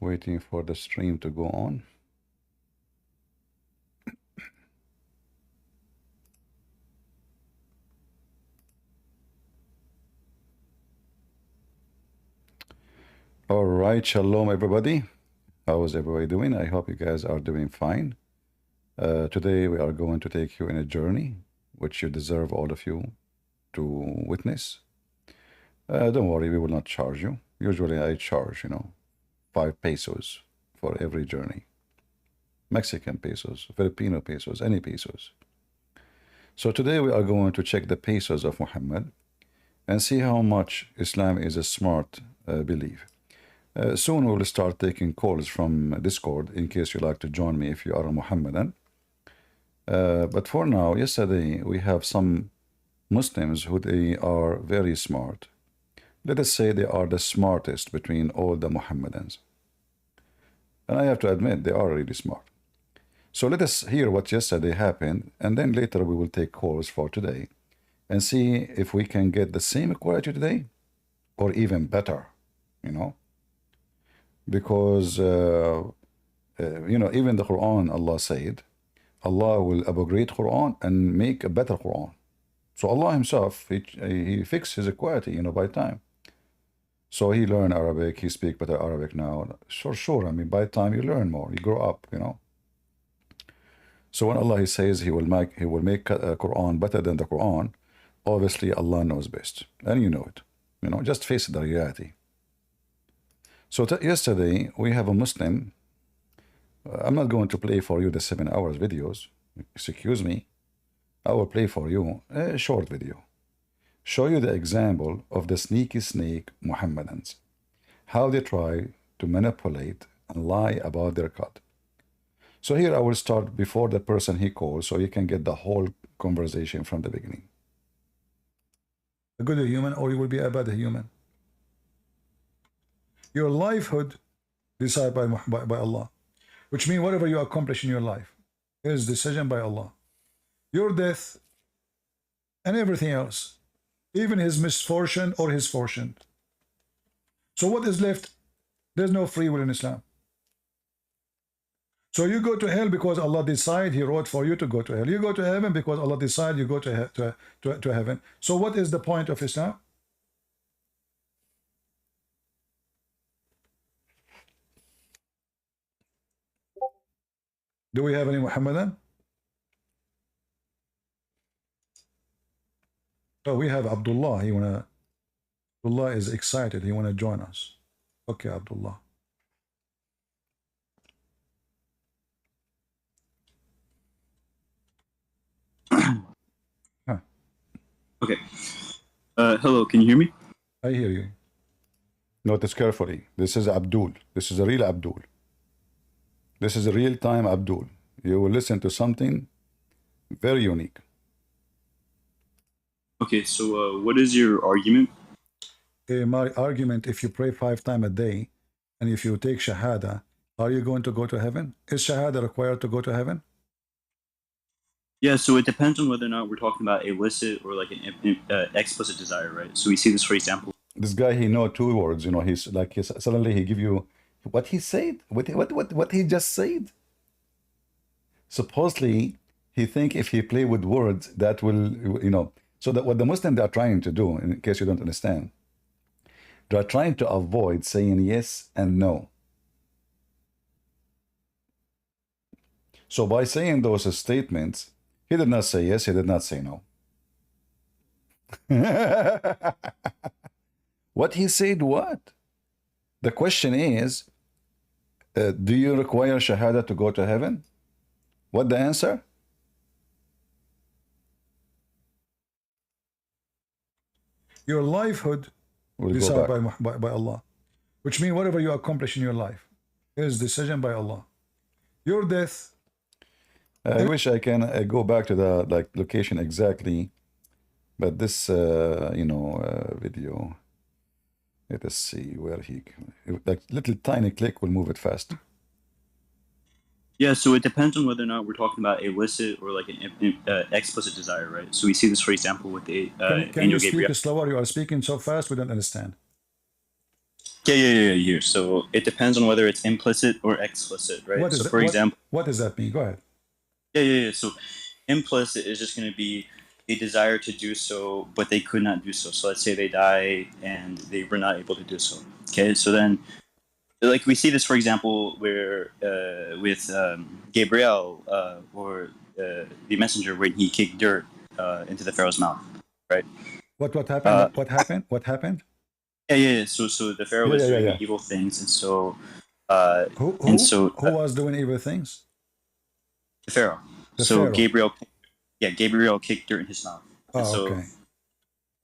Waiting for the stream to go on. All right, shalom everybody. How is everybody doing? I hope you guys are doing fine. Today we are going to take you in a journey which you deserve, all of you, to witness. Don't worry, we will not charge you. Usually I charge, 5 pesos for every journey. Mexican pesos, Filipino pesos, any pesos. So today we are going to check the pesos of Muhammad and see how much Islam is a smart belief. Soon we will start taking calls from Discord in case you like to join me if you are a Muhammadan. But for now, yesterday we have some Muslims who they are very smart. Let us say they are the smartest between all the Muhammadans. And I have to admit, they are really smart. So let us hear what yesterday happened, and then later we will take calls for today and see if we can get the same quality today or even better, because even the Quran, Allah said, Allah will upgrade Quran and make a better Quran. So Allah himself, he fixed his quality, by time. So he learned Arabic, he speaks better Arabic now. Sure, I mean, by time you learn more, you grow up, So when Allah he says he will make Quran better than the Quran, obviously Allah knows best, and you know it. Just face the reality. So yesterday we have a Muslim. I'm not going to play for you the 7 hours videos. Excuse me. I will play for you a short video. Show you the example of the sneaky snake Muhammadans. How they try to manipulate and lie about their God. So here I will start before the person he calls so you can get the whole conversation from the beginning. A good human or you will be a bad human. Your livelihood decided by Allah, which means whatever you accomplish in your life is decision by Allah. Your death and everything else, even his misfortune or his fortune. So what is left? There's no free will in Islam. So you go to hell because Allah decided, He wrote for you to go to hell. You go to heaven because Allah decided you go to heaven. So what is the point of Islam? Do we have any Muhammadan? Oh, we have Abdullah. Abdullah is excited. He wanna join us. Okay, Abdullah. Huh. Okay. Hello, can you hear me? I hear you. Notice carefully. This is Abdul. This is a real Abdul. This is a real-time Abdul. You will listen to something very unique. Okay, so what is your argument? My argument, if you pray 5 times a day, and if you take Shahada, are you going to go to heaven? Is Shahada required to go to heaven? Yeah, so it depends on whether or not we're talking about illicit or like an explicit desire, right? So we see this, for example. This guy, he know 2 words, suddenly he give you what he said, what he just said. Supposedly, he think if he play with words, that will, so that what the Muslims they are trying to do, in case you don't understand, they are trying to avoid saying yes and no. So by saying those statements, he did not say yes, he did not say no. What he said, what? The question is, do you require Shahada to go to heaven? What the answer? Your livelihood will decided by Allah, which means whatever you accomplish in your life is decision by Allah. Your death. I wish I can go back to the location exactly, but this video. Let us see where little tiny click will move it fast. Yeah, so it depends on whether or not we're talking about illicit or like an explicit desire, right? So we see this, for example, with the Can you speak slower? You are speaking so fast we don't understand. Here. So it depends on whether it's implicit or explicit, right? What is So that? for example, What does that mean? Go ahead. So implicit is just going to be a desire to do so, but they could not do so. So let's say they die and they were not able to do so. Okay, so then, like we see this, for example, where with Gabriel or the messenger when he kicked dirt into the Pharaoh's mouth, right? What happened? Uh, What happened? What happened? So the Pharaoh Yeah, was yeah, yeah, doing yeah. evil things, uh, Who and who so who was doing evil things? the Pharaoh. The So Pharaoh. Gabriel kicked dirt in his mouth, and Oh, so okay.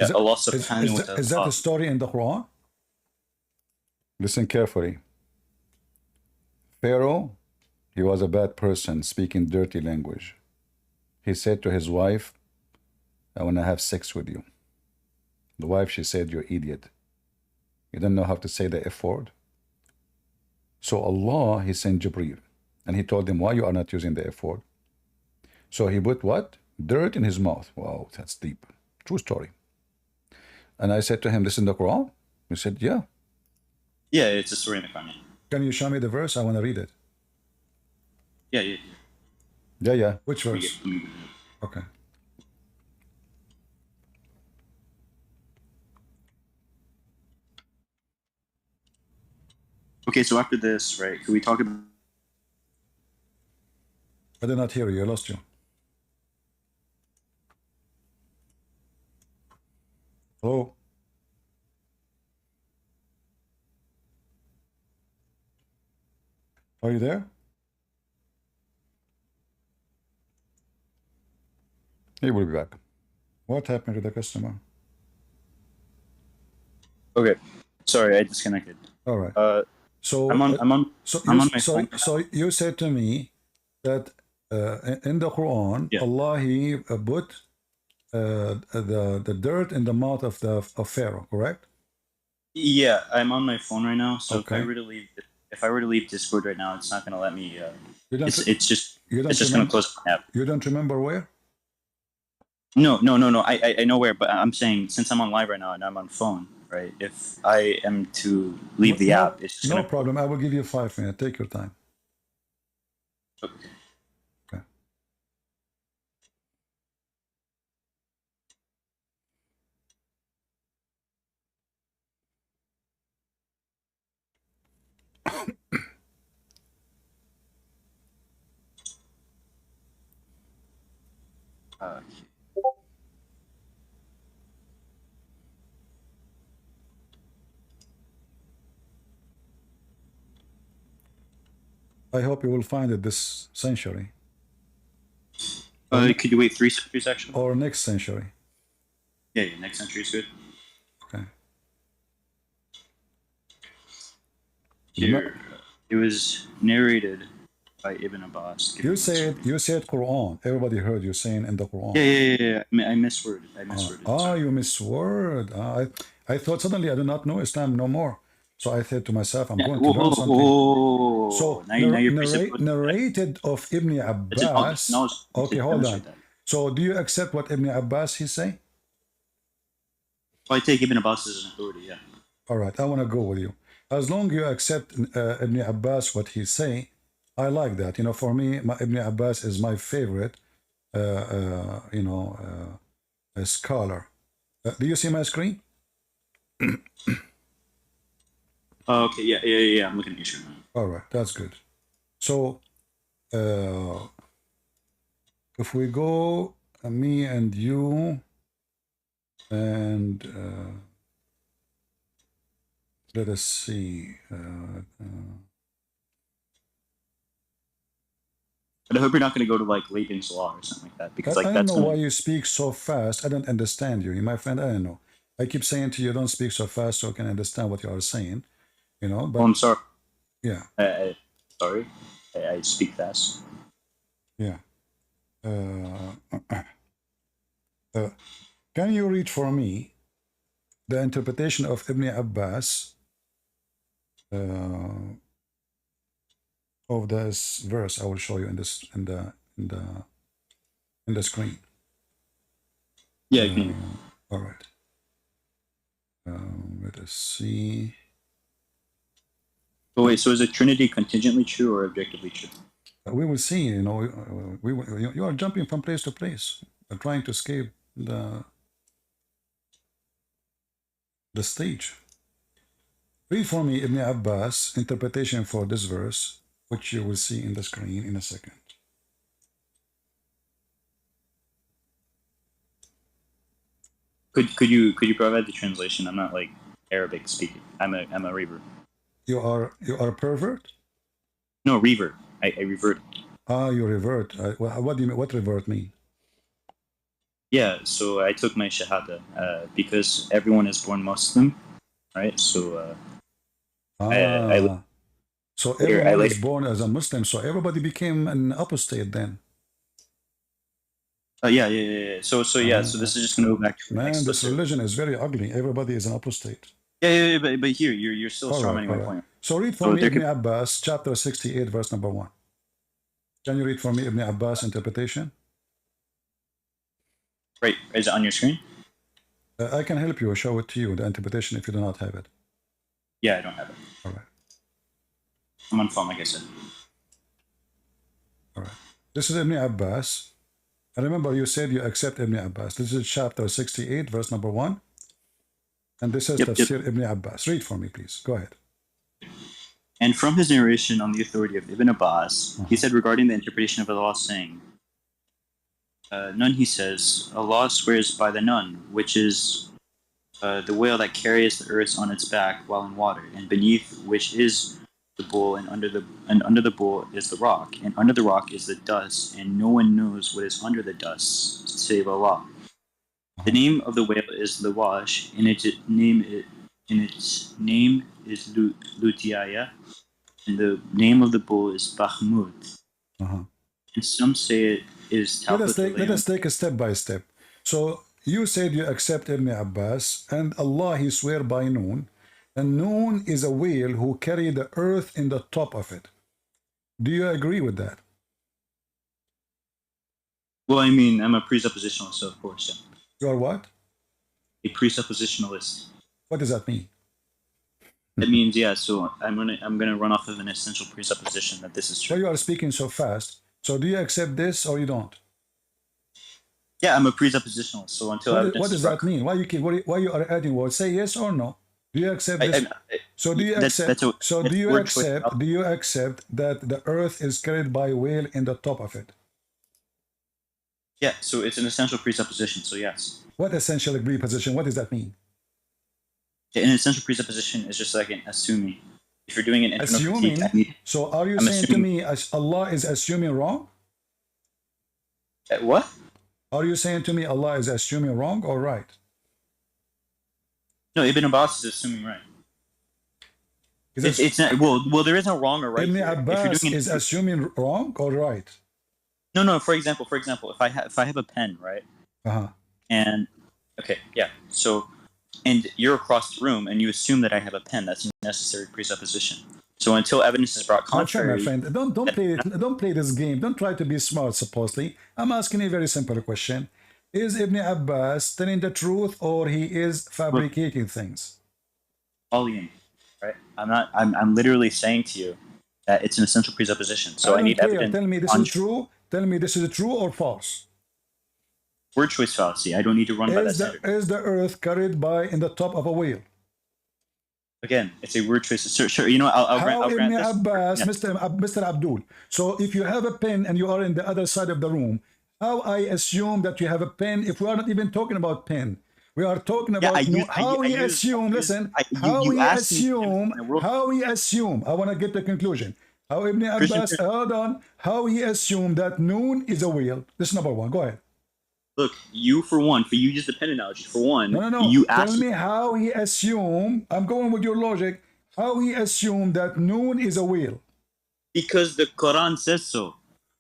Is that Allah is Subhanahu is wa that, is that a Taala. story in the Quran? Listen carefully. Pharaoh, he was a bad person speaking dirty language. He said to his wife, I want to have sex with you. The wife, she said, you're idiot. You don't know how to say the F word. So Allah, he sent Jibreel. And he told him, why you are not using the F word? So he put what? Dirt in his mouth. Wow, that's deep. True story. And I said to him, this is in the Quran? He said, yeah. Yeah, it's a story in the Quran. Can you show me the verse? I want to read it. Yeah. Yeah, yeah. Which Let me verse? get- Okay. Okay, so after this, right? Can we talk about? I did not hear you. I lost you. Hello? Are you there? He will be back. What happened to the customer? Okay, sorry, I disconnected. All right. So I'm on my phone. So you said to me that in the Quran, Yeah. Allah he put the dirt in the mouth of Pharaoh, correct? Yeah, I'm on my phone right now. So Okay. if I were to leave Discord right now, it's not gonna let me. You don't It's just you don't gonna remember close my app. you don't remember where? No. I know where, but I'm saying since I'm on live right now and I'm on phone, right? If I am to leave the app, it's just No gonna. problem. I will give you 5 minutes. Take your time. Okay. Okay. I hope you will find it this century. Could you wait 3 centuries actually? Or next century. Yeah, next century is good. Okay. Here, it was narrated by Ibn Abbas. You said Quran. Everybody heard you saying in the Quran. Yeah. I misworded. You misword. I thought suddenly I do not know Islam no more. So I said to myself, I'm going to learn something. So now you're narrated of Ibn Abbas. Okay, hold on. That. So do you accept what Ibn Abbas he say? I take Ibn Abbas as an authority. Yeah. All right, I want to go with you. As long you accept Ibn Abbas what he say, I like that. You know, for me, Ibn Abbas is my favorite. A scholar. Do you see my screen? Okay. Yeah. I'm looking at your screen now. All right, that's good. So, if we go, me and you, and let us see. But I hope you're not going to go to like Laban's Law or something like that, because I don't know why you speak so fast. I don't understand you. My friend, I don't know. I keep saying to you, don't speak so fast so I can understand what you are saying. You know, but I'm sorry. Yeah. Sorry, I speak fast. Yeah. Can you read for me the interpretation of Ibn Abbas of this verse? I will show you in this in the screen. Yeah. All right. Let us see. But wait, so is a Trinity contingently true or objectively true? We will see. You know, you are jumping from place to place, trying to escape the stage. Read for me Ibn Abbas interpretation for this verse, which you will see in the screen in a second. Could you provide the translation? I'm not like Arabic speaking. I'm a reaver. You are a pervert? No, reaver. I revert. Ah, you revert. What do you mean? What revert mean? Yeah, so I took my shahada because everyone is born Muslim, right? So so everyone is born as a Muslim, so everybody became an apostate then. Yeah. So this is just gonna go back to man. This religion is very ugly. Everybody is an apostate. Yeah, but here you're still strawmanning my point. So read for me Ibn Abbas, chapter 68, verse number 1. Can you read for me Ibn Abbas interpretation? Right, is it on your screen? I can help you, show it to you, the interpretation, if you do not have it. Yeah, I don't have it. All right. I'm on phone, like I said. All right. This is Ibn Abbas. And remember, you said you accept Ibn Abbas. This is chapter 68, verse number 1. And this is Tafsir Ibn Abbas. Read for me, please. Go ahead. And from his narration on the authority of Ibn Abbas, he said regarding the interpretation of Allah, saying, Nun, he says, Allah swears by the nun, which is the whale that carries the earth on its back while in water, and beneath which is the bull, and under the bull is the rock, and under the rock is the dust, and no one knows what is under the dust save Allah. The name of the whale is Lawash, and its name is Lutiaya, and the name of the bull is Bahmud. And some say it is Talbot. Let us take a step by step. So you said you accept Ibn Abbas, and Allah he swear by Noon, and Noon is a whale who carry the earth in the top of it. Do you agree with that? Well, I mean, I'm a presuppositionalist, so of course, yeah. You are what? A presuppositionalist. What does that mean? That means, yeah, so I'm gonna run off of an essential presupposition that this is true. Why you are speaking so fast? So do you accept this or you don't? Yeah, I'm a presuppositionalist. So until what does that mean? Why you are adding words? Say yes or no. Do you accept this? So do you accept? Do you accept that the earth is carried by a whale in the top of it? Yeah. So it's an essential presupposition. So yes. What essential presupposition? What does that mean? An essential presupposition is just like an assuming. If you're doing an internal critique, so are you saying to me as Allah is assuming wrong? What? Are you saying to me Allah is assuming wrong or right? No, Ibn Abbas is assuming right. It's not, well, there is no wrong or right. Ibn Abbas is assuming wrong or right? No. For example, if I have a pen, right? And okay, yeah. So, and you're across the room, and you assume that I have a pen. That's a necessary presupposition. So until evidence is brought contrary, my friend, don't play this game. Don't try to be smart. Supposedly, I'm asking a very simple question: is Ibn Abbas telling the truth, or he is fabricating things? Right? I'm not. I'm literally saying to you that it's an essential presupposition. So I need evidence. Tell me this is true. Tell me this is true or false. Word choice fallacy. I don't need to run by that standard. Is the earth carried by in the top of a wheel? Again, it's a word choice. Sure. You know, I'll grant this. Abbas, Mr. Abdul. So if you have a pen and you are in the other side of the room, how I assume that you have a pen if we are not even talking about pen? We are talking about how we assume. Listen, how we assume. I want to get the conclusion. How Ibn Abbas, hold on. How he assumed that Noon is a whale. This is number one. Go ahead. Look, for you use the pen analogy. For one, no. You tell me how he assumed. I'm going with your logic. How he assumed that Noon is a whale. Because the Quran says so.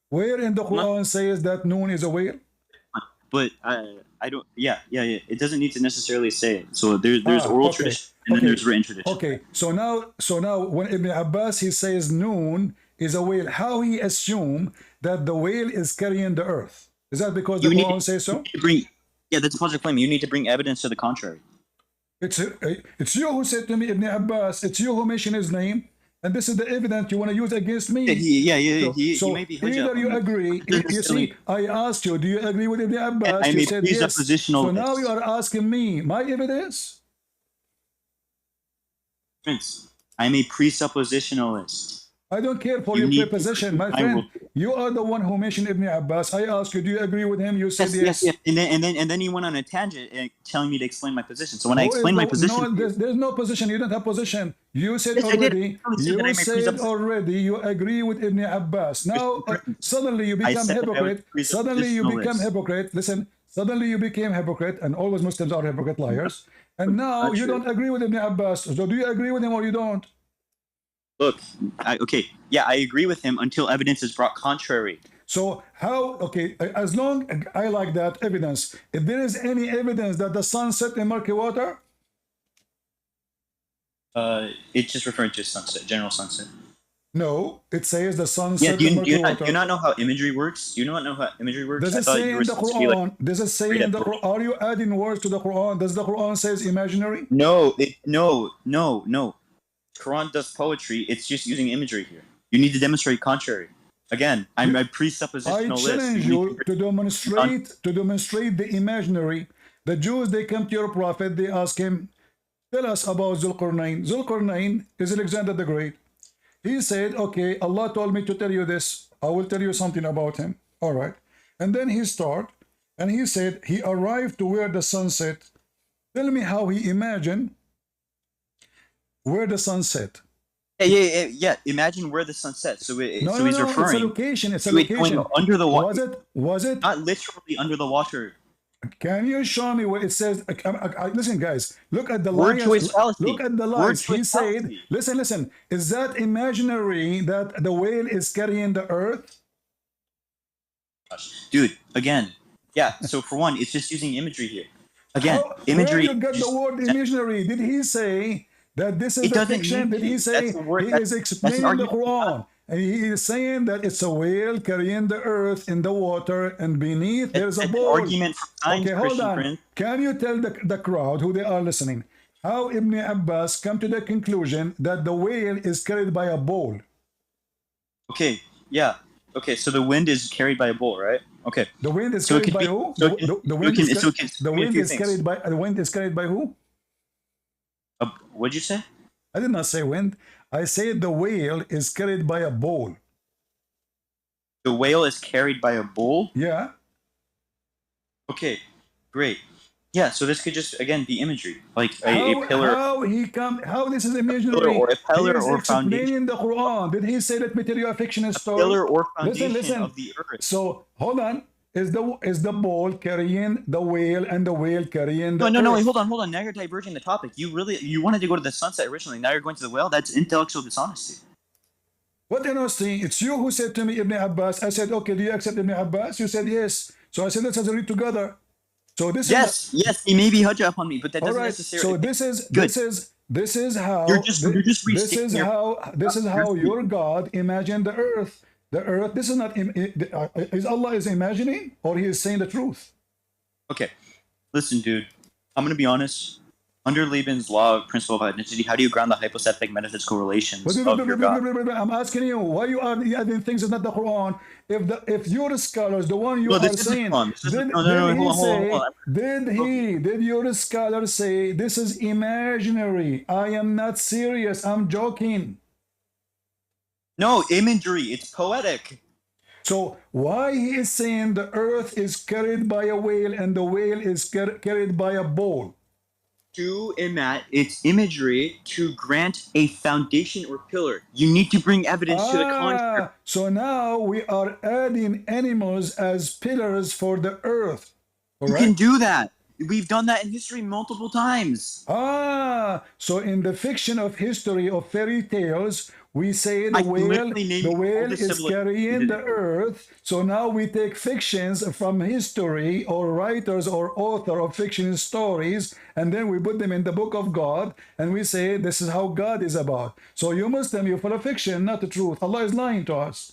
Where in the Quran says that Noon is a whale? But I don't. Yeah. It doesn't need to necessarily say it. So there's oral tradition and then there's written tradition. Okay. So now when Ibn Abbas he says Noon is a whale, how he assumed that the whale is carrying the earth? Is that because the Quran says so? That's a positive claim. You need to bring evidence to the contrary. It's you who said to me, Ibn Abbas, it's you who mentioned his name, and this is the evidence you want to use against me. He may be hijab either you on me. agree. You see, I asked you, do you agree with Ibn Abbas? You said yes. So now you are asking me my evidence. Prince, I'm a presuppositionalist. I don't care for your preposition, my friend. You are the one who mentioned Ibn Abbas. I asked you, do you agree with him? You said yes. And then he went on a tangent and telling me to explain my position. So when I explained my position, no, there's no position. You don't have position. You said already. You said already. You agree with Ibn Abbas. Now suddenly you become hypocrite. Suddenly you become hypocrite. Listen. Suddenly you became hypocrite, and always Muslims are hypocrite liars. And now you don't agree with Ibn Abbas. So do you agree with him or you don't? Look, I agree with him until evidence is brought contrary. So how, okay, as long I like that evidence, if there is any evidence that the sun set in murky water? It's just referring to sunset, general sunset. No, it says the sun set in murky water. Do you not know how imagery works? Do you not know how imagery works? Does it say in the Quran? Does it say in the Quran? Are you adding words to the Quran? Does the Quran says imaginary? No. Quran does poetry. It's just using imagery here. You need to demonstrate contrary. Again, I'm a presuppositionalist. I challenge you to demonstrate the imaginary. The Jews, they come to your prophet, they ask him, tell us about Zulqarnain. Zulqarnain is Alexander the Great. He said, okay, Allah told me to tell you this. I will tell you something about him. All right. And then he started, and he said, he arrived to where the sun set. Tell me how he imagined where the sun set. Yeah. Imagine where the sun sets. So he's referring. It's a location. It's a location. Under the water. Was it? Not literally under the water. Can you show me where it says? Listen, guys. Look at the lines. Look at the lines. He said, "Listen. Is that imaginary that the whale is carrying the earth?" Dude, again, yeah. So for one, it's just using imagery here. Again, imagery. Where you got the word imaginary? Did he say that this is a fiction? Did he say he is explaining the Quran? And he is saying that it's a whale carrying the earth in the water, and beneath there's a bowl. Argument for science, okay, hold on. Prince. Can you tell the crowd who they are listening how Ibn Abbas come to the conclusion that the whale is carried by a bowl? Okay, yeah. Okay, so the wind is carried by a bowl, right? Okay. The wind is carried by who? The wind is carried by who? What'd you say? I did not say wind. I said the whale is carried by a bowl. The whale is carried by a bull? Yeah. Okay, great. Yeah, so this could just, again, be imagery. Like a pillar. How this is imaginary? Or a pillar or foundation. In the Quran. Did he say, let me tell you a fictional story? Pillar or foundation of the earth. So, hold on. Is the ball carrying the whale and the whale carrying the No, wait, hold on. Now you're diverging the topic. You wanted to go to the sunset originally. Now you're going to the whale? That's intellectual dishonesty. What honesty? It's you who said to me, Ibn Abbas. I said, okay, do you accept Ibn Abbas? You said yes. So I said, let's read together. So this is... Yes, he may be hijab on me, but that doesn't necessarily... So this is how... This is how your God imagined the earth. The earth, this is not, is Allah is imagining or he is saying the truth? Okay, listen, dude, I'm going to be honest. Under Liebman's law of principle of identity, how do you ground the hypostatic metaphysical relations of your God? I'm asking you, why you are adding things that's not the Quran? If your scholars, the one you are saying, did your scholar say, this is imaginary, I am not serious, I'm joking? No, imagery. It's poetic. So why he is saying the earth is carried by a whale and the whale is carried by a bowl? It's imagery to grant a foundation or pillar. You need to bring evidence to the contrary. So now we are adding animals as pillars for the earth. You can do that. We've done that in history multiple times. So in the fiction of history of fairy tales, we say the whale is carrying the earth. So now we take fictions from history or writers or author of fiction stories, and then we put them in the book of God, and we say this is how God is about. So you Muslim, you're full of fiction, not the truth. Allah is lying to us.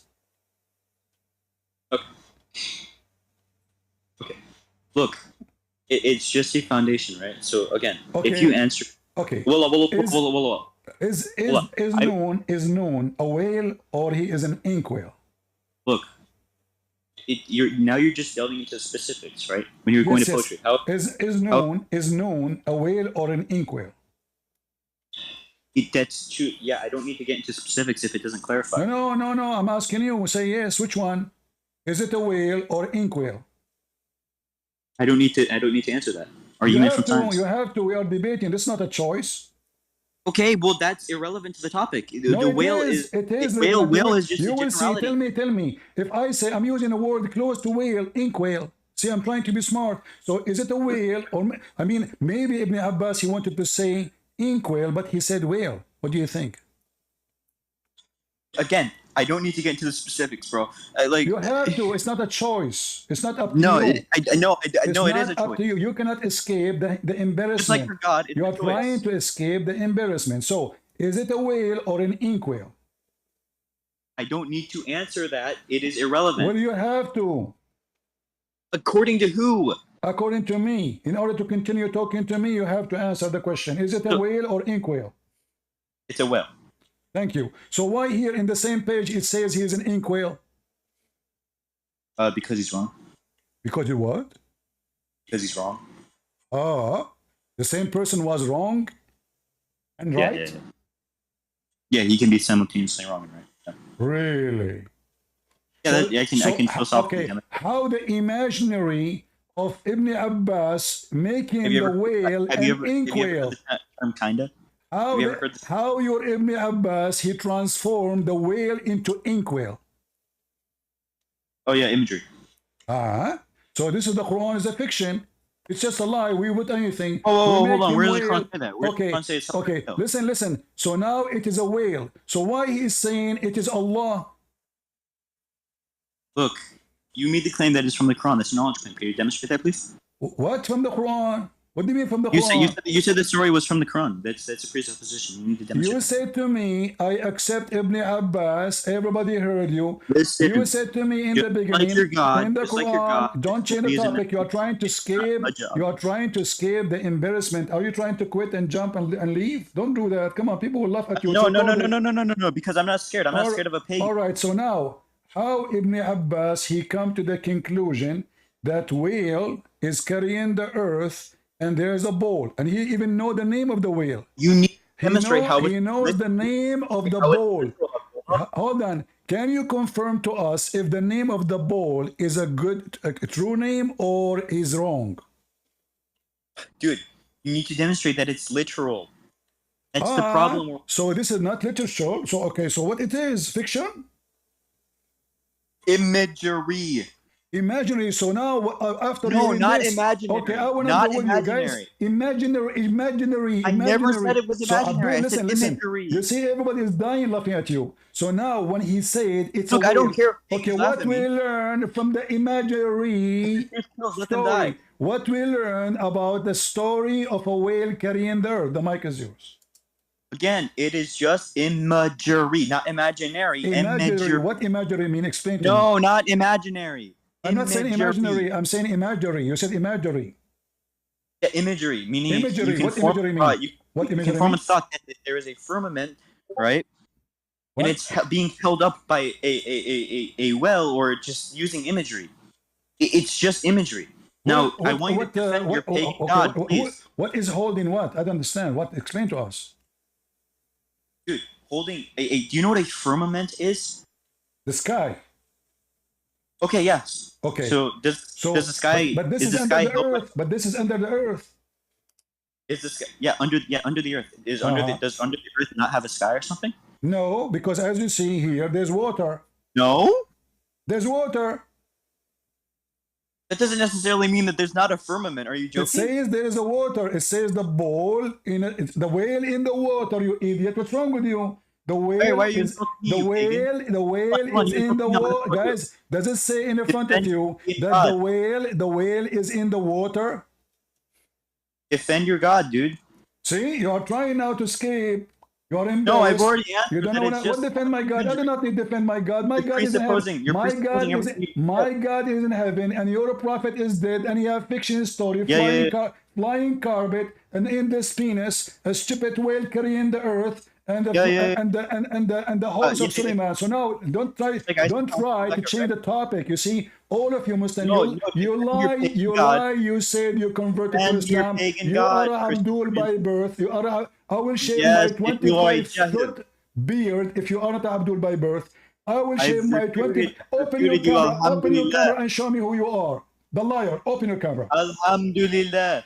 Okay. Look, it's just a foundation, right? So again, if you answer... Okay. Hold on. Is known a whale or he is an ink whale? Look, you're just delving into specifics, right? When you're going to poetry, Is known a whale or an ink whale? That's true. Yeah, I don't need to get into specifics if it doesn't clarify. No. I'm asking you. Say yes. Which one? Is it a whale or ink whale? I don't need to answer that. Argument from science. You have to. We are debating. This is not a choice. Okay, well that's irrelevant to the topic. No, the whale is. It is. Whale is just you a will generality. see. Tell me. If I say I'm using a word close to whale, ink whale. See, I'm trying to be smart. So is it a whale or I mean maybe Ibn Abbas he wanted to say ink whale, but he said whale. What do you think? Again, I don't need to get into the specifics, bro. You have to. It's not a choice. It's not up to no, you. No, it is a choice. Up to you. You cannot escape the embarrassment. Just like for God, you are trying to escape the embarrassment. So, is it a whale or an ink whale? I don't need to answer that. It is irrelevant. Well, you have to. According to who? According to me. In order to continue talking to me, you have to answer the question. Is it a whale or ink whale? It's a whale. Thank you. So why here in the same page it says he is an ink whale? Because he's wrong. Because you what? Because he's wrong. The same person was wrong and right? Yeah, he can be simultaneously wrong and right. Yeah. Really? Yeah, I can philosophically. Okay. How the imaginary of Ibn Abbas making the whale an ink whale? Kinda. How your Ibn Abbas he transformed the whale into ink whale? Oh yeah, imagery. So this is the Quran is a fiction. It's just a lie. We would anything. Oh, hold on. Where does the Quran say that? Where okay. Does the Quran say something okay. Listen. So now it is a whale. So why he is saying it is Allah? Look, you made the claim that it's from the Quran. That's a knowledge claim. Can you demonstrate that, please? What from the Quran? What do you mean from the Quran? You said the story was from the Quran. That's a presupposition. You need to demonstrate. You said to me, I accept Ibn Abbas. Everybody heard you. Listen, you said to me in the beginning, like God, in the Quran, don't change the topic. You are trying to escape. You are trying to escape the embarrassment. Are you trying to quit and jump and leave? Don't do that. Come on, people will laugh at you. No. Because I'm not scared. I'm not scared of a pagan. All right. So now, how Ibn Abbas he come to the conclusion that whale is carrying the earth? And there's a bowl, and he even know the name of the whale. You need to demonstrate how he knows the name of the bowl. Hold on. Can you confirm to us if the name of the bowl is a true name or is wrong? Dude, you need to demonstrate that it's literal. That's the problem. So this is not literature. So okay. So what it is? Fiction? Imagery. Imaginary. So now after not this, imaginary. Okay, I want to go with you guys. Imaginary. I never said it was imaginary. So, listen. You see, everybody is dying laughing at you. So now when he said it's I don't care. Okay, what we learn from the imaginary story? What we learn about the story of a whale carrying the earth? The mic is yours. Again, it is just imagery, not imaginary. Imagery. What imagery mean? Explain to me. No, not imaginary. I'm not saying imaginary. I'm saying imagery. You said imagery. Yeah, imagery, meaning imagery. What imagery mean? What imagery? You can form a thought that there is a firmament, right? What? And it's being held up by a well, or just using imagery. It's just imagery. Now, I want you to defend your pagan god, please. What is holding what? I don't understand. What? Explain to us. Dude, holding do you know what a firmament is? The sky. Okay, yes. Okay. So does the sky? But this is under the earth. But this is under the earth. Is the sky? Yeah, under the earth. Does under the earth not have a sky or something? No, because as you see here, there's water. No. There's water. That doesn't necessarily mean that there's not a firmament. Are you joking? It says there is a water. It says the bowl in it. It's the whale in the water. You idiot! What's wrong with you? The whale is the whale is in the water. Guys, does it say in the front of you that the whale is in the water? Defend your God, dude. See, you are trying now to escape. You are embarrassed. No, I've already answered. You don't know what defend my God. I do not need to defend my God. My God is in heaven. My God is in heaven, and your prophet is dead, and you have fiction story, flying carpet, and in this penis, a stupid whale carrying the earth, and Yeah, yeah, yeah. the horse Yeah, of yeah. Suleiman. So now Like I said, don't try to change the topic. You see, all of you Muslim, no, no, defend your pagan god. you said you converted to Defend your Islam. pagan You are god, a Abdul Christian. by birth. You are I will shave my Yes, if you are a 25-foot beard if you are not Abdul by birth. I will shave I've my 20. Open your refuted you, camera. Open your alhamdulillah. camera and show me who you are. The liar. Open your camera. Alhamdulillah.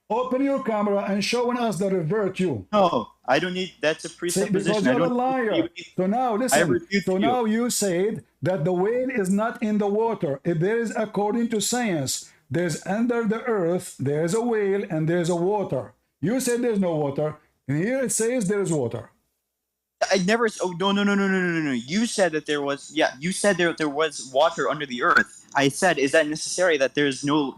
Open your camera and showing us the revert you. No, I don't need, that's a See, presupposition. because I you're a don't liar. So now I listen. refute So you. now you said that the whale is not in the water. If there is, according to science, there's under the earth, there's a whale and there's a water. You said there's no water. And here it says there's water. I never. Oh no! You said that there was. Yeah, you said there was water under the earth. I said, is that necessary that there is no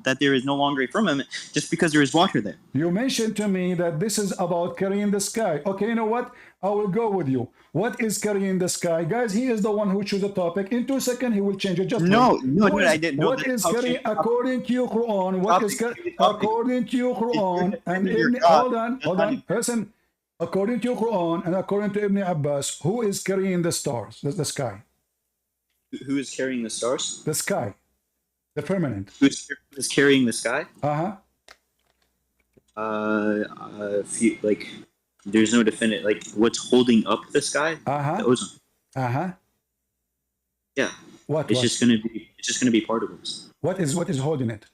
longer a firmament just because there is water there? You mentioned to me that this is about carrying the sky. Okay, you know what? I will go with you. What is carrying the sky, guys? He is the one who chose the topic. In 2 seconds, he will change it. Just No, wait. no, Who no, is- I didn't. No, What that's is how carrying change according to your Quran? What is topic. according to your Quran and defending your Ibn? God. Hold on. Listen. According to your Quran and according to Ibn Abbas, who is carrying the stars, the sky? Who is carrying the stars? The sky, the firmament. Who is carrying the sky? Like, there's no definite. Like, what's holding up the sky? The ozone. Yeah. What? It's just gonna be particles. What is holding it?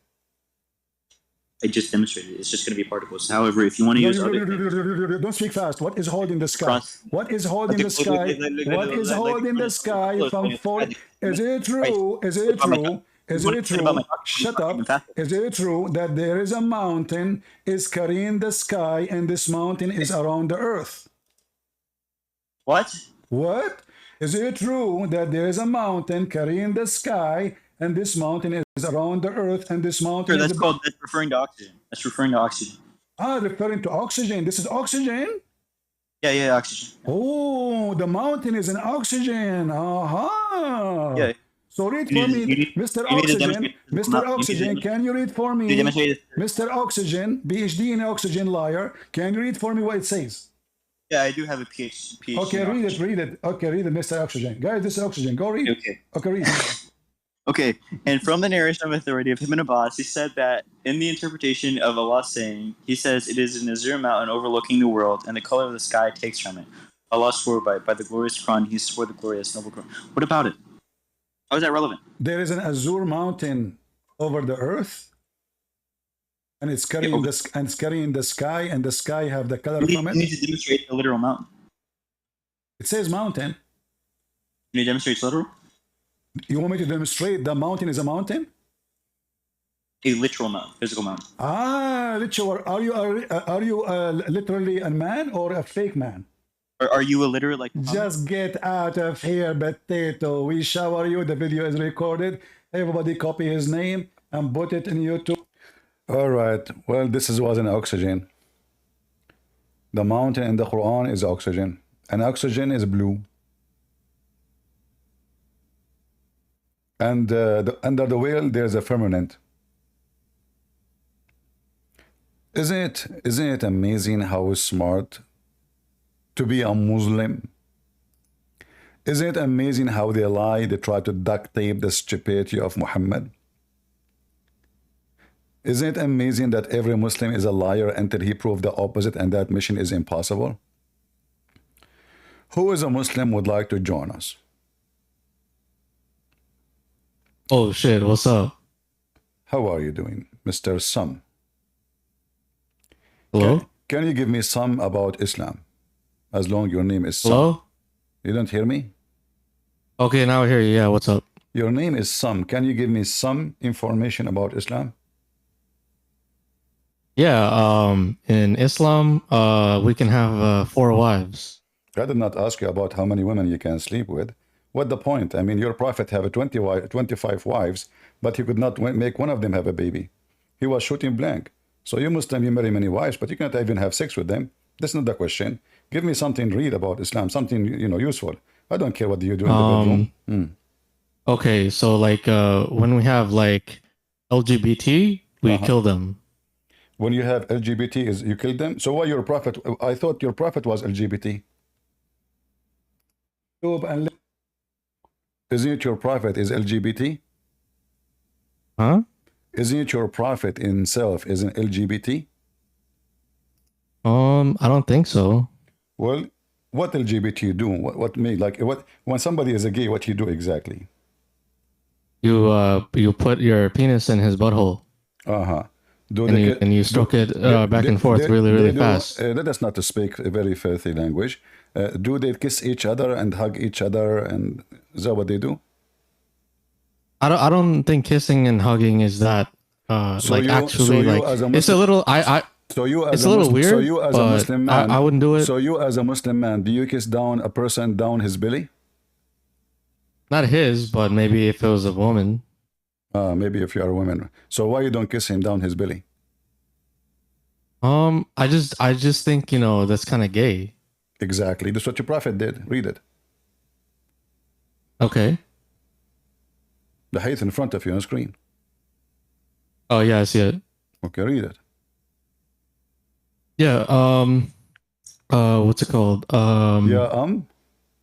I just demonstrated it. It's just going to be particles. However, if you want to use other don't speak fast. What is holding the sky? What is holding the sky? What is holding the sky from falling? Is it true? Is it true? Is it true? Shut up. Is it true that there is a mountain is carrying the sky and this mountain is around the earth? What? What? Is it true that there is a mountain carrying the sky and this mountain is around the earth and this mountain that's referring to oxygen. That's referring to oxygen. Referring to oxygen. This is oxygen? Yeah, oxygen. Oh, the mountain is in oxygen. Yeah. So read for me, Mr. Oxygen. Mr. Oxygen, can you read for me? Mr. Oxygen, PhD in oxygen, liar. Can you read for me what it says? Yeah, I do have a PhD. Okay, read it. Okay, read it, Mr. Oxygen. Guys, this is oxygen. Go read. Okay, read. Okay, and from the narration of authority of Ibn Abbas, he said that in the interpretation of Allah saying, he says, it is an azure mountain overlooking the world, and the color of the sky takes from it. Allah swore by the glorious Quran, he swore the glorious noble Quran. What about it? How is that relevant? There is an azure mountain over the earth, and it's carrying the sky, and the sky have the color from it. You need to demonstrate the literal mountain. It says mountain. Can you demonstrate literal? You want me to demonstrate the mountain is a mountain? A literal mountain, physical mountain. Literal. Are you literally a man or a fake man? Are you illiterate like Muhammad? Just get out of here, potato. We shower you. The video is recorded. Everybody copy his name and put it in YouTube. All right. Well, this was an oxygen. The mountain in the Quran is oxygen. And oxygen is blue. And under the whale, there's a firmament. Isn't it amazing how smart to be a Muslim? Isn't it amazing how they lie? They try to duct tape the stupidity of Muhammad. Isn't it amazing that every Muslim is a liar until he proved the opposite, and that mission is impossible? Who is a Muslim would like to join us? Oh shit, what's up? How are you doing, Mr. Sam? Hello? Can you give me some about Islam? As long as your name is Sam. Hello? You don't hear me? Okay, now I hear you. Yeah, what's up? Your name is Sam. Can you give me some information about Islam? Yeah, in Islam, we can have 4 wives. I did not ask you about how many women you can sleep with. What the point? I mean, your prophet have 25 wives, but he could not make one of them have a baby. He was shooting blank. So you Muslim, you marry many wives, but you cannot even have sex with them. That's not the question. Give me something to read about Islam, something useful. I don't care what you do in the bedroom. Okay, so like when we have like LGBT, we kill them. When you have LGBT, you kill them? So why your prophet? I thought your prophet was LGBT. Isn't it your prophet is LGBT? Huh? Isn't it your prophet in self isn't LGBT? I don't think so. Well, what LGBT you do? What made like what when somebody is a gay? What you do exactly? You put your penis in his butthole Uh huh. Do and they you ki- and you stroke it back and forth they really do? fast. Let us not to speak a very filthy language. Do they kiss each other and hug each other? And is that what they do? I don't think kissing and hugging is that So like you actually like as a it's a Muslim, little I so you as it's a a little Muslim, so weird, you as a but Muslim I man, wouldn't do it. so you as a Muslim man, do you kiss down a person down his belly? Not his, but maybe if it was a woman. Maybe if you are a woman. So why you don't kiss him down his belly? I just think, you know, that's kind of gay. Exactly. That's what your prophet did. Read it. Okay. The hadith in front of you on the screen. Oh yeah, I see it. Okay, read it. Yeah. What's it called? Yeah.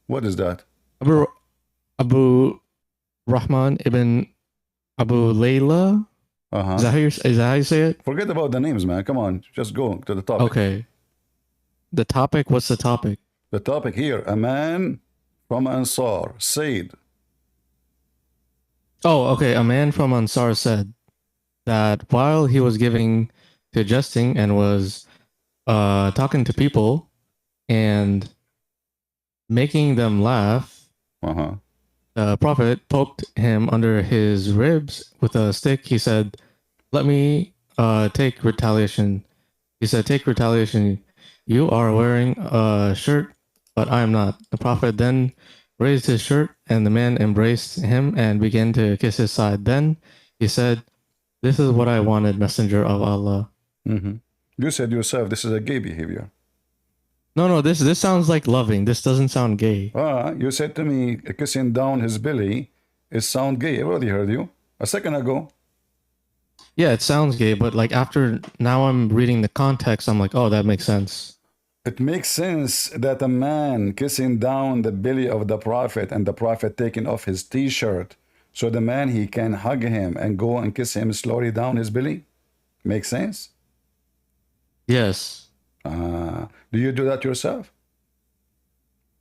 What is that? Abu Rahman ibn Abu Layla. Uh-huh. Is that how you say it? Forget about the names, man. Come on. Just go to the topic. Okay. The topic. What's the topic? The topic here. A man from Ansar said. Oh, okay. A man from Ansar said that while he was giving to jesting and was talking to people and making them laugh, Uh-huh. the prophet poked him under his ribs with a stick. He said, "Let me take retaliation." He said, "Take retaliation. You are wearing a shirt, but I am not." The prophet then raised his shirt, and the man embraced him and began to kiss his side. Then he said, "This is what I wanted, Messenger of Allah." Mm-hmm. You said yourself this is a gay behavior. No, this sounds like loving. This doesn't sound gay. You said to me kissing down his belly is sound gay. I already heard you a second ago. Yeah, it sounds gay, but like after now I'm reading the context, I'm like, oh, that makes sense. It makes sense that a man kissing down the belly of the prophet and the prophet taking off his t-shirt so the man he can hug him and go and kiss him slowly down his belly. Makes sense? Yes. Do you do that yourself?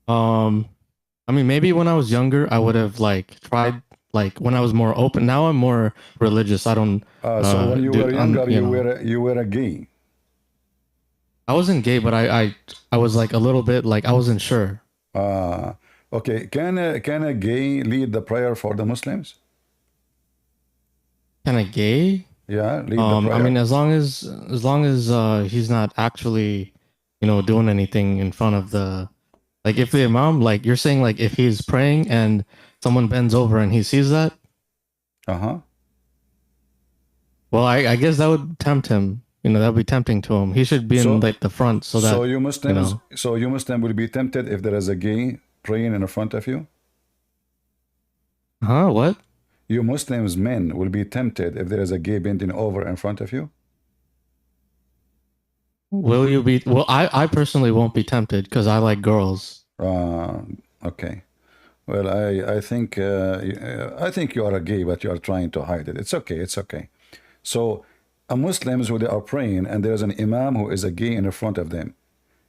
I mean, maybe when I was younger, I would have like tried like when I was more open. Now I'm more religious. I don't. So when you were younger, you were a gay. I wasn't gay, but I was like a little bit like I wasn't sure. Okay. Can a gay lead the prayer for the Muslims? Kind of gay. Yeah, lead the prayer. I mean, as long as he's not actually, you know, doing anything in front of the, like if the imam, like you're saying, like if he's praying and someone bends over and he sees that. Uh-huh. Well, I guess that would tempt him. You know, that would be tempting to him. He should be in like the front so that. So you Muslims, you Muslim will be tempted if there is a gay praying in front of you? Huh? What? You Muslims men will be tempted if there is a gay bending over in front of you? Will you be? Well, I personally won't be tempted because I like girls. Okay. Well, I think you are a gay, but you are trying to hide it. It's okay. It's okay. So, Muslims who they are praying and there is an imam who is a gay in front of them.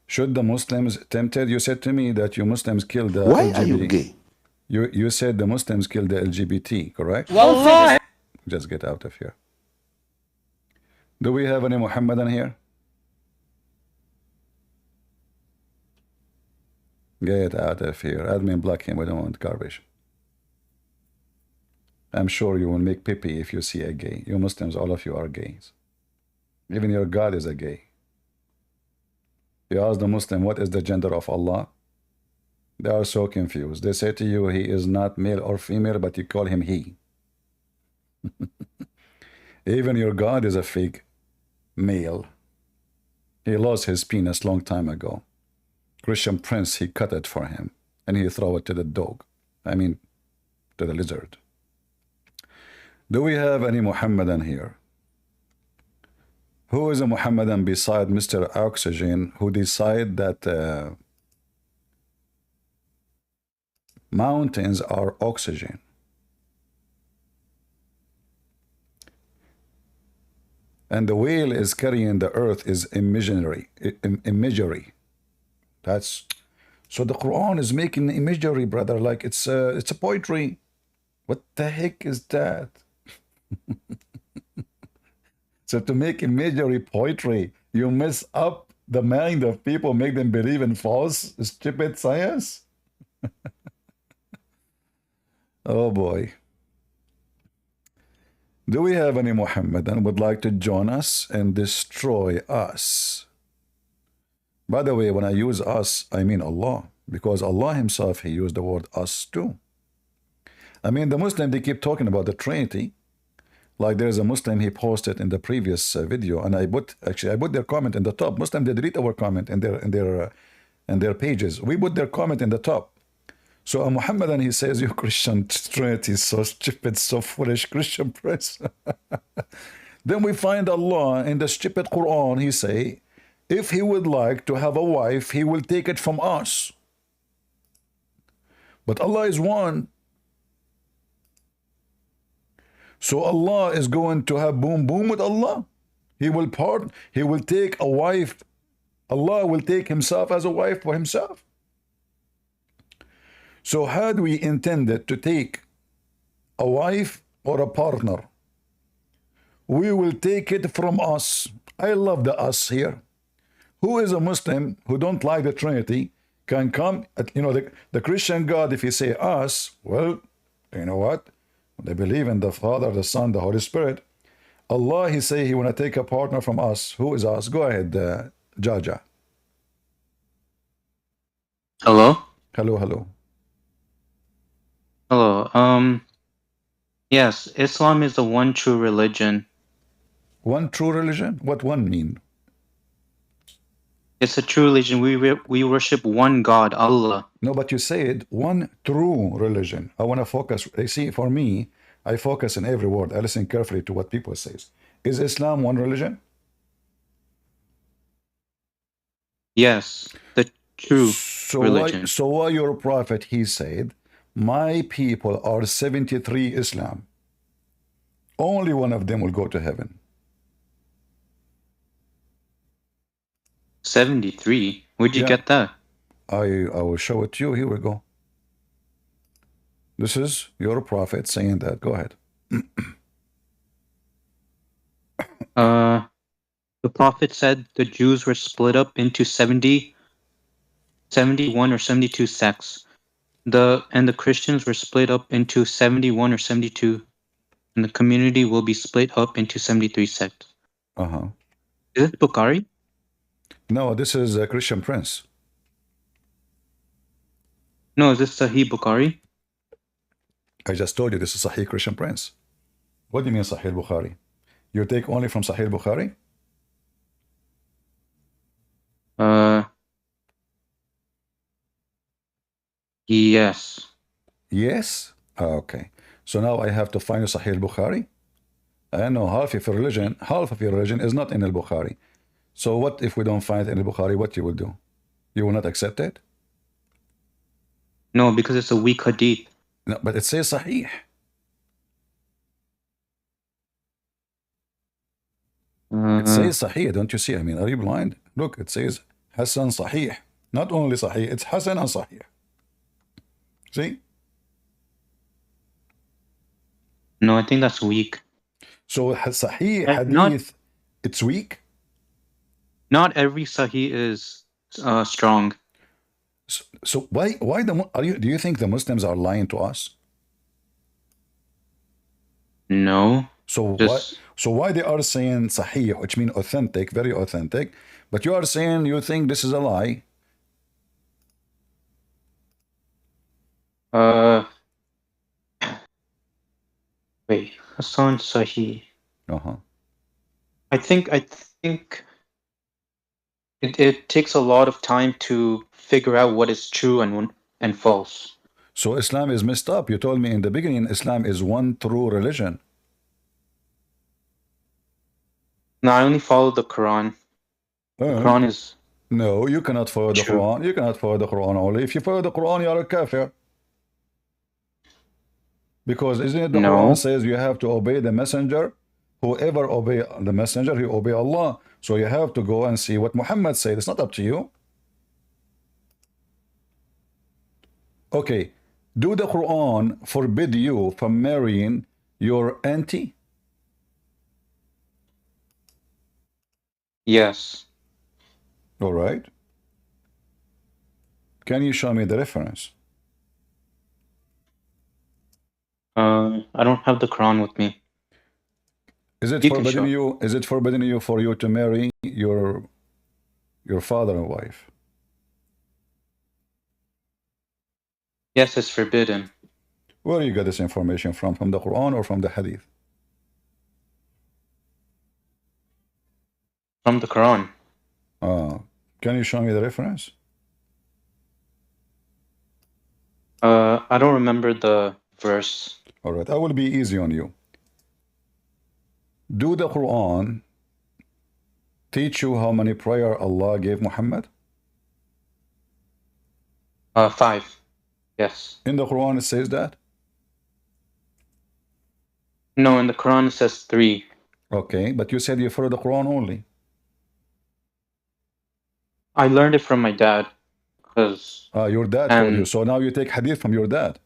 Should the Muslims tempted? You said to me that you Muslims killed the Why LGBT. are you gay? You said the Muslims killed the LGBT, correct? Well, Just get out of here. Do we have any Muhammadan here? Get out of here. Admin block him. We don't want garbage. I'm sure you will make pee if you see a gay. You Muslims, all of you are gays. Even your God is a gay. You ask the Muslim, what is the gender of Allah? They are so confused. They say to you, he is not male or female, but you call him he. Even your God is a fake male. He lost his penis long time ago. Christian Prince, he cut it for him, and he throw it to the dog. I mean, to the lizard. Do we have any Muhammadan here? Who is a Muhammadan beside Mr. Oxygen who decide that Mountains are oxygen. And the whale is carrying the earth is imaginary. Imagery. That's so the Quran is making imagery, brother, like it's a poetry. What the heck is that? So to make imagery poetry, you mess up the mind of people, make them believe in false, stupid science? Oh boy. Do we have any Muhammadan would like to join us and destroy us? By the way, when I use us, I mean Allah, because Allah himself, he used the word us too. I mean, the Muslim, they keep talking about the Trinity. Like there's a Muslim, he posted in the previous video, and I put their comment in the top. Muslim, they delete our comment in their pages. We put their comment in the top. So a Muhammadan, he says, you Christian Trinity is so stupid, so foolish, Christian press. Then we find Allah in the stupid Quran, he say, if he would like to have a wife, he will take it from us. But Allah is one. So Allah is going to have boom boom with Allah. He will take a wife. Allah will take himself as a wife for himself. So had we intended to take a wife or a partner, we will take it from us. I love the us here. Who is a Muslim who don't like the Trinity can come, the Christian God, if you say us, well, you know what? They believe in the Father, the Son, the Holy Spirit. Allah, he say he want to take a partner from us. Who is us? Go ahead, Jaja. Hello? Hello, hello. Hello. Yes, Islam is the one true religion. One true religion? What one mean? It's a true religion. We worship one God, Allah. No, but you said one true religion. I want to focus. You see, for me, I focus in every word. I listen carefully to what people say. Is Islam one religion? Yes, the true religion. So why your prophet, he said, my people are 73 Islam. Only one of them will go to heaven. 73? Where'd you get that? I will show it to you. Here we go. This is your prophet saying that. Go ahead. The prophet said the Jews were split up into 71 or 72 sects. And the Christians were split up into 71 or 72. And the community will be split up into 73 sects. Uh-huh. Is it Bukhari? No, this is a Christian Prince. No, is this Sahih Bukhari? I just told you this is Sahih Christian Prince. What do you mean Sahih Bukhari? You take only from Sahih Bukhari? Yes. Yes? Okay. So now I have to find you Sahih Bukhari? I know half of your religion is not in al-Bukhari. So what if we don't find it in al-Bukhari? What you will do? You will not accept it? No, because it's a weak hadith. No, but it says Sahih. It says Sahih, don't you see? I mean, are you blind? Look, it says Hassan Sahih. Not only Sahih, it's Hassan and Sahih. See? No, I think that's weak. So Sahih hadith, it's weak? Not every Sahih is strong. So why do you think the Muslims are lying to us? No. So why they are saying Sahih, which means authentic, very authentic, but you are saying you think this is a lie? Wait, Hassan Sahih. Uh-huh. I think it takes a lot of time to figure out what is true and false. So Islam is messed up. You told me in the beginning Islam is one true religion. No, I only follow the Quran. The Quran is... No, you cannot follow the Quran. You cannot follow the Quran only. If you follow the Quran, you are a kafir. Because isn't it the No. Quran says you have to obey the messenger? Whoever obey the messenger, he obey Allah. So you have to go and see what Muhammad said. It's not up to you. Okay, do the Quran forbid you from marrying your auntie? Yes. All right. Can you show me the reference? I don't have the Quran with me. Is it You can forbidden show. you? Is it forbidden you for you to marry your father and wife? Yes, it's forbidden. Where do you get this information from? From the Quran or from the Hadith? From the Quran. Can you show me the reference? I don't remember the verse. All right, I will be easy on you. Do the Quran teach you how many prayer Allah gave Muhammad? 5. Yes. In the Quran it says that? No, in the Quran it says 3. Okay, but you said you follow the Quran only. I learned it from my dad. Your dad told you, so now you take hadith from your dad.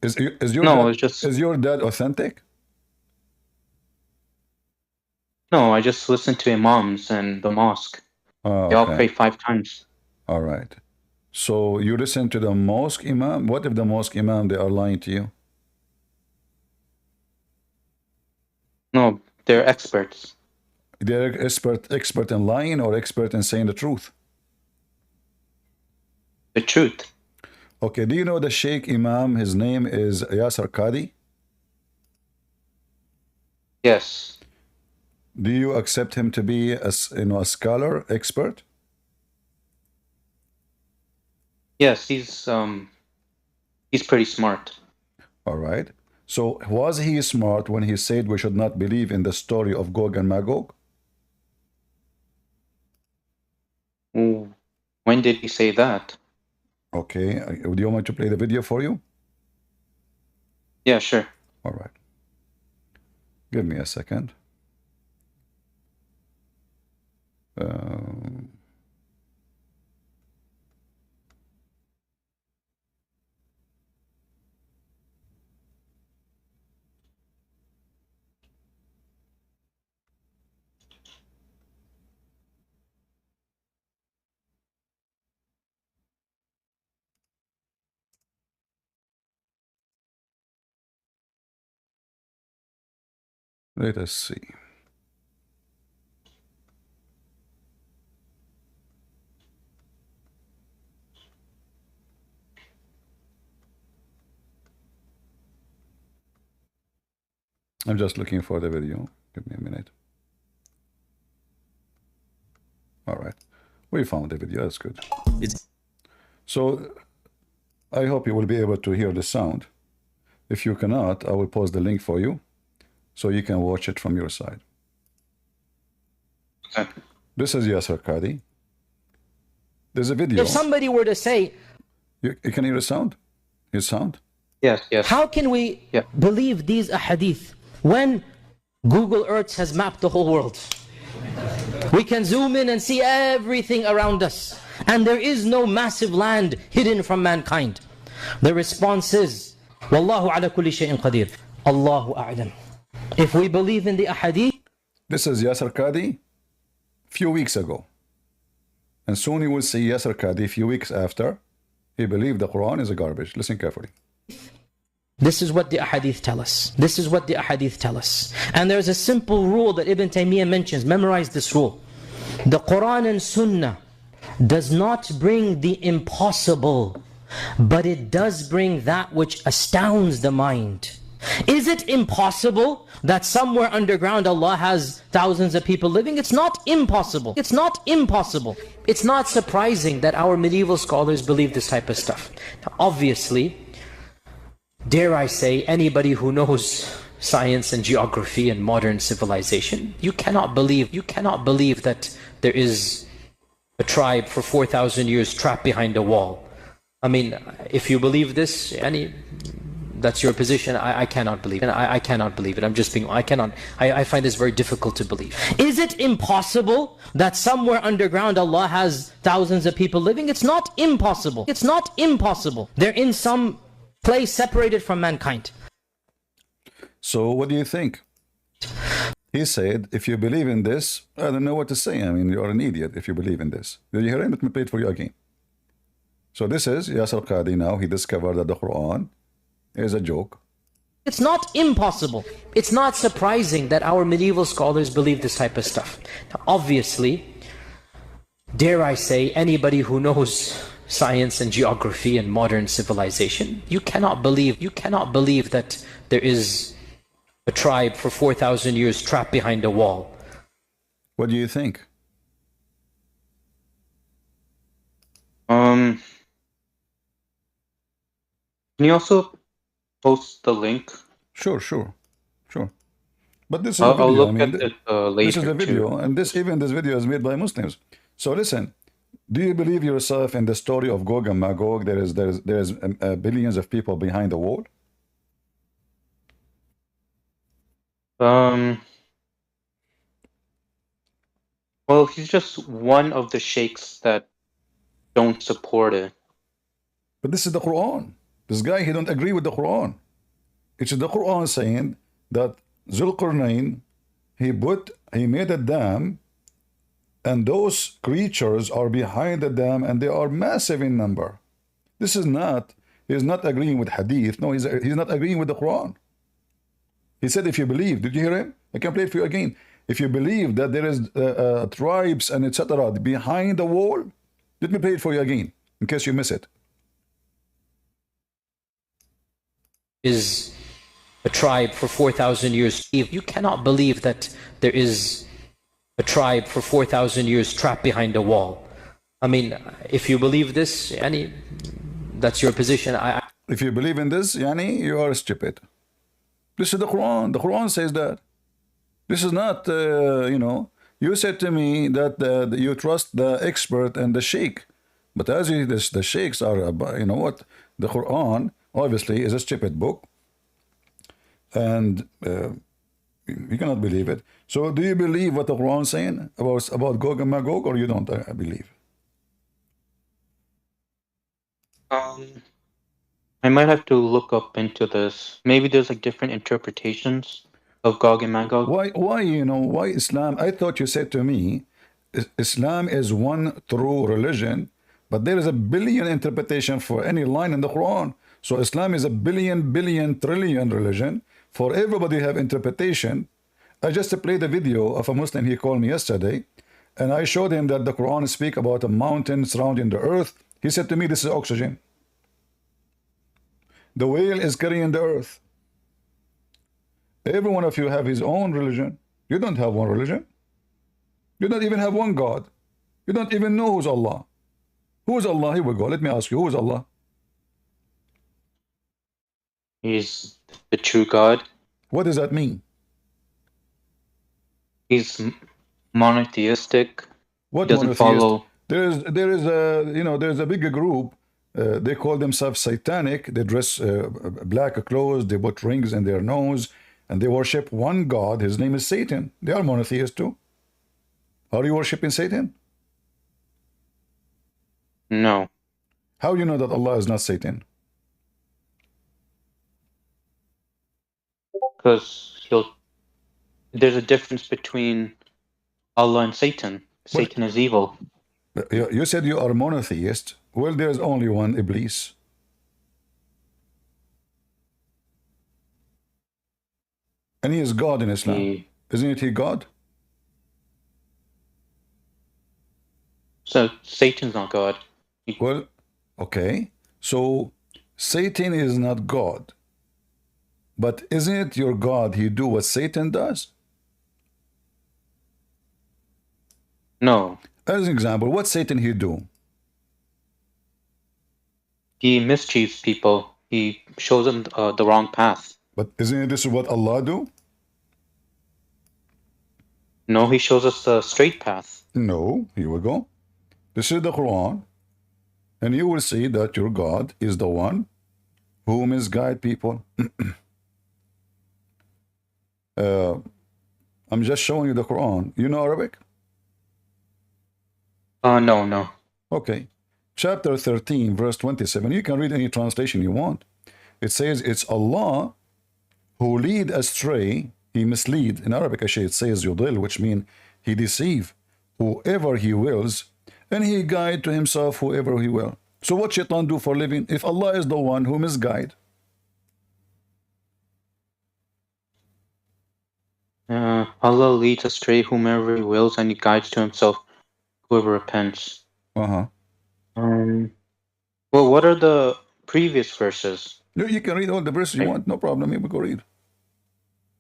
Is your No, dad, it's just... is your dad authentic? No, I just listen to imams and the mosque. They all Okay. pray 5 times. All right. So you listen to the mosque imam. What if the mosque imam, they are lying to you? No, they're experts. They're expert in lying or expert in saying the truth? The truth. Okay, do you know the Sheikh Imam, his name is Yasser Qadi? Yes. Do you accept him to be a scholar, expert? Yes, he's pretty smart. All right. So was he smart when he said we should not believe in the story of Gog and Magog? Ooh, when did he say that? Okay. Do you want me to play the video for you? Yeah, sure. All right. Give me a second. Let us see. I'm just looking for the video. Give me a minute. All right. We found the video. That's good. So I hope you will be able to hear the sound. If you cannot, I will post the link for you so you can watch it from your side. Okay. This is Yasser Qadi. There's a video. If somebody were to say, You can hear the sound? His sound? Yes, yes. how can we Yeah. believe these ahadith when Google Earth has mapped the whole world? We can zoom in and see everything around us, and there is no massive land hidden from mankind. The response is, Wallahu ala kulli shay'in qadir. Allahu a'lam. If we believe in the ahadith, This is Yasser Qadi few weeks ago. And soon you will see Yasser Qadi few weeks after. He believed the Quran is a garbage. Listen carefully. this is what the ahadith tell us. This is what the ahadith tell us. And there's a simple rule that Ibn Taymiyyah mentions. Memorize this rule. The Quran and Sunnah does not bring the impossible, but it does bring that which astounds the mind. Is it impossible that somewhere underground Allah has thousands of people living? It's not impossible. It's not impossible. It's not surprising that our medieval scholars believe this type of stuff. Now, obviously, dare I say, anybody who knows science and geography and modern civilization, you cannot believe that there is a tribe for 4,000 years trapped behind a wall. I mean, if you believe this, that's your position. I cannot believe it. I cannot believe it. I'm just being, I find this very difficult to believe. Is it impossible that somewhere underground Allah has thousands of people living? It's not impossible. It's not impossible. They're in some place separated from mankind. So what do you think? He said, if you believe in this, I don't know what to say. I mean, you are an idiot if you believe in this. Did you hear him? Let me play it for you again. So this is Yasser Qadi now. He discovered that the Quran is a joke. It's not impossible. It's not surprising that our medieval scholars believe this type of stuff. Now, obviously, dare I say, anybody who knows science and geography and modern civilization, you cannot believe that there is a tribe for 4,000 years trapped behind a wall. What do you think? Can you also post the link? Sure. But this is a I'll video. look I mean, at it later. this is a video, too. and this video is made by Muslims. So listen, do you believe yourself in the story of Gog and Magog? There is billions of people behind the wall. Well, he's just one of the sheiks that don't support it. But this is the Quran. This guy, he don't agree with the Quran. It's the Quran saying that Zulqarnain, he made a dam, and those creatures are behind the dam, and they are massive in number. This is not, he's not agreeing with Hadith. No, he's not agreeing with the Quran. He said, if you believe, did you hear him? I can play it for you again. If you believe that there is tribes and etc. behind the wall, let me play it for you again, in case you miss it. Is a tribe for 4,000 years. You cannot believe that there is a tribe for 4,000 years trapped behind a wall. I mean, if you believe this, Yani, that's your position. If you believe in this, Yani, you are stupid. This is the Quran. The Quran says that. This is not, you said to me that you trust the expert and the sheikh. But as the sheiks are, the Quran obviously is a stupid book. And you cannot believe it. So do you believe what the Quran is saying about Gog and Magog, or you don't believe? I might have to look up into this. Maybe there's like different interpretations of Gog and Magog. Why Islam? I thought you said to me, Islam is one true religion, but there is a billion interpretation for any line in the Quran. So Islam is a billion, trillion religion. For everybody have interpretation. I just played a video of a Muslim. He called me yesterday, and I showed him that the Quran speak about a mountain surrounding the earth. He said to me, this is oxygen. The whale is carrying the earth. Every one of you have his own religion. You don't have one religion. You don't even have one God. You don't even know who's Allah. Who is Allah? Here we go. Let me ask you, who is Allah? He's the true God. What does that mean? He's monotheistic. What He doesn't monotheist? follow. There's a bigger group. They call themselves satanic. They dress black clothes. They put rings in their nose, and they worship one God. His name is Satan. They are monotheists too. Are you worshiping Satan? No. How you know that Allah is not Satan? Because there's a difference between Allah and Satan. Satan is evil. You said you are monotheist. Well, there's only one Iblis. And he is God in Islam. Isn't he God? So Satan's not God. Well, okay. So Satan is not God. But isn't it your God he do what Satan does? No. As an example, what Satan he do? He mischiefs people. He shows them the wrong path. But isn't this what Allah do? No, he shows us the straight path. No, here we go. This is the Quran. And you will see that your God is the one who misguide people. I'm just showing you the Quran. You know Arabic? No. Okay. Chapter 13, verse 27. You can read any translation you want. It says, it's Allah who lead astray, he mislead. In Arabic, actually, it says yudil, which means he deceive whoever he wills, and he guide to himself whoever he will. So what shaitan do for living if Allah is the one who misguide? Allah leads astray whomever he wills, and he guides to himself whoever repents. Uh-huh. Well, what are the previous verses? No, you can read all the verses you want, no problem. Here we go read.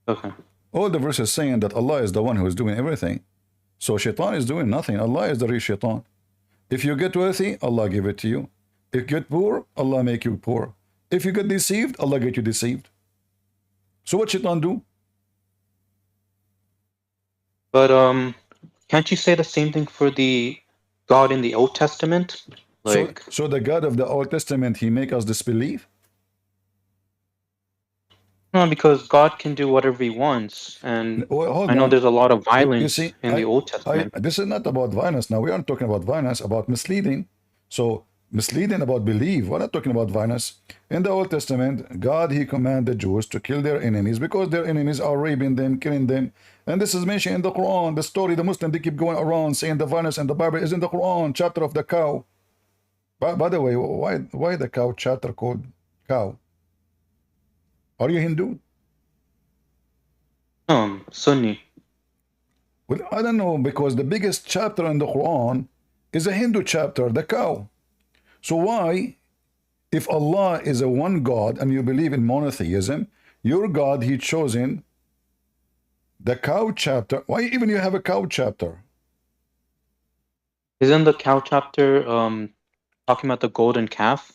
Okay. All the verses saying that Allah is the one who is doing everything. So shaitan is doing nothing. Allah is the real shaitan. If you get wealthy, Allah give it to you. If you get poor, Allah make you poor. If you get deceived, Allah get you deceived. So what shaitan do? But can't you say the same thing for the God in the Old Testament? Like, So the God of the Old Testament, he make us disbelieve? no, because God can do whatever he wants, and Well, hold I know on. there's a lot of You violence see, in the Old Testament. this is not about violence. Now we aren't talking about violence, about misleading. So misleading about belief. We're not talking about violence. In the Old Testament, God, he commanded the Jews to kill their enemies because their enemies are raping them, killing them. And this is mentioned in the Quran. The story, the Muslim, they keep going around saying the violence in the Bible is in the Quran, chapter of the cow. By the way, why the cow chapter called cow? Are you Hindu? Sunni. Well, I don't know, because the biggest chapter in the Quran is a Hindu chapter, the cow. So why, if Allah is a one God and you believe in monotheism, your God, he chosen the cow chapter. Why even you have a cow chapter? Isn't the cow chapter talking about the golden calf?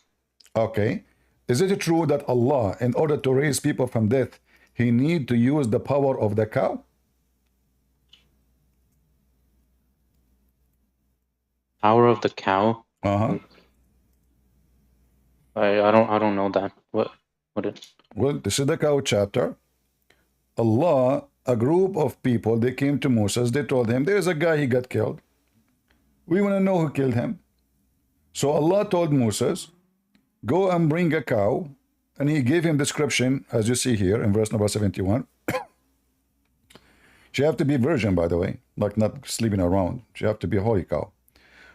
Okay. Is it true that Allah, in order to raise people from death, he need to use the power of the cow? Power of the cow? Uh-huh. I don't know that. What it? Well, this is the cow chapter. Allah, a group of people, they came to Moses, they told him, there's a guy, he got killed. We want to know who killed him. So Allah told Moses, go and bring a cow, and he gave him description, as you see here in verse number 71. She have to be virgin, by the way, like not sleeping around. She have to be a holy cow.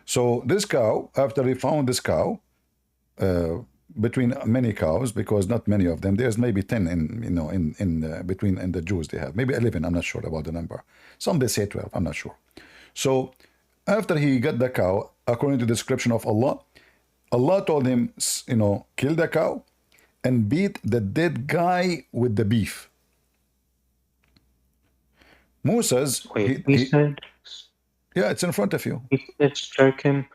So this cow, after he found this cow, between many cows, because not many of them, there's maybe 10 in between, in the Jews they have, maybe 11, I'm not sure about the number. Some they say 12, I'm not sure. So after he got the cow, according to the description of Allah, Allah told him, kill the cow and beat the dead guy with the beef. Moses, Wait, he said, yeah, it's in front of you. he said strike him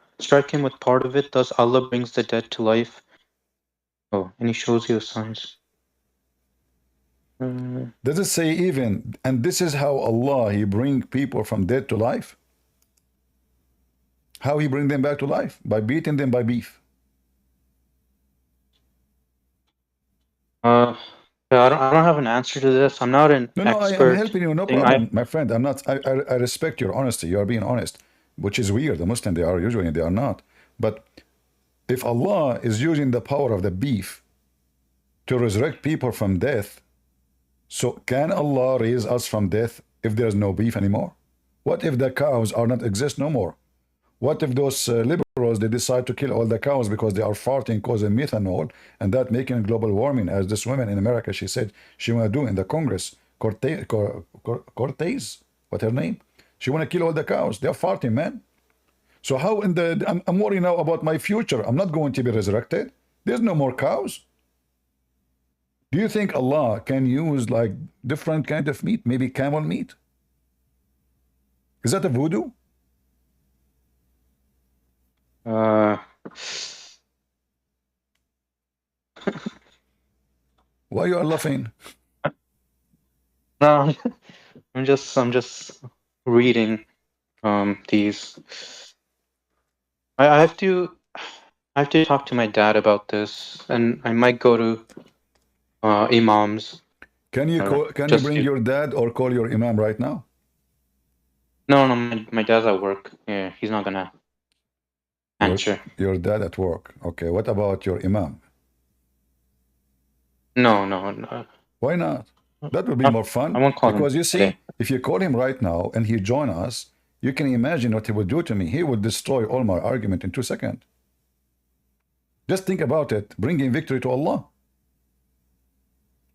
with part of it, thus Allah brings the dead to life. Oh, and he shows you the signs. Does it say even, and this is how Allah, he bring people from dead to life? How he bring them back to life? By beating them by beef. I don't have an answer to this. I'm not an No, expert. I'm helping you, no problem, my friend. I'm not. I respect your honesty. You are being honest, which is weird. The Muslim, they are usually, they are not. But if Allah is using the power of the beef to resurrect people from death, so can Allah raise us from death if there's no beef anymore? What if the cows are not exist no more? What if those liberals, they decide to kill all the cows because they are farting, causing methanol, and that making global warming, as this woman in America, she said she want to do in the Congress, Cortez, what her name? She want to kill all the cows. They're farting, man. So how I'm worried now about my future. I'm not going to be resurrected. There's no more cows. Do you think Allah can use like different kind of meat, maybe camel meat? Is that a voodoo? Why you are laughing? No, I'm just reading these. I have to. I have to talk to my dad about this, and I might go to imams. Can you bring your dad or call your imam right now? No, my dad's at work. Yeah, he's not gonna answer. Your dad at work. Okay, what about your imam? No. Why not? That would be more fun. I won't call him because you see, today. if you call him right now and he join us, you can imagine what he would do to me. He would destroy all my argument in 2 seconds. Just think about it. Bringing victory to Allah.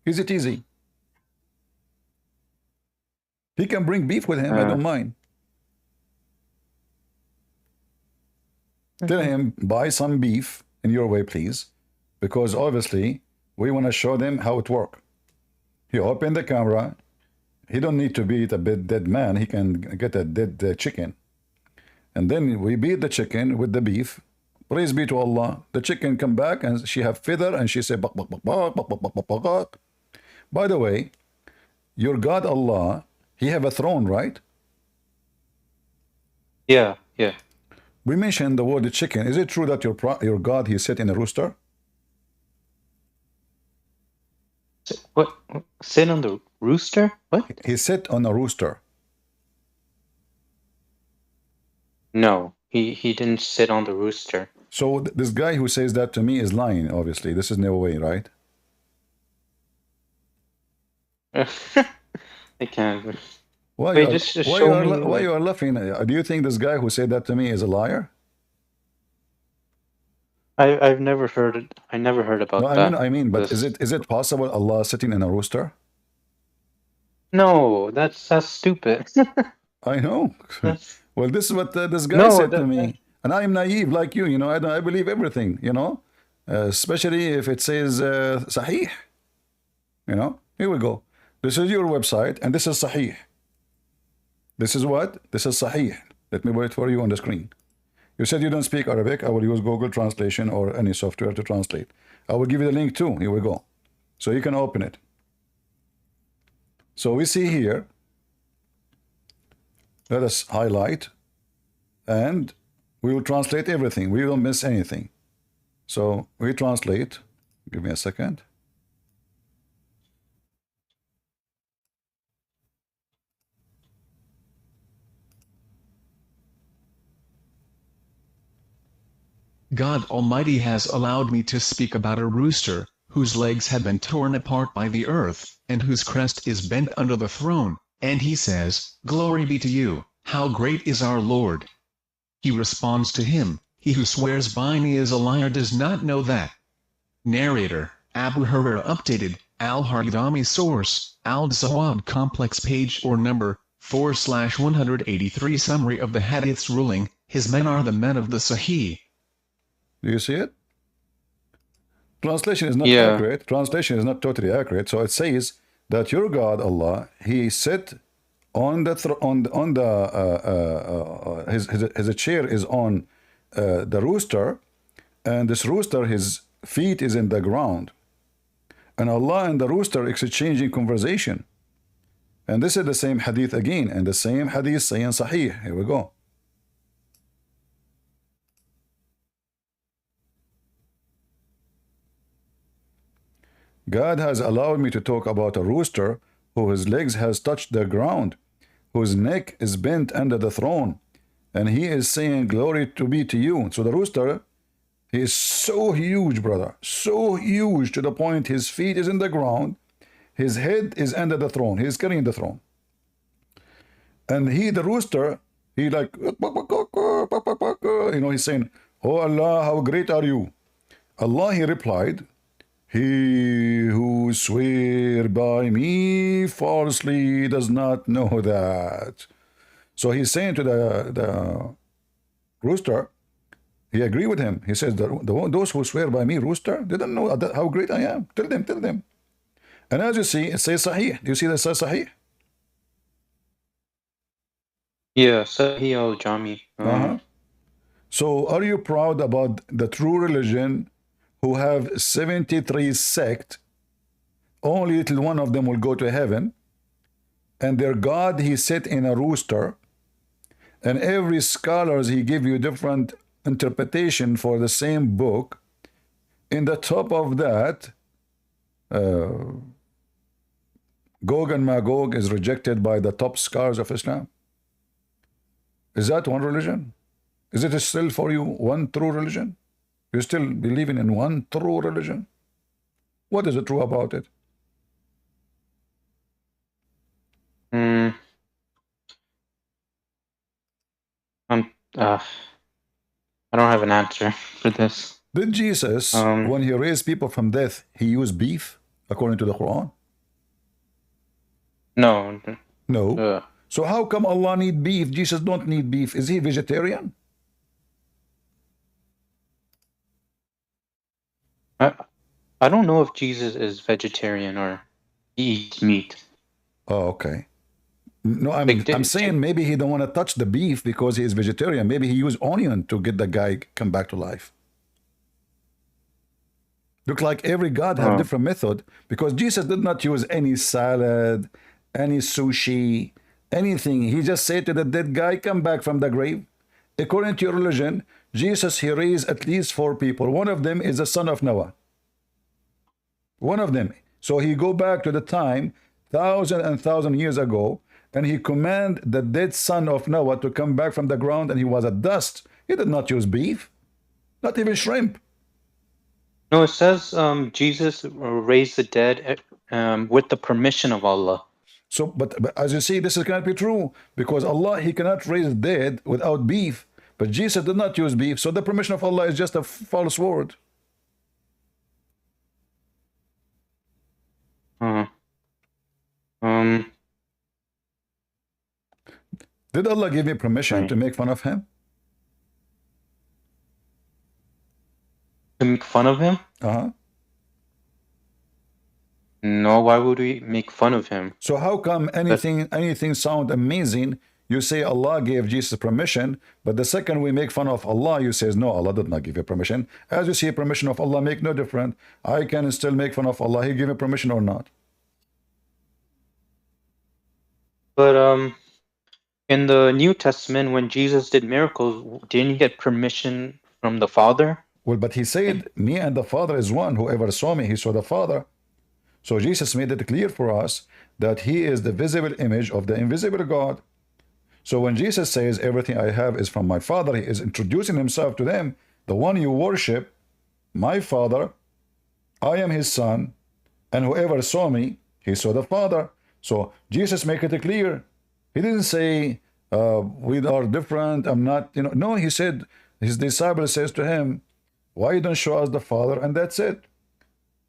Is it easy? He can bring beef with him. I don't mind. Tell him, buy some beef in your way, please. Because obviously, we want to show them how it works. He opened the camera. He don't need to beat a dead man. He can get a dead chicken. And then we beat the chicken with the beef. Praise be to Allah. The chicken come back and she have feather and she say, bak, bak, bak, bak, bak, bak, bak, bak, bak. By the way, your God Allah, he have a throne, right? Yeah. We mentioned the word chicken. Is it true that your God, he sit in a rooster? What? Sit on the rooster? What? He sit on a rooster. No, he didn't sit on the rooster. So this guy who says that to me is lying, obviously. This is no way, right? I can't. Why you are laughing? Do you think this guy who said that to me is a liar? I've never heard it. I never heard about that. I mean, but is it possible Allah sitting in a rooster? No, that's stupid. I know. Well, this is what this guy said to me, and I'm naive like you. You know, I believe everything. You know, especially if it says Sahih. You know, here we go. This is your website, and this is Sahih. This is what? This is Sahih. Let me wait for you on the screen. You said you don't speak Arabic. I will use Google Translation or any software to translate. I will give you the link too. Here we go. So you can open it. So we see here. Let us highlight. And we will translate everything. We don't miss anything. So we translate. Give me a second. God Almighty has allowed me to speak about a rooster, whose legs have been torn apart by the earth, and whose crest is bent under the throne, and he says, Glory be to you, how great is our Lord. He responds to him, he who swears by me is a liar does not know that. Narrator, Abu Hurairah updated, Al-Haridami source, Al-Zawab complex page or number, 4/183 summary of the hadith's ruling, his men are the men of the Sahih. Do you see it? Translation is not accurate. Translation is not totally accurate. So it says that your God Allah, he sit on the his chair is on the rooster, and this rooster, his feet is in the ground, and Allah and the rooster exchanging conversation. And this is the same hadith again, and the same hadith saying Sahih. Here we go. God has allowed me to talk about a rooster whose legs has touched the ground, whose neck is bent under the throne, and he is saying, glory to be to you. So the rooster, he is so huge, brother, so huge to the point his feet is in the ground, his head is under the throne, he is carrying the throne. And he, the rooster, he like, you know, he's saying, oh Allah, how great are you? Allah, he replied, he who swear by me falsely does not know that. So he's saying to the rooster, he agreed with him. He says, those who swear by me, rooster, they don't know how great I am. Tell them. And as you see, it says Sahih. Do you see that it says Sahih? Yeah, Sahih al-Jami. So are you proud about the true religion who have 73 sects? Only little one of them will go to heaven, and their God, he sit in a rooster, and every scholars, he give you different interpretation for the same book. In the top of that, Gog and Magog is rejected by the top scholars of Islam. Is that one religion? Is it still for you one true religion? You still believing in one true religion? What is true about it? I don't have an answer for this. Did Jesus, when he raised people from death, he used beef according to the Quran? No. No. So how come Allah need beef? Jesus don't need beef. Is he vegetarian? I don't know if Jesus is vegetarian or he eats meat. Oh, okay. No, I'm saying maybe he don't want to touch the beef because he is vegetarian. Maybe he used onion to get the guy come back to life. Look like every God have different method, because Jesus did not use any salad, any sushi, anything. He just said to the dead guy, come back from the grave. According to your religion, Jesus, he raised at least 4 people. One of them is the son of Noah. One of them. So he go back to the time, 1,000 years ago, and he command the dead son of Noah to come back from the ground, and he was a dust. He did not use beef, not even shrimp. No, it says Jesus raised the dead with the permission of Allah. So, but as you see, this cannot be true, because Allah, he cannot raise the dead without beef. But Jesus did not use beef, so the permission of Allah is just a false word. Did Allah give you permission to make fun of him? To make fun of him? No, why would we make fun of him? So how come anything sound amazing, you say Allah gave Jesus permission, but the second we make fun of Allah, you says no, Allah did not give you permission. As you see, permission of Allah make no difference. I can still make fun of Allah. He give me permission or not? But in the New Testament, when Jesus did miracles, didn't he get permission from the Father? Well, but he said, me and the Father is one. Whoever saw me, he saw the Father. So Jesus made it clear for us that he is the visible image of the invisible God. So when Jesus says everything I have is from my Father, he is introducing himself to them. The one you worship, my Father, I am his Son, and whoever saw me, he saw the Father. So Jesus make it clear. He didn't say, we are different, I'm not, No, he said, his disciple says to him, why you don't show us the Father? And that's it.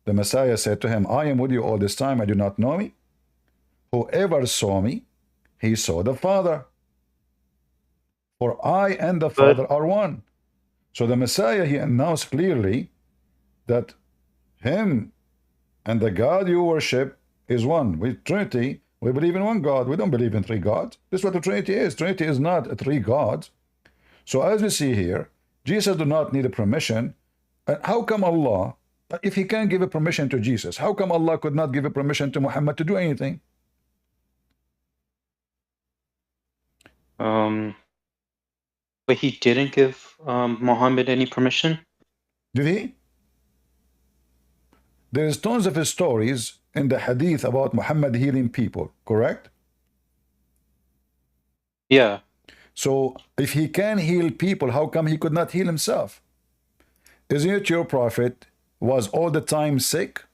The Messiah said to him, I am with you all this time, I do not know me. Whoever saw me, he saw the Father. For I and the Father are one. So the Messiah, he announced clearly that him and the God you worship is one. With Trinity, we believe in one God. We don't believe in 3 gods. This is what the Trinity is. Trinity is not 3 gods. So as we see here, Jesus do not need a permission. And how come Allah, if he can give a permission to Jesus, how come Allah could not give a permission to Muhammad to do anything? But he didn't give Muhammad any permission? Did he? There's tons of stories in the hadith about Muhammad healing people, correct? Yeah. So if he can heal people, how come he could not heal himself? Isn't it your prophet was all the time sick?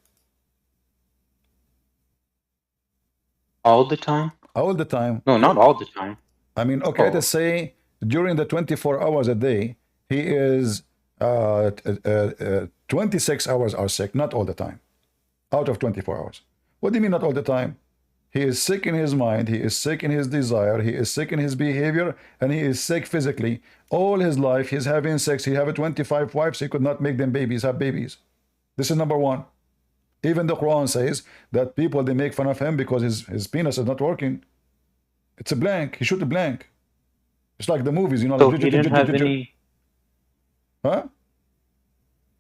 All the time? All the time. No, not all the time. I mean, okay, let's say during the 24 hours a day, he is 26 hours are sick, not all the time. Out of 24 hours. What do you mean not all the time? He is sick in his mind, he is sick in his desire, he is sick in his behavior, and he is sick physically. All his life, he's having sex. He have 25 wives, he could not make them babies, have babies. This is number one. Even the Quran says that people, they make fun of him because his penis is not working. It's a blank. He shoot a blank. It's like the movies, So like, he didn't have any... Huh?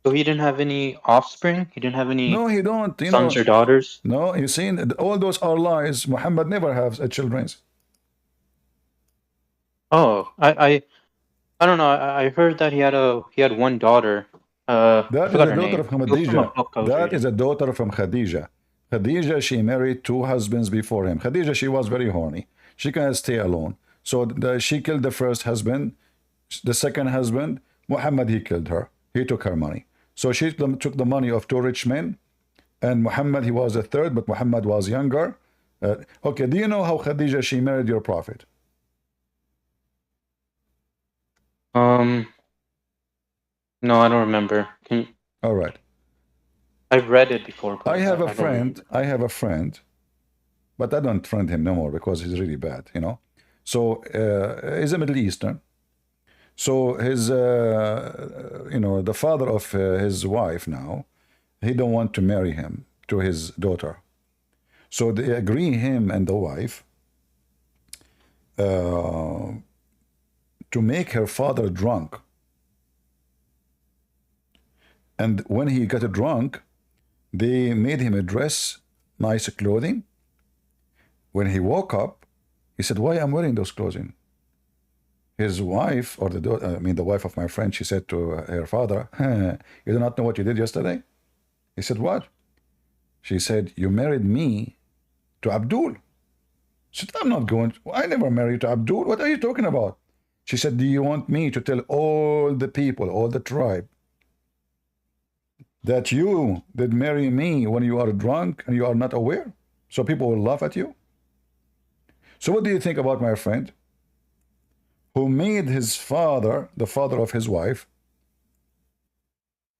So he didn't have any offspring? He didn't have any No, he don't. sons or daughters? No, you see, all those are lies. Muhammad never has children. Oh, I don't know. I heard that he had one daughter. I That is forgot a her daughter name. of It was from a Khadija. book I was That reading. is a daughter from Khadija. Khadija, she married 2 husbands before him. Khadija, she was very horny. She cannot stay alone. So she killed the first husband. The second husband, Muhammad, he killed her. He took her money. So she took the money of 2 rich men. And Muhammad, he was a third, but Muhammad was younger. Okay, do you know how Khadija, she married your prophet? No, I don't remember. All right. I've read it before, but I have a I don't friend. remember. I have a friend, but I don't friend him no more because he's really bad, you know. So he's a Middle Eastern. So his, the father of his wife now, he don't want to marry him to his daughter. So they agree, him and the wife, to make her father drunk. And when he got drunk, they made him a dress, nice clothing. When he woke up, he said, "Why I'm wearing those clothing?" His wife, or the wife of my friend, she said to her father, "You do not know what you did yesterday?" He said, "What?" She said, "You married me to Abdul." She said, "I'm not going. I never married to Abdul. What are you talking about?" She said, "Do you want me to tell all the people, all the tribe, that you did marry me when you are drunk and you are not aware? So people will laugh at you?" So what do you think about my friend who made his father, the father of his wife,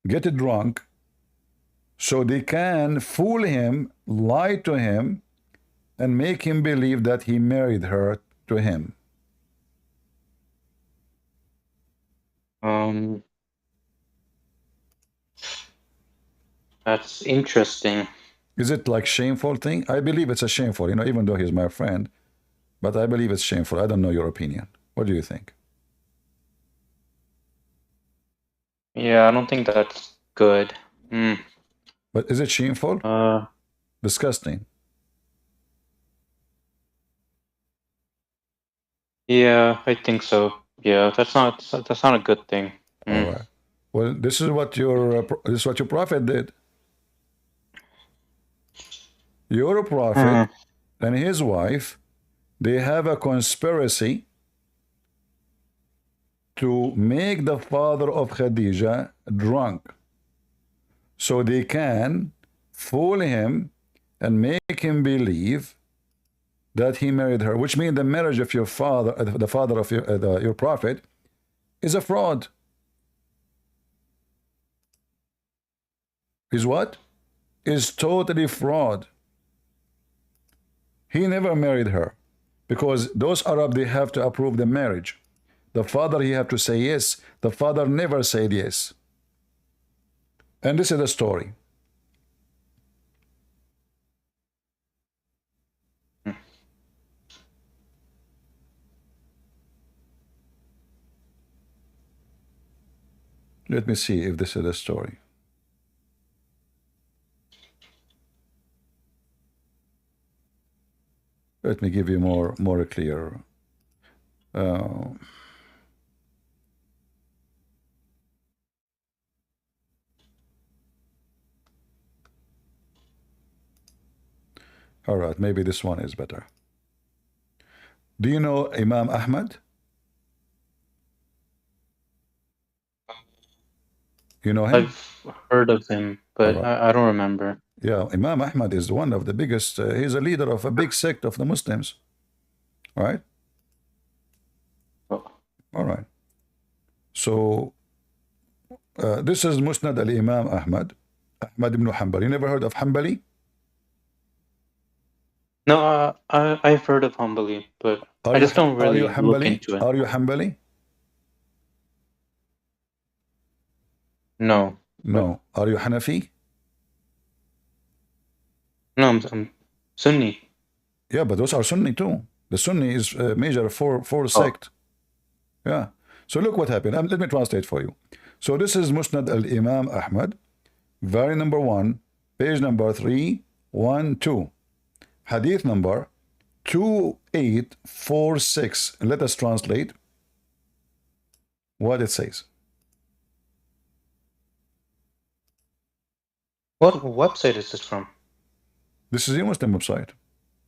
get drunk so they can fool him, lie to him, and make him believe that he married her to him? That's interesting. Is it like shameful thing? I believe it's a shameful, even though he's my friend, but I believe it's shameful. I don't know your opinion. What do you think? Yeah, I don't think that's good. But is it shameful? Disgusting. Yeah, I think so. Yeah, that's not a good thing. All right. Well, this is what your prophet did. Your prophet and his wife, they have a conspiracy to make the father of Khadija drunk so they can fool him and make him believe that he married her, which means the marriage of your father, the father of your prophet, is a fraud. Is what? Is totally fraud. He never married her because those Arab, they have to approve the marriage. The father, he have to say yes. The father never said yes. And this is the story. Let me see if this is the story. Let me give you more clear. All right, maybe this one is better. Do you know Imam Ahmad? You know him? I've heard of him, but right. I don't remember. Yeah, Imam Ahmad is one of the biggest, he's a leader of a big sect of the Muslims. All right? Oh. All right. So, this is Musnad al-Imam Ahmad ibn Hanbal. You never heard of Hanbali? No, I've heard of Hanbali, but I just don't Are you really look Hanbali? into it. Are you Hanbali? No. No. Are you Hanafi? No, I'm Sunni. Yeah, but those are Sunni too. The Sunni is major four sect. Yeah. So look what happened. Let me translate for you. So this is Musnad al-Imam Ahmad, volume number 1, page number 312, hadith number 2846. Let us translate. what it says. What website is this from? This is your Muslim website.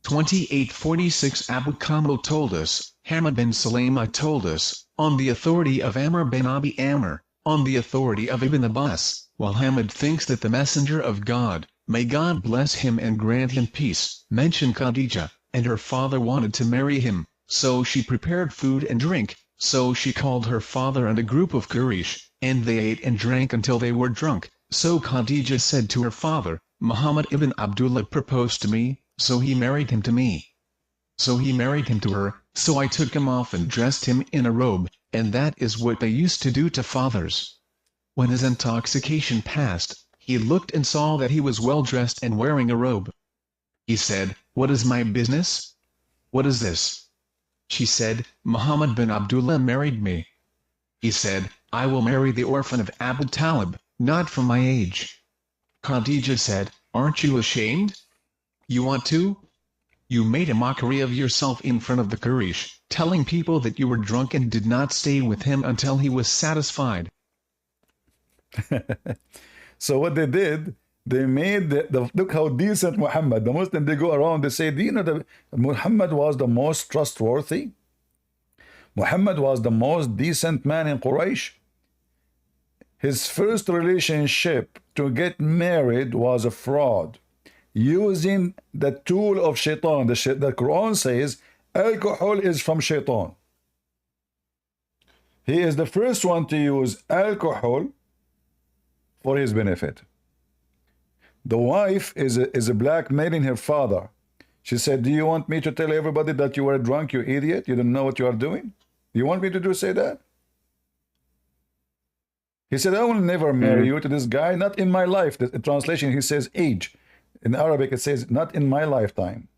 2846 Abu Kamil told us, Hamad bin Salama told us, on the authority of Amr bin Abi Amr, on the authority of Ibn Abbas, while Hamad thinks that the Messenger of God, may God bless him and grant him peace, mentioned Khadija, and her father wanted to marry him, so she prepared food and drink, so she called her father and a group of Quraysh, and they ate and drank until they were drunk, so Khadija said to her father, Muhammad ibn Abdullah proposed to me, so he married him to me. So he married him to her, so I took him off and dressed him in a robe, and that is what they used to do to fathers. When his intoxication passed, he looked and saw that he was well dressed and wearing a robe. He said, What is my business? What is this? She said, Muhammad bin Abdullah married me. He said, I will marry the orphan of Abu Talib, not from my age. Khadija said, Aren't you ashamed? You want to? You made a mockery of yourself in front of the Quraysh, telling people that you were drunk and did not stay with him until he was satisfied. So what they did, they made look how decent Muhammad. The Muslims, they go around, they say, do you know that Muhammad was the most trustworthy? Muhammad was the most decent man in Quraysh. His first relationship to get married was a fraud, using the tool of shaitan. The Quran says alcohol is from shaitan. He is the first one to use alcohol for his benefit. The wife is blackmailing her father. She said, do you want me to tell everybody that you were drunk, you idiot? You don't know what you are doing? You want me to say that? He said, I will never marry you to this guy, not in my life. The translation, he says age. In Arabic, it says, not in my lifetime.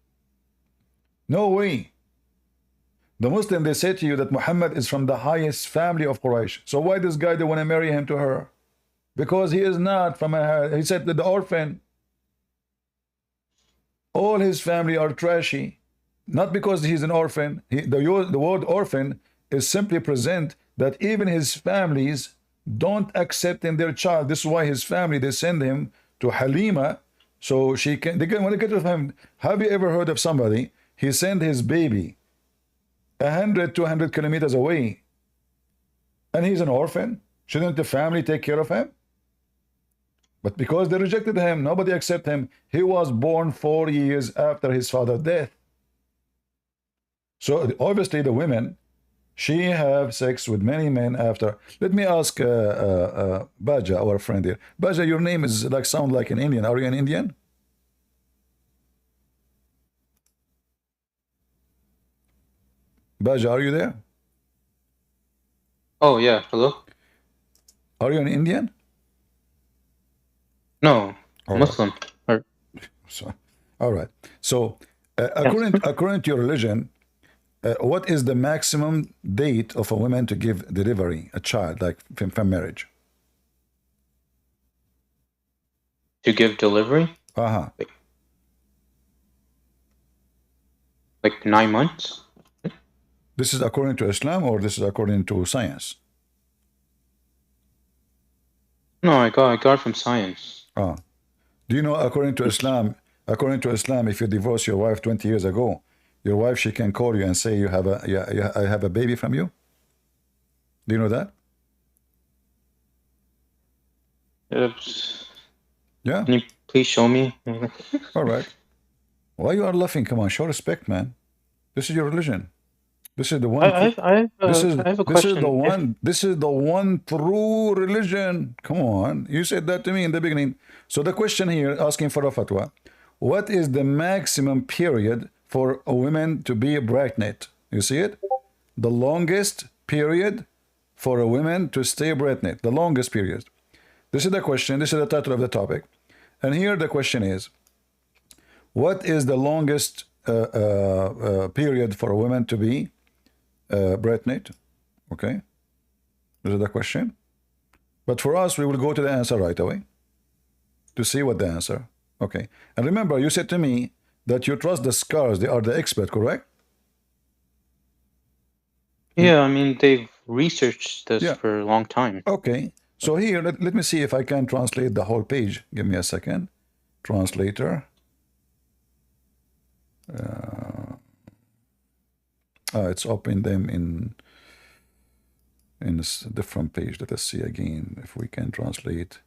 No way. The Muslim, they say to you that Muhammad is from the highest family of Quraysh. So why this guy, they want to marry him to her? Because he is not from a, he said that the orphan, all his family are trashy. Not because he's an orphan. The word orphan is simply present that even his families don't accept him their child. This is why his family, they send him to Halima, so she can, when they get to him, have you ever heard of somebody, he sent his baby 100, 200 kilometers away, and he's an orphan? Shouldn't the family take care of him? But because they rejected him, nobody accepted him. He was born 4 years after his father's death. So obviously the women, she have sex with many men after. Let me ask Baja, our friend here. Baja, your name is like sound like an Indian. Are you an Indian? Baja, are you there? Oh yeah, hello? Are you an Indian? No, All Muslim. Or, So, all right. So, according to your religion, what is the maximum date of a woman to give delivery a child, like from marriage? to give delivery? Uh-huh. Like 9 months? This is according to Islam, or this is according to science? No, I got it from science. Ah. Do you know, according to Islam, if you divorce your wife 20 years ago, your wife, she can call you and say, you have I have a baby from you? Do you know that? Yeah. Can you please show me? All right. Why you are laughing? Come on, show respect, man. This is your religion. This is the one. I have a question. This is the one true religion. Come on, you said that to me in the beginning. So the question here, asking for a fatwa, what is the maximum period for a woman to be pregnant? You see it? The longest period for a woman to stay pregnant. The longest period. This is the question. This is the title of the topic. And here the question is, what is the longest period for a woman to be pregnant? Okay, this is the question. But for us, we will go to the answer right away to see what the answer. Okay, and remember, you said to me that you trust the scholars; they are the expert, correct? Yeah, I mean researched this Yeah. for a long time. Okay. So here, let me see if I can translate the whole page. Give me a second. Translator. It's open them in a different page. Let us see again if we can translate.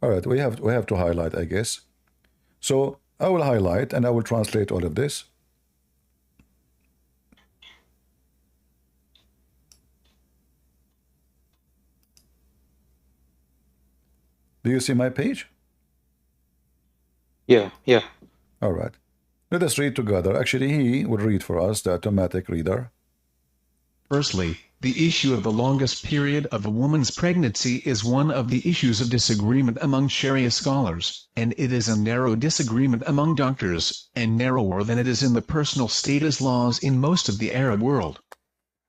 All right, we have to highlight, I guess. So I will highlight and I will translate all of this. Do you see my page? Yeah, yeah. All right. Let us read together. Actually, he will read for us, the automatic reader. Firstly, the issue of the longest period of a woman's pregnancy is one of the issues of disagreement among Sharia scholars, and it is a narrow disagreement among doctors, and narrower than it is in the personal status laws in most of the Arab world.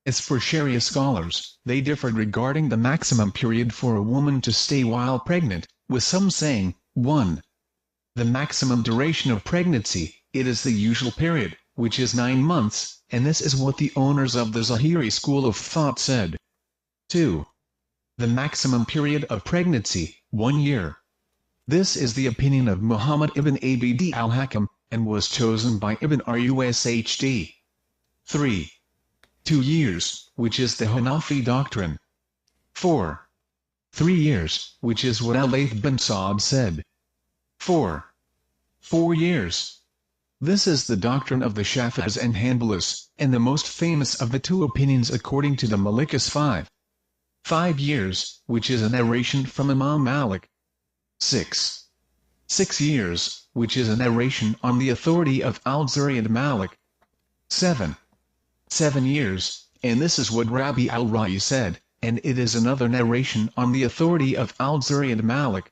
As for Sharia scholars, they differed regarding the maximum period for a woman to stay while pregnant, with some saying, 1. The maximum duration of pregnancy, it is the usual period, which is 9 months, and this is what the owners of the Zahiri school of thought said. 2. The maximum period of pregnancy, 1 year. This is the opinion of Muhammad ibn Abd al-Hakam, and was chosen by Ibn Rushd. 3. 2 years, which is the Hanafi doctrine. 4. 3 years, which is what Al-Layth bin Sa'd said. 4. 4 years. This is the doctrine of the Shafi'is and Hanbalis, and the most famous of the two opinions according to the Malikas 5. 5 years, which is a narration from Imam Malik. 6. 6 years, which is a narration on the authority of Al-Zuri and Malik. 7. 7 years, and this is what Rabbi al-Ra'i said, and it is another narration on the authority of Al-Zuri and Malik.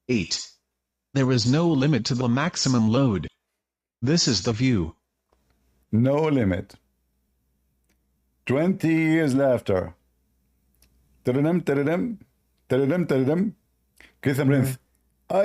8. There is no limit to the maximum load. This is the view. No limit. 20 years after. I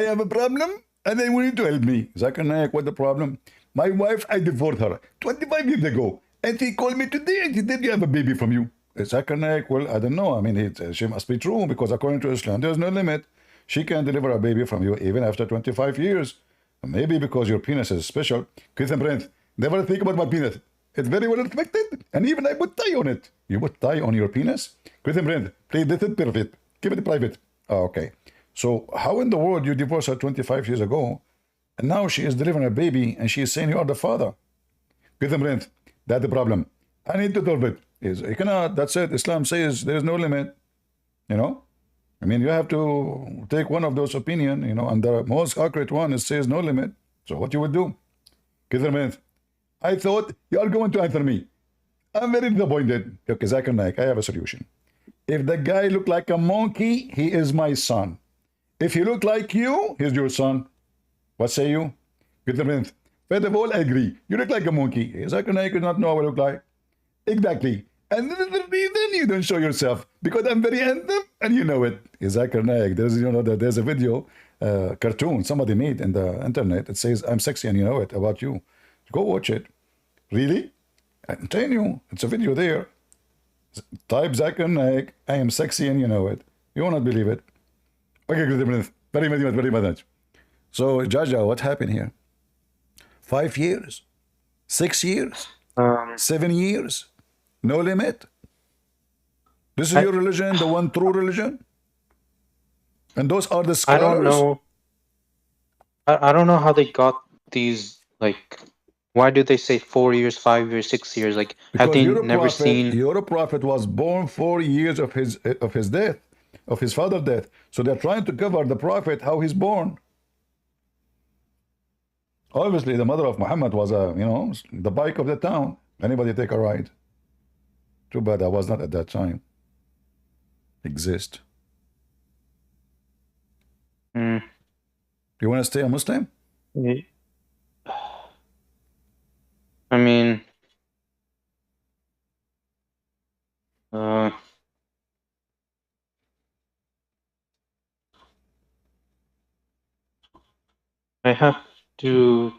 have a problem and I want you to help me. Zakir Naik, what the problem? My wife, I divorced her 25 years ago. And she called me today and she said, you have a baby from you. Zakir Naik, well, I don't know. I mean, she must be true because according to Islam, there's no limit. She can deliver a baby from you even after 25 years. Maybe because your penis is special. Never think about my penis. It's very well respected. And even I put tie on it. You put tie on your penis? Please, this is perfect. Keep it private. Oh, okay. So how in the world you divorced her 25 years ago, and now she is delivering a baby, and she is saying you are the father? That's the problem. I need to solve it. You cannot. That's it. Islam says there is no limit. You know? I mean, you have to take one of those opinions, you know, and the most accurate one is says no limit. So what you would do? I thought you are going to answer me. I'm very disappointed. Okay, Zakir Naik, I have a solution. If the guy look like a monkey, he is my son. If he look like you, he's your son. What say you? First of all, I agree. You look like a monkey. Zakir Naik does not know how I look like. Exactly. And this is the reason you don't show yourself, because I'm very handsome and you know it. Zakir Naik, there's a video, cartoon somebody made in the internet. It says, I'm sexy and you know it about you. Go watch it. Really? I'm telling you, it's a video there. Type Zakir Naik, I am sexy and you know it. You will not believe it. Okay, very much. So, Jaja, what happened here? 5 years? 6 years? 7 years? No limit? This is your religion, the one true religion? And those are the scholars? I don't know. I don't know how they got these, like, why do they say 4 years, 5 years, 6 years? Like, have they never seen... Your prophet was born 4 years of his death, of his father's death. So they're trying to cover the prophet, how he's born. Obviously, the mother of Muhammad was, the bike of the town. Anybody take a ride? Too bad I was not at that time. Exist. You want to stay a Muslim? I mean, I have to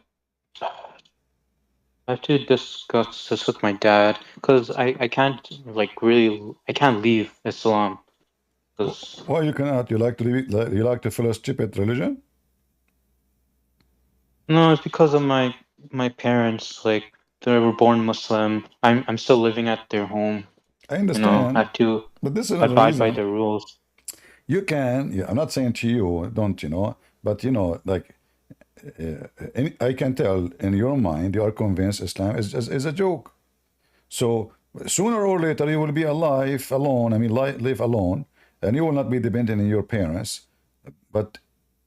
I have to discuss this with my dad because I can't like really I can't leave Islam because Why you cannot? You like to you like to follow stupid religion? no, it's because of my parents. Like they were born Muslim. I'm still living at their home. I You know, I understand, have to but this is not a abide by reason. the rules. You can, yeah, I'm not saying to you, don't, you know, but you know, like, I can tell in your mind, you are convinced Islam is a joke. So sooner or later, you will be alive alone. I mean, live alone, and you will not be dependent on your parents. But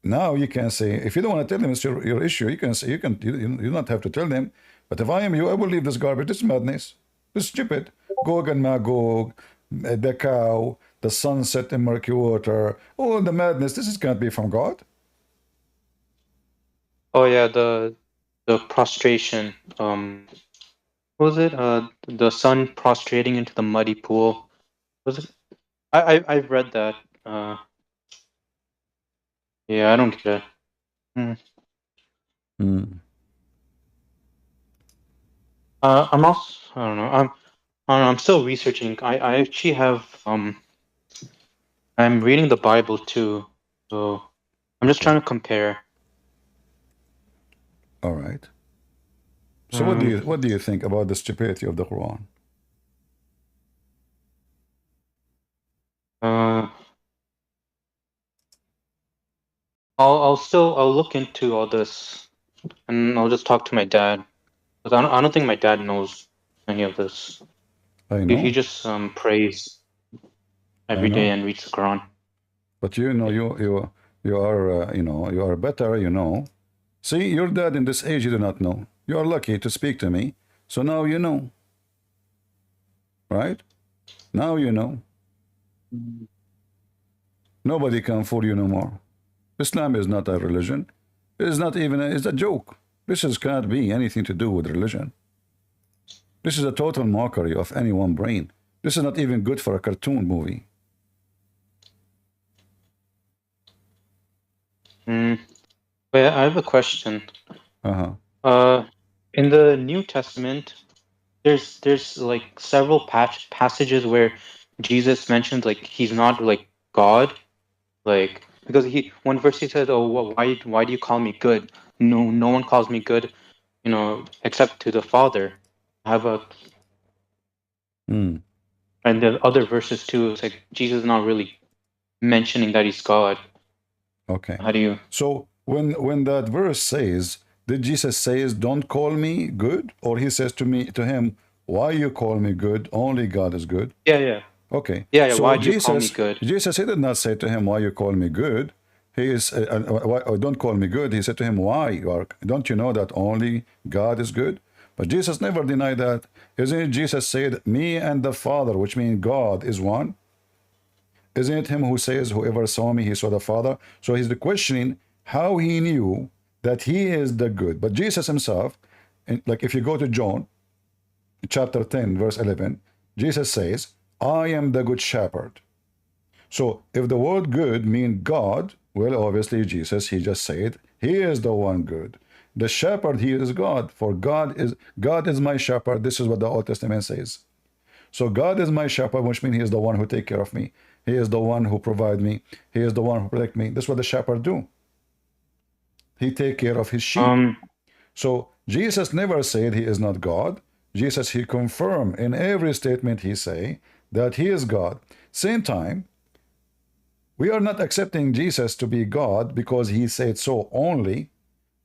now you can say, if you don't want to tell them it's your issue, you can say, you don't have to tell them. But if I am you, I will leave this garbage. This is madness. This is stupid. Gog and Magog, the cow, the sunset in murky water, all the madness. This is can't be from God. Oh yeah, the prostration. What was it? The son prostrating into the muddy pool. Was it? I've read that. Yeah, I don't get it. Hmm. Mm. I'm also I don't know. I don't know, I'm still researching. I actually have I'm reading the Bible too, so I'm just trying to compare. All right. So Um, what do you think about the stupidity of the Quran? uh, I'll look into all this, and I'll just talk to my dad because I don't think my dad knows any of this. I He know, just prays I every day know. and reads the Quran. But you know, you are you know, you are better, you know. See, your dad in this age you do not know. You are lucky to speak to me. So now you know, right? Now you know. Nobody can fool you no more. Islam is not a religion. It is not even it's a joke. This is cannot be anything to do with religion. This is a total mockery of anyone's brain. This is not even good for a cartoon movie. Mm. But I have a question. Uh-huh. In the New Testament, there's like several passages where Jesus mentions like he's not like God, like because he one verse he said, "Oh, why do you call me good? No one calls me good, you know, except to the Father." Have a Mm. and the other verses too. It's like Jesus is not really mentioning that he's God. Okay. How do you? So when that verse says, did Jesus says, "Don't call me good," or he says to him, "Why you call me good? Only God is good." Yeah, yeah, Okay. yeah. So Why do you call me good? Jesus, he did not say to him, "Why you call me good?" He is, don't call me good. He said to him, "Why you are? Don't you know that only God is good?" But Jesus never denied that. Isn't it Jesus said, "Me and the Father," which means God is one? Isn't it him who says, "Whoever saw me, he saw the Father"? So he's questioning how he knew that he is the good. But Jesus himself, like if you go to John chapter 10, verse 11, Jesus says, "I am the good shepherd." So if the word good mean God, well, obviously Jesus, he just said, he is the one good. The shepherd, he is God. For God is my shepherd. This is what the Old Testament says. So God is my shepherd, which means he is the one who take care of me. He is the one who provide me. He is the one who protect me. This is what the shepherd do. He take care of his sheep. Um, So Jesus never said he is not God. Jesus, he confirmed in every statement he say that he is God. Same time, we are not accepting Jesus to be God because he said so only,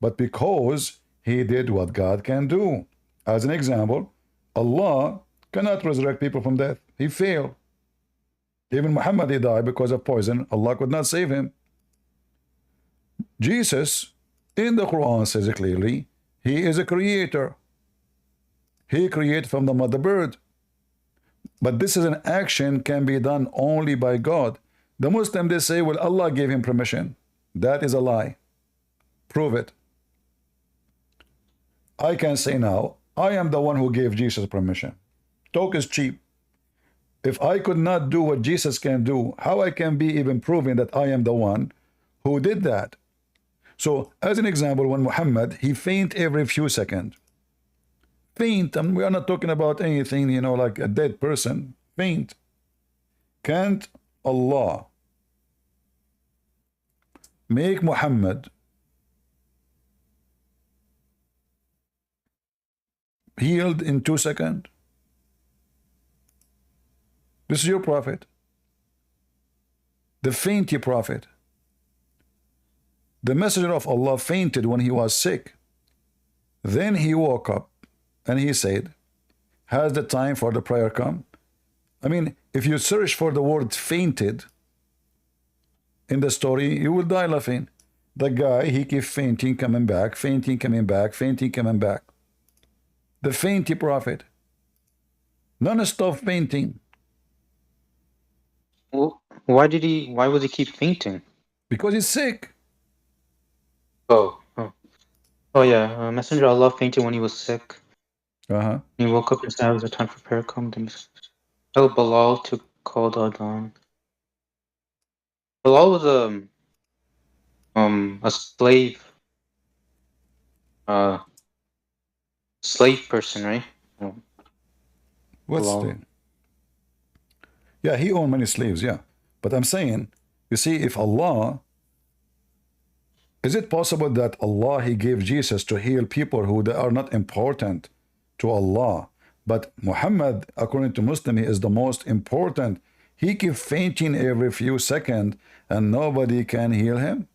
but because he did what God can do. As an example, Allah cannot resurrect people from death. He failed. Even Muhammad, he died because of poison. Allah could not save him. Jesus, in the Quran, says clearly, he is a creator. He created from the mother bird. But this is an action can be done only by God. The Muslim, they say, well, Allah gave him permission. That is a lie. Prove it. I can say now, I am the one who gave Jesus permission. Talk is cheap. If I could not do what Jesus can do, how I can be even proving that I am the one who did that? So, as an example, when Muhammad, he faint every few seconds. faint. And we are not talking about anything, you know, like a dead person. Faint. Can't Allah make Muhammad healed in 2 seconds? This is your prophet, the fainty prophet. The messenger of Allah fainted when he was sick. Then he woke up and he said, has the time for the prayer come? I mean, if you search for the word fainted in the story, you will die laughing. The guy, he keeps fainting, coming back, fainting, coming back, fainting, coming back. The fainty prophet. Non-stop fainting. Well, why was he keep fainting? Because he's sick. Oh yeah. Messenger of Allah fainted when he was sick. Uh-huh. He woke up and said it was a time for prayer come. Then tell Bilal to call the adhan. Bilal was a slave person, right? What's Bilal. the... Yeah, he owned many slaves, yeah. But I'm saying, you see, if Allah... Is it possible that Allah, he gave Jesus to heal people who they are not important to Allah? But Muhammad, according to Muslim, he is the most important. He keeps fainting every few seconds and nobody can heal him.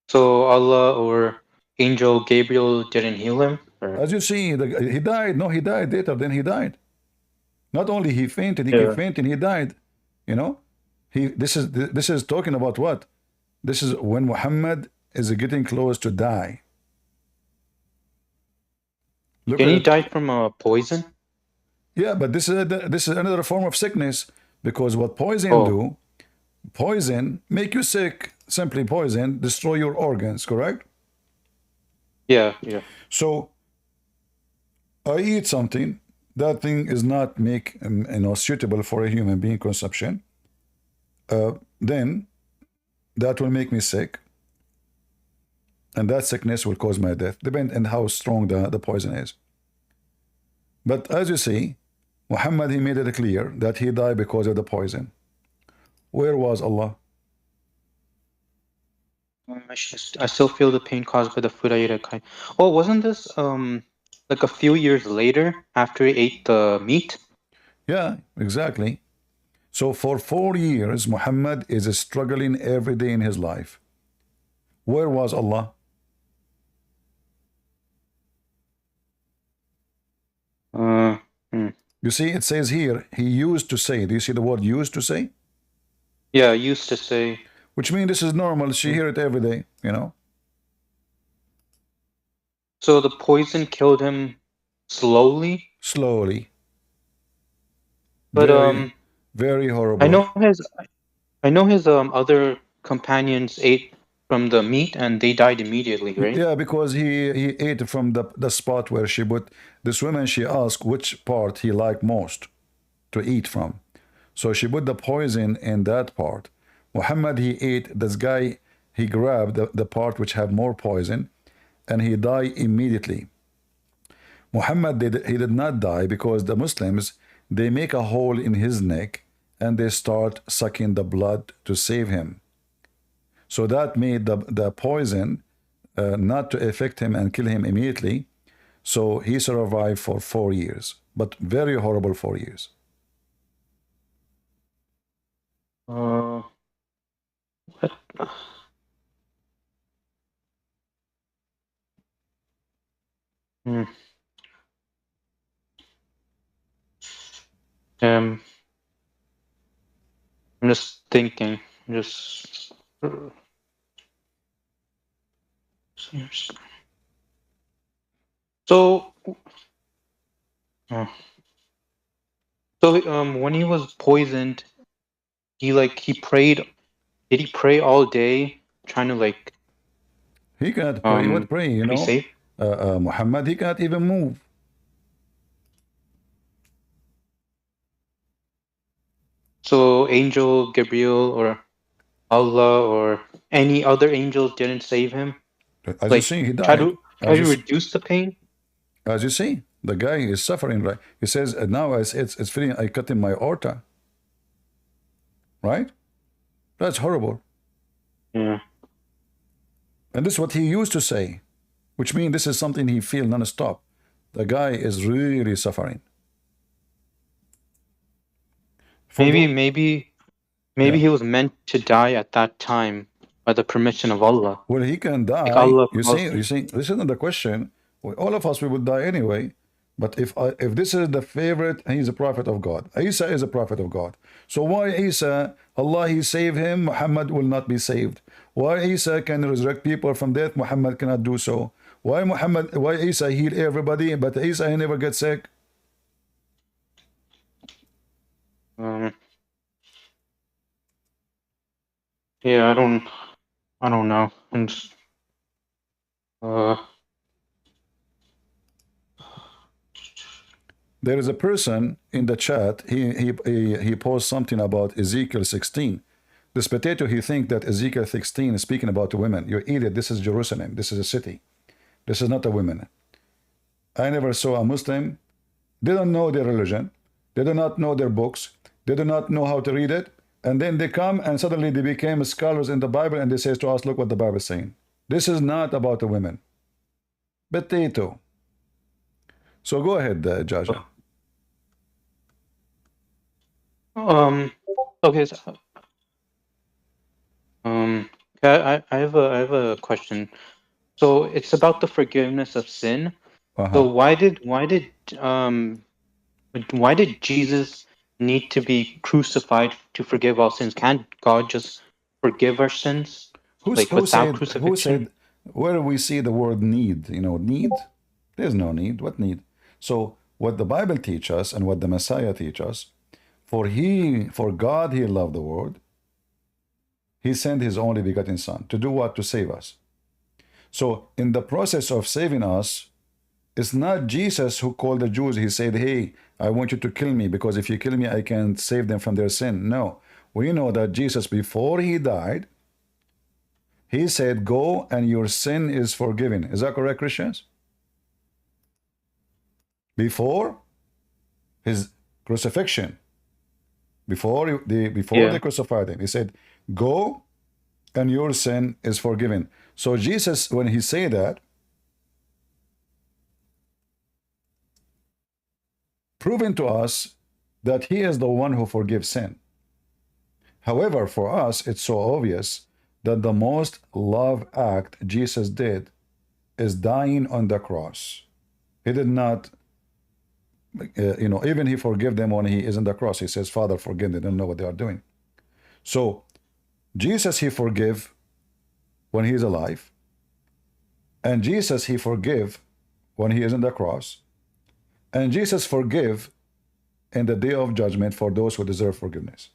So Allah or Angel Gabriel didn't heal him? Or? As you see, he died. No, he died later, then he died. Not only he fainted, he kept fainting, he died. You know? This is talking about what? This is when Muhammad is getting close to die. Look Didn't at he it. die from poison? Yeah, but this is another form of sickness, because what poison do, poison make you sick. Simply poison destroy your organs, correct? Yeah. So I eat something, that thing is not make suitable for a human being consumption. Then that will make me sick, and that sickness will cause my death, depending on how strong the poison is. But as you see, Muhammad, he made it clear that he died because of the poison. Where was Allah? I still feel the pain caused by the food I ate. Oh, wasn't this like a few years later after he ate the meat? Yeah, exactly. So for 4 years, Muhammad is struggling every day in his life. Where was Allah? You see, it says here, he used to say. Do you see the word used to say? Yeah, I used to say. Which means this is normal. She hear it every day, you know. So the poison killed him slowly? Slowly. But very horrible. I know his other companions ate from the meat and they died immediately, right? Yeah, because he ate from the spot where she put. This woman, she asked which part he liked most to eat from. So she put the poison in that part. Muhammad, he ate, this guy, he grabbed the part which had more poison, and he died immediately. Muhammad, he did not die because the Muslims, they make a hole in his neck and they start sucking the blood to save him. So that made the poison not to affect him and kill him immediately. So he survived for 4 years, but very horrible 4 years. What? I'm just thinking. So when he was poisoned, he prayed. Did he pray all day, trying to He cannot pray. What pray? You know, safe? Muhammad, he cannot even move. So Angel Gabriel or Allah or any other angels didn't save him. As you see, he died. Have you reduced the pain? As you see, the guy is suffering, right? He says, now it's feeling I cut in my aorta. Right? That's horrible. Yeah. And this is what he used to say, which means this is something he feels non-stop. The guy is really suffering. Maybe he was meant to die at that time by the permission of Allah. Well, he can die. Like Allah you see, this isn't the question. All of us, we would die anyway. But if this is the favorite, he's a prophet of God. Isa is a prophet of God. So why Isa, Allah, he saved him, Muhammad will not be saved? Why Isa can resurrect people from death, Muhammad cannot do so? Why Isa heal everybody, but Isa he never gets sick? Yeah, I don't know. I'm just, There is a person in the chat, he posts something about Ezekiel 16. This potato, he thinks that Ezekiel 16 is speaking about the women. You eat it, this is Jerusalem, this is a city. This is not a women. I never saw a Muslim, they don't know their religion, they do not know their books, they do not know how to read it, and then they come and suddenly they became scholars in the Bible and they say to us, look what the Bible is saying. This is not about the women. Potato. So go ahead, Jaja. Okay. So, I have a question. So it's about the forgiveness of sin. So why did Jesus need to be crucified to forgive all sins? Can't God just forgive our sins? Who said, where we see the word need? You know, need? There's no need. What need? So what the Bible teaches us and what the Messiah teaches us, for God he loved the world, he sent his only begotten Son. To do what? To save us. So in the process of saving us, it's not Jesus who called the Jews. He said, hey, I want you to kill me because if you kill me, I can save them from their sin. No. We know that Jesus, before he died, he said, go and your sin is forgiven. Is that correct, Christians? Before his crucifixion, before they crucified him, he said, go and your sin is forgiven. So Jesus, when he said that, proving to us that he is the one who forgives sin. However, for us, it's so obvious that the most love act Jesus did is dying on the cross. He did not, even he forgave them when he is on the cross. He says, Father, forgive them, they don't know what they are doing. So Jesus, he forgive when he is alive. And Jesus, he forgive when he is on the cross. And Jesus forgive in the day of judgment for those who deserve forgiveness.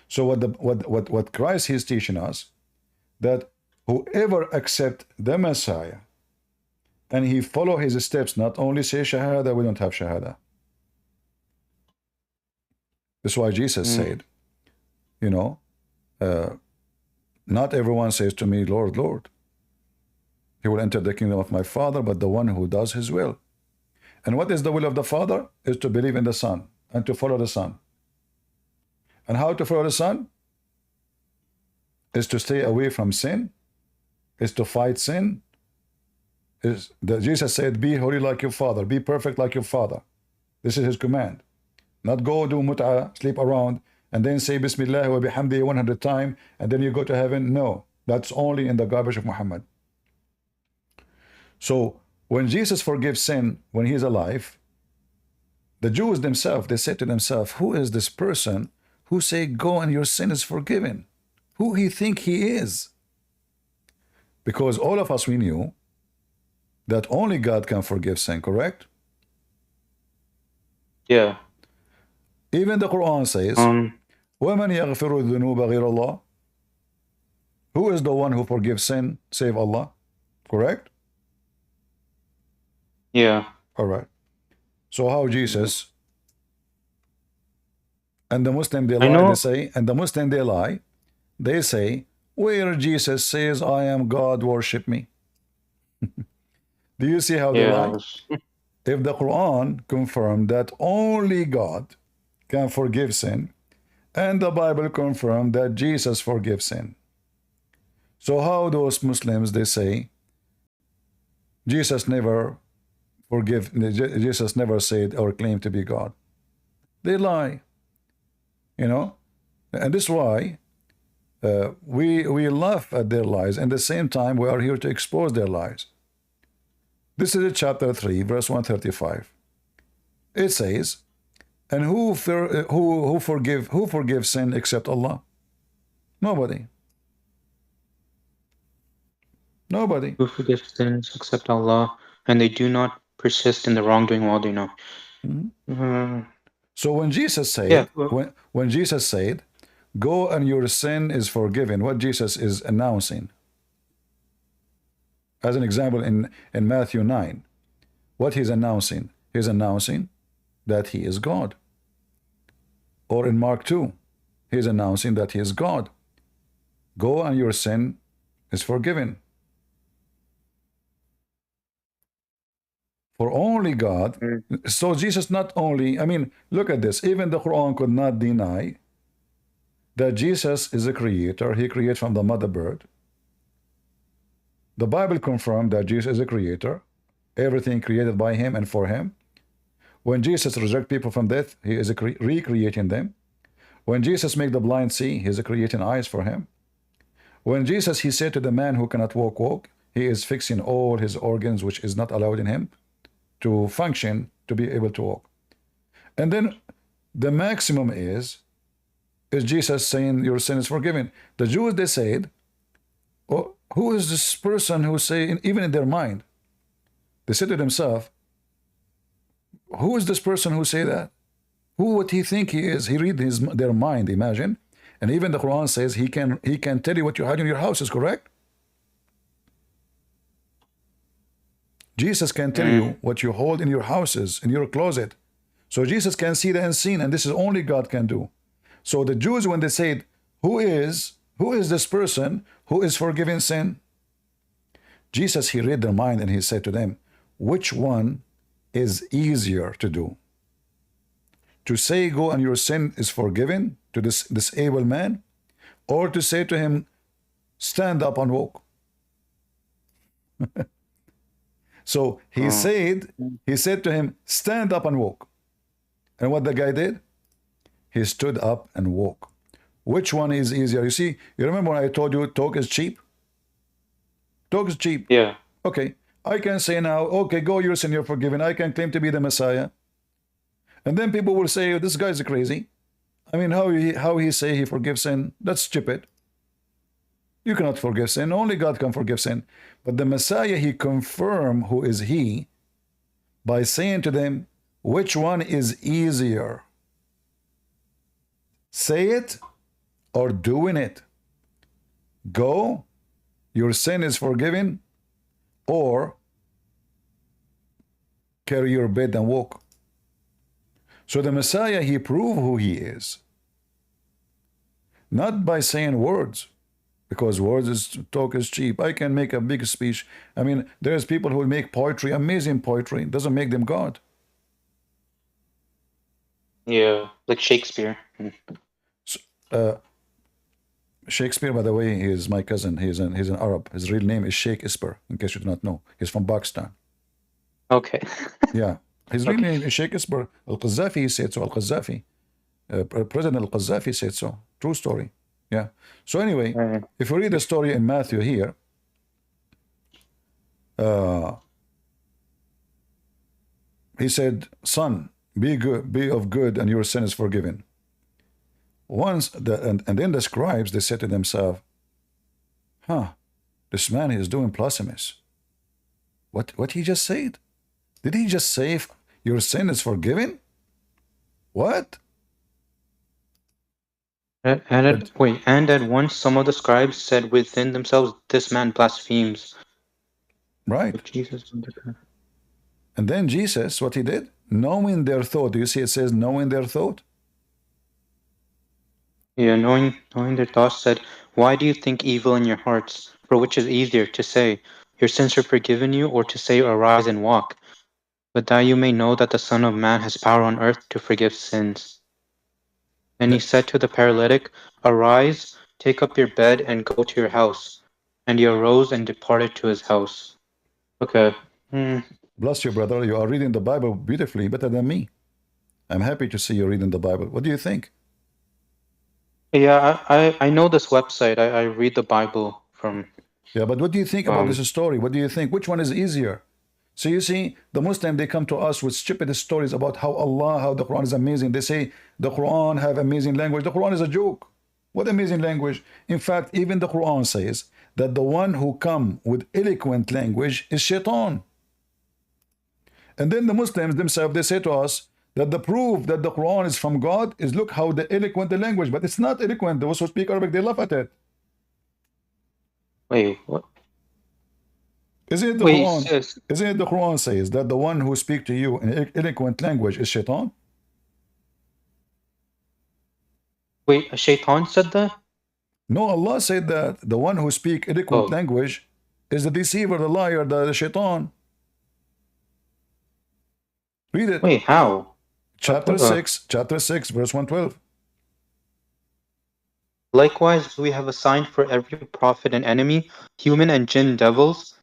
So what Christ is teaching us, that whoever accept the Messiah and he follow his steps, not only say Shahada, we don't have Shahada. That's why Jesus said, not everyone says to me, Lord, Lord. He will enter the kingdom of my Father, but the one who does his will. And what is the will of the Father? Is to believe in the Son and to follow the Son. And how to follow the Son? Is to stay away from sin, is to fight sin. Jesus said, be holy like your Father, be perfect like your Father. This is his command. Not go do mut'ah, sleep around, and then say Bismillah wa bihamdihi 100 times, and then you go to heaven. No, that's only in the garbage of Muhammad. So when Jesus forgives sin when he is alive, the Jews themselves, they said to themselves, who is this person who say, go and your sin is forgiven? Who he think he is? Because all of us, we knew that only God can forgive sin, correct? Yeah. Even the Quran says, وَمَنْ يَغْفِرُ الذُّنُوبَ غَيْرَ اللَّهِ. Who is the one who forgives sin, save Allah? Correct? Yeah. All right. So how Jesus and the Muslim they lie, they say, and the Muslim they lie, they say, where Jesus says, I am God, worship me. Do you see how they lie? If the Quran confirmed that only God can forgive sin, and the Bible confirmed that Jesus forgives sin, so how those Muslims, they say Jesus never Jesus never said or claimed to be God? They lie, you know, and this is why we laugh at their lies, and at the same time we are here to expose their lies. This is chapter 3, verse 135. It says, and who forgives sin except Allah? Nobody. Nobody. Who forgives sins except Allah, and they do not persist in the wrongdoing while they know. So when Jesus said, Yeah, well- when Jesus said, go and your sin is forgiven, what Jesus is announcing? As an example, in Matthew 9, what he's announcing? He's announcing that he is God. Or in Mark 2, he's announcing that he is God. Go and your sin is forgiven. For only God. So Jesus not only, I mean, look at this. Even the Quran could not deny that Jesus is a creator. He creates from the mother bird. The Bible confirmed that Jesus is a creator. Everything created by him and for him. When Jesus resurrects people from death, he is recreating them. When Jesus makes the blind see, he is creating eyes for him. When Jesus, he said to the man who cannot walk, he is fixing all his organs which is not allowed in him to function, to be able to walk. And then the maximum is Jesus saying your sin is forgiven. The Jews, they said, oh, who is this person who say, even in their mind, they said to themselves, who is this person who say that? Who would he think he is? He read their mind, imagine. And even the Quran says he can tell you what you hide in your house, is correct? Jesus can tell you what you hold in your houses, in your closet. So Jesus can see the unseen, and this is only God can do. So the Jews, when they said, who is this person who is forgiving sin? Jesus, he read their mind and he said to them, which one is easier to do? To say, go and your sin is forgiven to this disabled man, or to say to him, stand up and walk? So he said to him, stand up and walk. And what the guy did? He stood up and walked. Which one is easier? You see, you remember when I told you talk is cheap? Talk is cheap. Yeah. Okay, I can say now, okay, go, your sin, you're forgiven. I can claim to be the Messiah. And then people will say, this guy's crazy. I mean, how he say he forgives sin? That's stupid. You cannot forgive sin. Only God can forgive sin. But the Messiah, he confirmed who is he by saying to them, which one is easier? Say it or doing it? Go, your sin is forgiven, or carry your bed and walk. So the Messiah, he proved who he is. Not by saying words, because talk is cheap. I can make a big speech. I mean, there's people who make poetry, amazing poetry. It doesn't make them God. Yeah, like Shakespeare. Shakespeare, by the way, he is my cousin. He's an Arab. His real name is Sheikh Isper, in case you do not know. He's from Pakistan. Okay. Yeah. His real name is Sheikh Isper. Al-Qaddafi said so. Al-Qaddafi. President Al-Qaddafi said so. True story. Yeah. So anyway, if you read the story in Matthew here, he said, son, be good, be of good, and your sin is forgiven. And then the scribes, they said to themselves, this man is doing blasphemous. What he just said? Did he just say your sin is forgiven? What? And at once some of the scribes said within themselves, this man blasphemes. Right. But Jesus. And then Jesus, what he did? Knowing their thought. Do you see it says knowing their thought? Yeah, knowing their thoughts, said, why do you think evil in your hearts? For which is easier to say, your sins are forgiven you, or to say, arise and walk, but that you may know that the Son of Man has power on earth to forgive sins. And he said to the paralytic, arise, take up your bed, and go to your house. And he arose and departed to his house. Okay. Bless you, brother. You are reading the Bible beautifully, better than me. I'm happy to see you reading the Bible. What do you think? Yeah, I know this website. I read the Bible from. Yeah, but what do you think about this story? What do you think? Which one is easier? So you see, the Muslim, they come to us with stupid stories about how Allah, how the Quran is amazing. They say the Quran have amazing language. The Quran is a joke. What amazing language? In fact, even the Quran says that the one who come with eloquent language is shaitan. And then the Muslims themselves, they say to us that the proof that the Quran is from God is look how the eloquent the language, but it's not eloquent. Those who speak Arabic, they laugh at it. Wait, what? Isn't it the Wait, Quran? sis. Isn't it the Quran says that the one who speak to you in eloquent language is shaitan? Wait, a shaitan said that? No, Allah said that the one who speak eloquent language is the deceiver, the liar, the shaitan. Read it. Wait, how? Chapter 6, verse 112. Likewise, we have assigned for every prophet an enemy, human and jinn devils,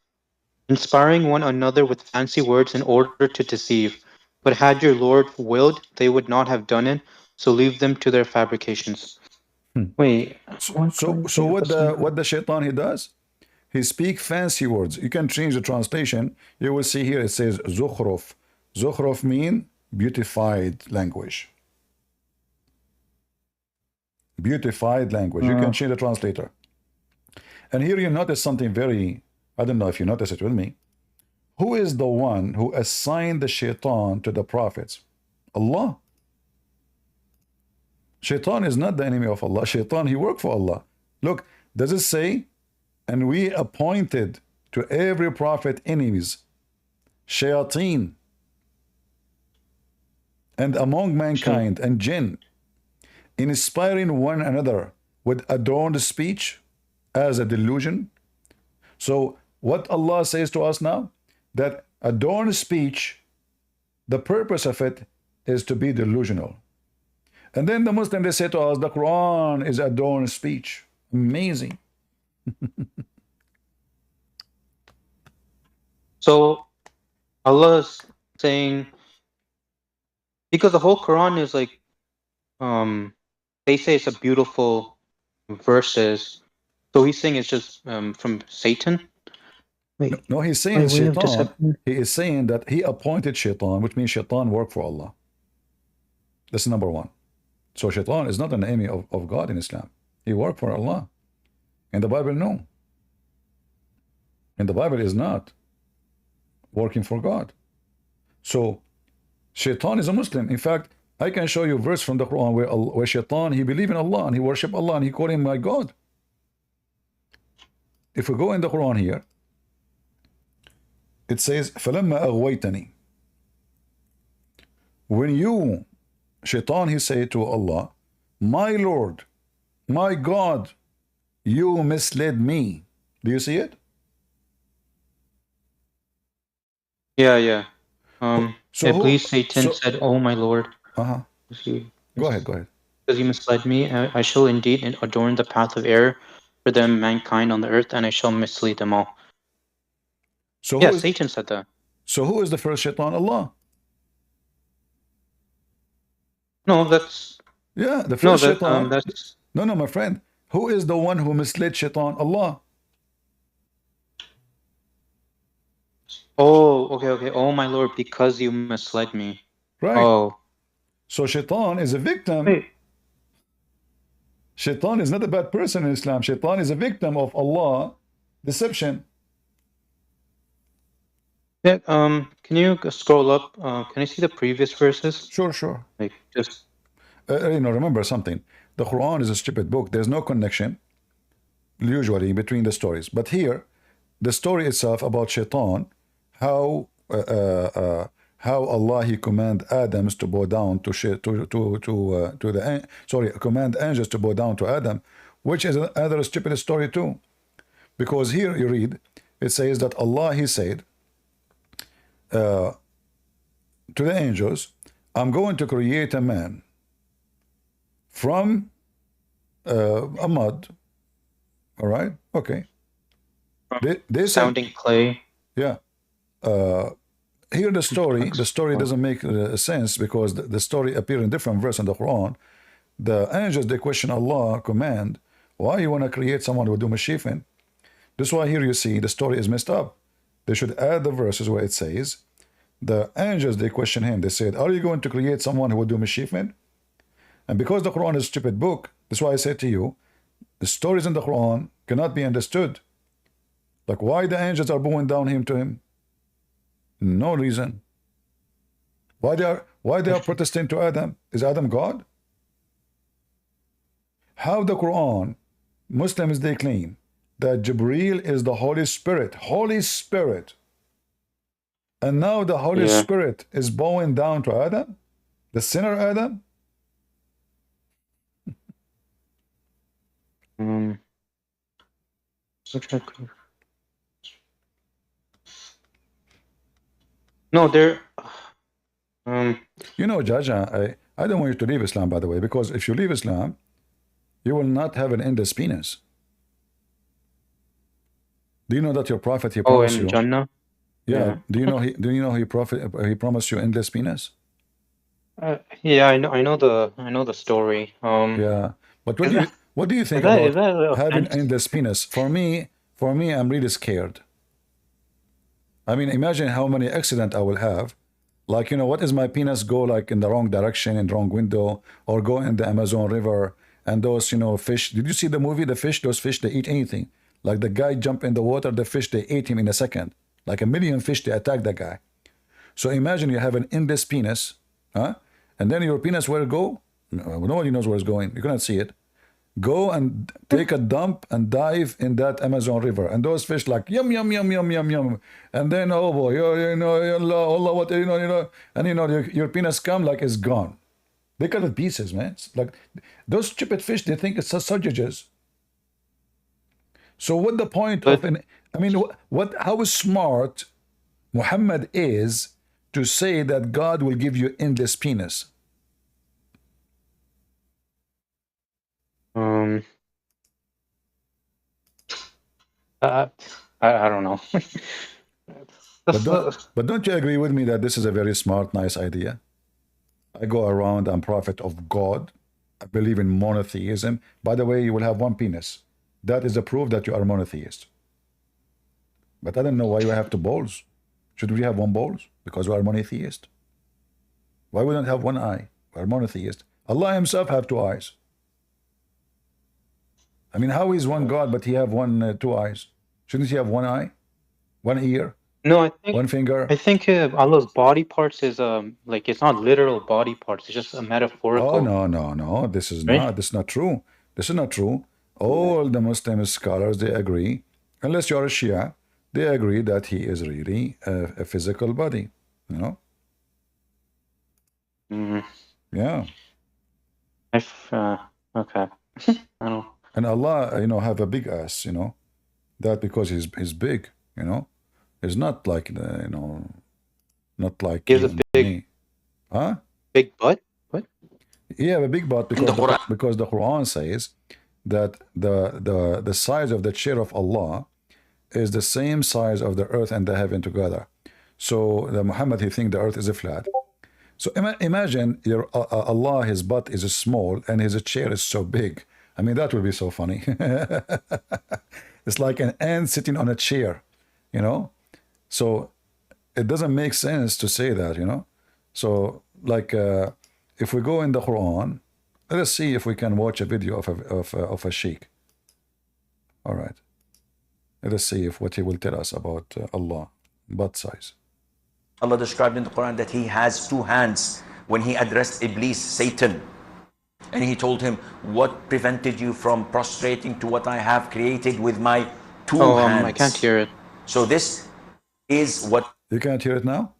inspiring one another with fancy words in order to deceive. But had your Lord willed, they would not have done it, so leave them to their fabrications. Wait. So what the shaitan he does? He speak fancy words. You can change the translation. You will see here it says zukhruf. Zukhruf mean beautified language. Beautified language. You can change the translator. And here you notice something very, I don't know if you notice it with me. Who is the one who assigned the shaitan to the prophets? Allah. Shaitan is not the enemy of Allah. Shaitan, he worked for Allah. Look, does it say, and we appointed to every prophet enemies, shayateen, and among mankind and jinn, inspiring one another with adorned speech as a delusion. So what Allah says to us now, that adorned speech, the purpose of it is to be delusional. And then the Muslim, they say to us, the Quran is adorned speech. Amazing. So Allah's saying, because the whole Quran is like, they say it's a beautiful verses. So he's saying it's just from Satan. Wait, no, he's saying shaitan. He is saying that he appointed shaitan, which means shaitan worked for Allah. That's number one. So shaitan is not an enemy of God in Islam. He worked for Allah. In the Bible, no. In the Bible is not working for God. So shaitan is a Muslim. In fact, I can show you a verse from the Quran where shaitan, he believed in Allah and he worshiped Allah and he called him my God. If we go in the Quran here, it says, فَلَمَّا أَغْوَيْتَنِي. When you, shaitan, he said to Allah, my Lord, my God, you misled me. Do you see it? Yeah. Iblis, Satan said, oh my Lord. Go ahead. Because you misled me, I shall indeed adorn the path of error for them, mankind on the earth, and I shall mislead them all. So yeah, Satan said that. So who is the first shaitan? Allah. No, that's... Yeah, the first shaitan. That's... No, my friend. Who is the one who misled shaitan? Allah. Oh, okay. Oh, my Lord, because you misled me. Right. Oh. So shaitan is a victim. Wait. Shaitan is not a bad person in Islam. Shaitan is a victim of Allah deception. Yeah, can you scroll up? Can I see the previous verses? Sure. Like, just... remember something. The Quran is a stupid book. There's no connection, usually, between the stories. But here, the story itself about shaitan, how Allah he command Adams to bow down command angels to bow down to Adam, which is another stupid story too. Because here you read, It says that Allah, He said to the angels, I'm going to create a man from a mud. All right? Okay. They said, Sounding clay. yeah. Here the story doesn't make sense because the story appears in different verse in the Quran. The angels, they question Allah command, why you want to create someone who will do mashifin? This is why here you see the story is messed up. They should add the verses where it says, the angels, they question him. They said, are you going to create someone who will do mashifin? And because the Quran is a stupid book, that's why I said to you, the stories in the Quran cannot be understood. Like why the angels are bowing down him to him? No reason. Why they are protesting to Adam? Is Adam God? How the Quran, Muslims, they claim that Jibreel is the Holy Spirit. Holy Spirit. And now the Holy Spirit is bowing down to Adam? The sinner Adam? No, they're You know, Judge, I don't want you to leave Islam, by the way, because if you leave Islam, you will not have an endless penis. Do you know that your prophet, he promised in you? Jannah? Yeah. Do you know he promised you endless penis? Yeah, I know the story. Yeah. But what do you think is about that having offense? endless penis? For me, I'm really scared. I mean, imagine how many accidents I will have. Like, you know, what is my penis go like in the wrong direction, in the wrong window, or go in the Amazon River, and those, you know, fish. Did you see the movie, The Fish? Those fish, they eat anything. Like the guy jump in the water, the fish, they ate him in a second. Like 1,000,000 fish, they attack that guy. So imagine you have an endless penis, huh? And then your penis, where it go? Nobody knows where it's going. You cannot see it. Go and take a dump and dive in that Amazon River, and those fish like yum yum yum yum yum yum, and then oh boy, you know, Allah, what you know, and you know your penis come like it's gone. They cut it pieces, man. It's like those stupid fish, they think it's sausages. So what the point of an? I mean, how smart Muhammad is to say that God will give you endless penis? I don't know. But don't you agree with me that this is a very smart, nice idea? I go around, I'm prophet of God. I believe in monotheism. By the way, you will have one penis. That is a proof that you are a monotheist. But I don't know why you have two balls. Should we have one balls? Because we are monotheist. Why we don't have one eye? We are monotheist. Allah himself have two eyes. I mean, how is one God, but he have two eyes? Shouldn't he have one eye, one ear, No, I think one finger? I think Allah's body parts is like it's not literal body parts. It's just a metaphorical. Oh no! This is Right? not. This is not true. This is not true. All the Muslim scholars, they agree, unless you are a Shia, they agree that he is really a physical body. You know? Yeah. Okay. I don't. And Allah, you know, have a big ass. You know, that because he's big. You know, it's not like you know, not like He has a big, me. Huh? big butt. What? Yeah, a big butt because the Quran says that the size of the chair of Allah is the same size of the earth and the heaven together. So the Muhammad, he think the earth is a flat. So imagine your Allah, his butt is small and his chair is so big. I mean, that would be so funny. It's like an ant sitting on a chair, you know. So it doesn't make sense to say that, you know. So like if we go in the Quran, let us see if we can watch a video of a sheikh. All right. Let us see if what he will tell us about Allah, butt size. Allah described in the Quran that he has two hands when he addressed Iblis, Satan. And he told him, what prevented you from prostrating to what I have created with my two hands? I can't hear it. So this is what... You can't hear it now?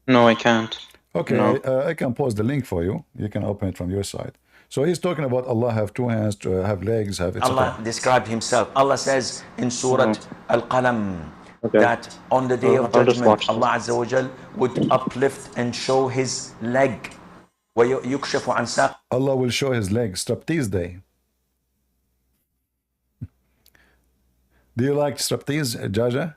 No, I can't. Okay, No. I can post the link for you. You can open it from your side. So he's talking about Allah have two hands, to have legs, have etc. Allah described himself. Allah says in Surah Al-Qalam Okay. that on the day of I'll just watch judgment, this. Allah Azza wa Jal would uplift and show his leg. وَيُكْشَفُ عَنْ سَاقٍ. Allah will show his legs, striptease day. Do you like striptease, Jaja?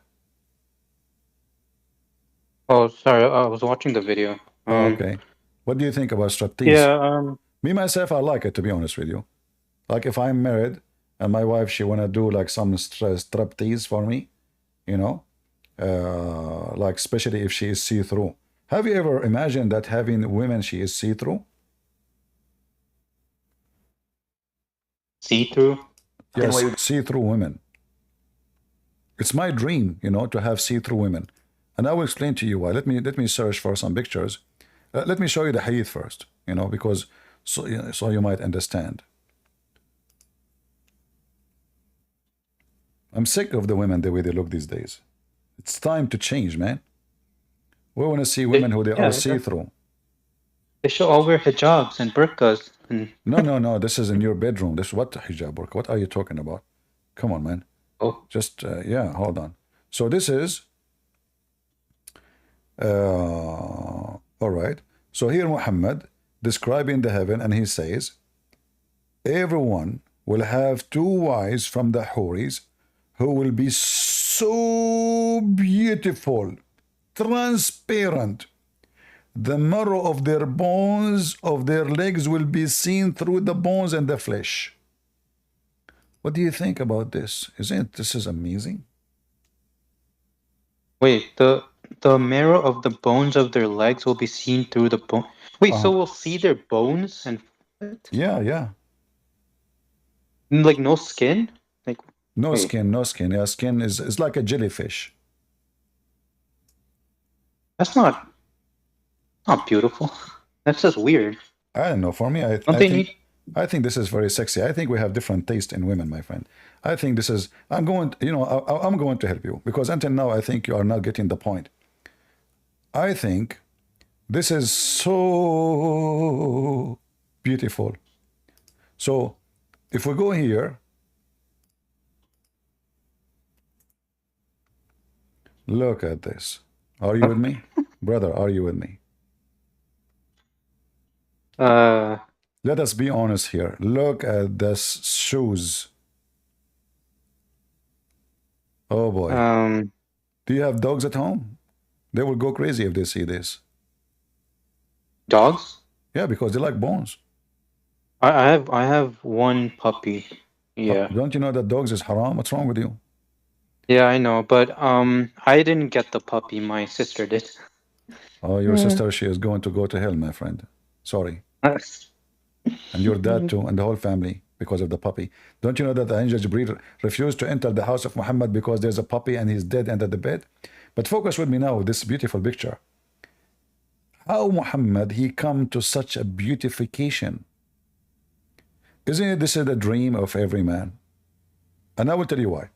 Oh, sorry, I was watching the video. Okay. What do you think about striptease? Yeah, Me, myself, I like it, to be honest with you. Like if I'm married and my wife, she want to do like some striptease for me, you know, like especially if she is see-through. Have you ever imagined that having women, she is see-through? see-through. Yes, see-through women. It's my dream, you know, to have see-through women. And I will explain to you why. Let me search for some pictures. Let me show you the hadith first, you know, because so you might understand. I'm sick of the women the way they look these days. It's time to change, man. We want to see women who they are see-through. They should all wear hijabs and burqas. And No. This is in your bedroom. This what hijab burqa? What are you talking about? Come on, man. oh, Just yeah, hold on. So this is all right. So here Muhammad describing the heaven, and he says, everyone will have two wives from the Houris who will be so beautiful, transparent. The marrow of their bones, of their legs, will be seen through the bones and the flesh. What do you think about this? Isn't this is amazing? wait, the marrow of the bones of their legs will be seen through the bone. Wait, so we'll see their bones and Yeah. like no skin? Like No wait, skin, no skin. Yeah, skin is like a jellyfish. that's not beautiful. That's just weird. I don't know. For me, Don't they need? I think this is very sexy. I think we have different taste in women, my friend. I think this is. I'm going. You know, I'm going to help you because until now, I think you are not getting the point. I think this is so beautiful. So, if we go here, look at this. Are you with me, brother? Are you with me? Let us be honest here. Look at this shoes. Oh boy. Do you have dogs at home? They will go crazy if they see this. Dogs? Yeah, because they like bones. I have one puppy. Yeah. Don't you know that dogs is haram? What's wrong with you? Yeah, I know, but I didn't get the puppy. My sister did. Oh, your sister, she is going to go to hell, my friend. Sorry. And your dad too, and the whole family, because of the puppy. Don't you know that the angel Jibreel refused to enter the house of Muhammad because there's a puppy and he's dead under the bed? But focus with me now, this beautiful picture. How Muhammad, he come to such a beautification. Isn't it this is the dream of every man? And I will tell you why.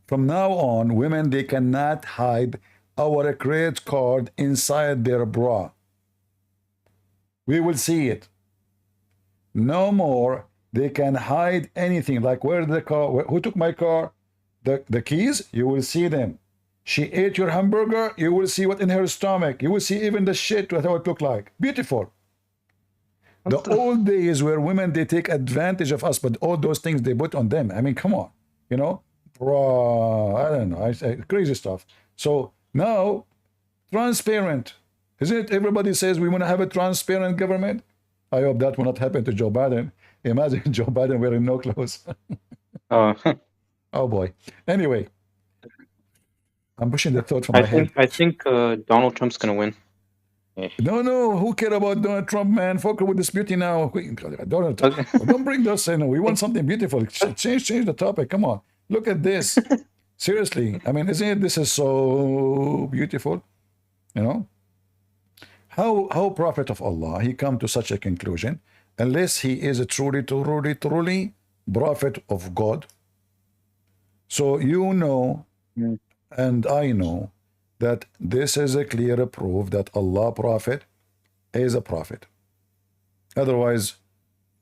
From now on, women, they cannot hide our credit card inside their bra. We will see it. No more they can hide anything, like where the car, who took my car, the keys, you will see them. She ate your hamburger, you will see what in her stomach. You will see even the shit, what it look like. Beautiful. The old days where women, they take advantage of us, but all those things they put on them. I mean, come on, you know, bro, I don't know, crazy stuff. So now, transparent. Isn't it? Everybody says we want to have a transparent government. I hope that will not happen to Joe Biden. Imagine Joe Biden wearing no clothes. Oh, Oh boy. Anyway, I'm pushing the thought from my head. I think Donald Trump's gonna win. No, who care about Donald Trump, man? Focus with this beauty now. Donald Trump. Don't bring this in. We want something beautiful. Change the topic. Come on. Look at this. Seriously. I mean, isn't it? This is so beautiful. You know? How Prophet of Allah, he come to such a conclusion, unless he is a truly Prophet of God. So you know, and I know, that this is a clear proof that Allah Prophet is a prophet. Otherwise,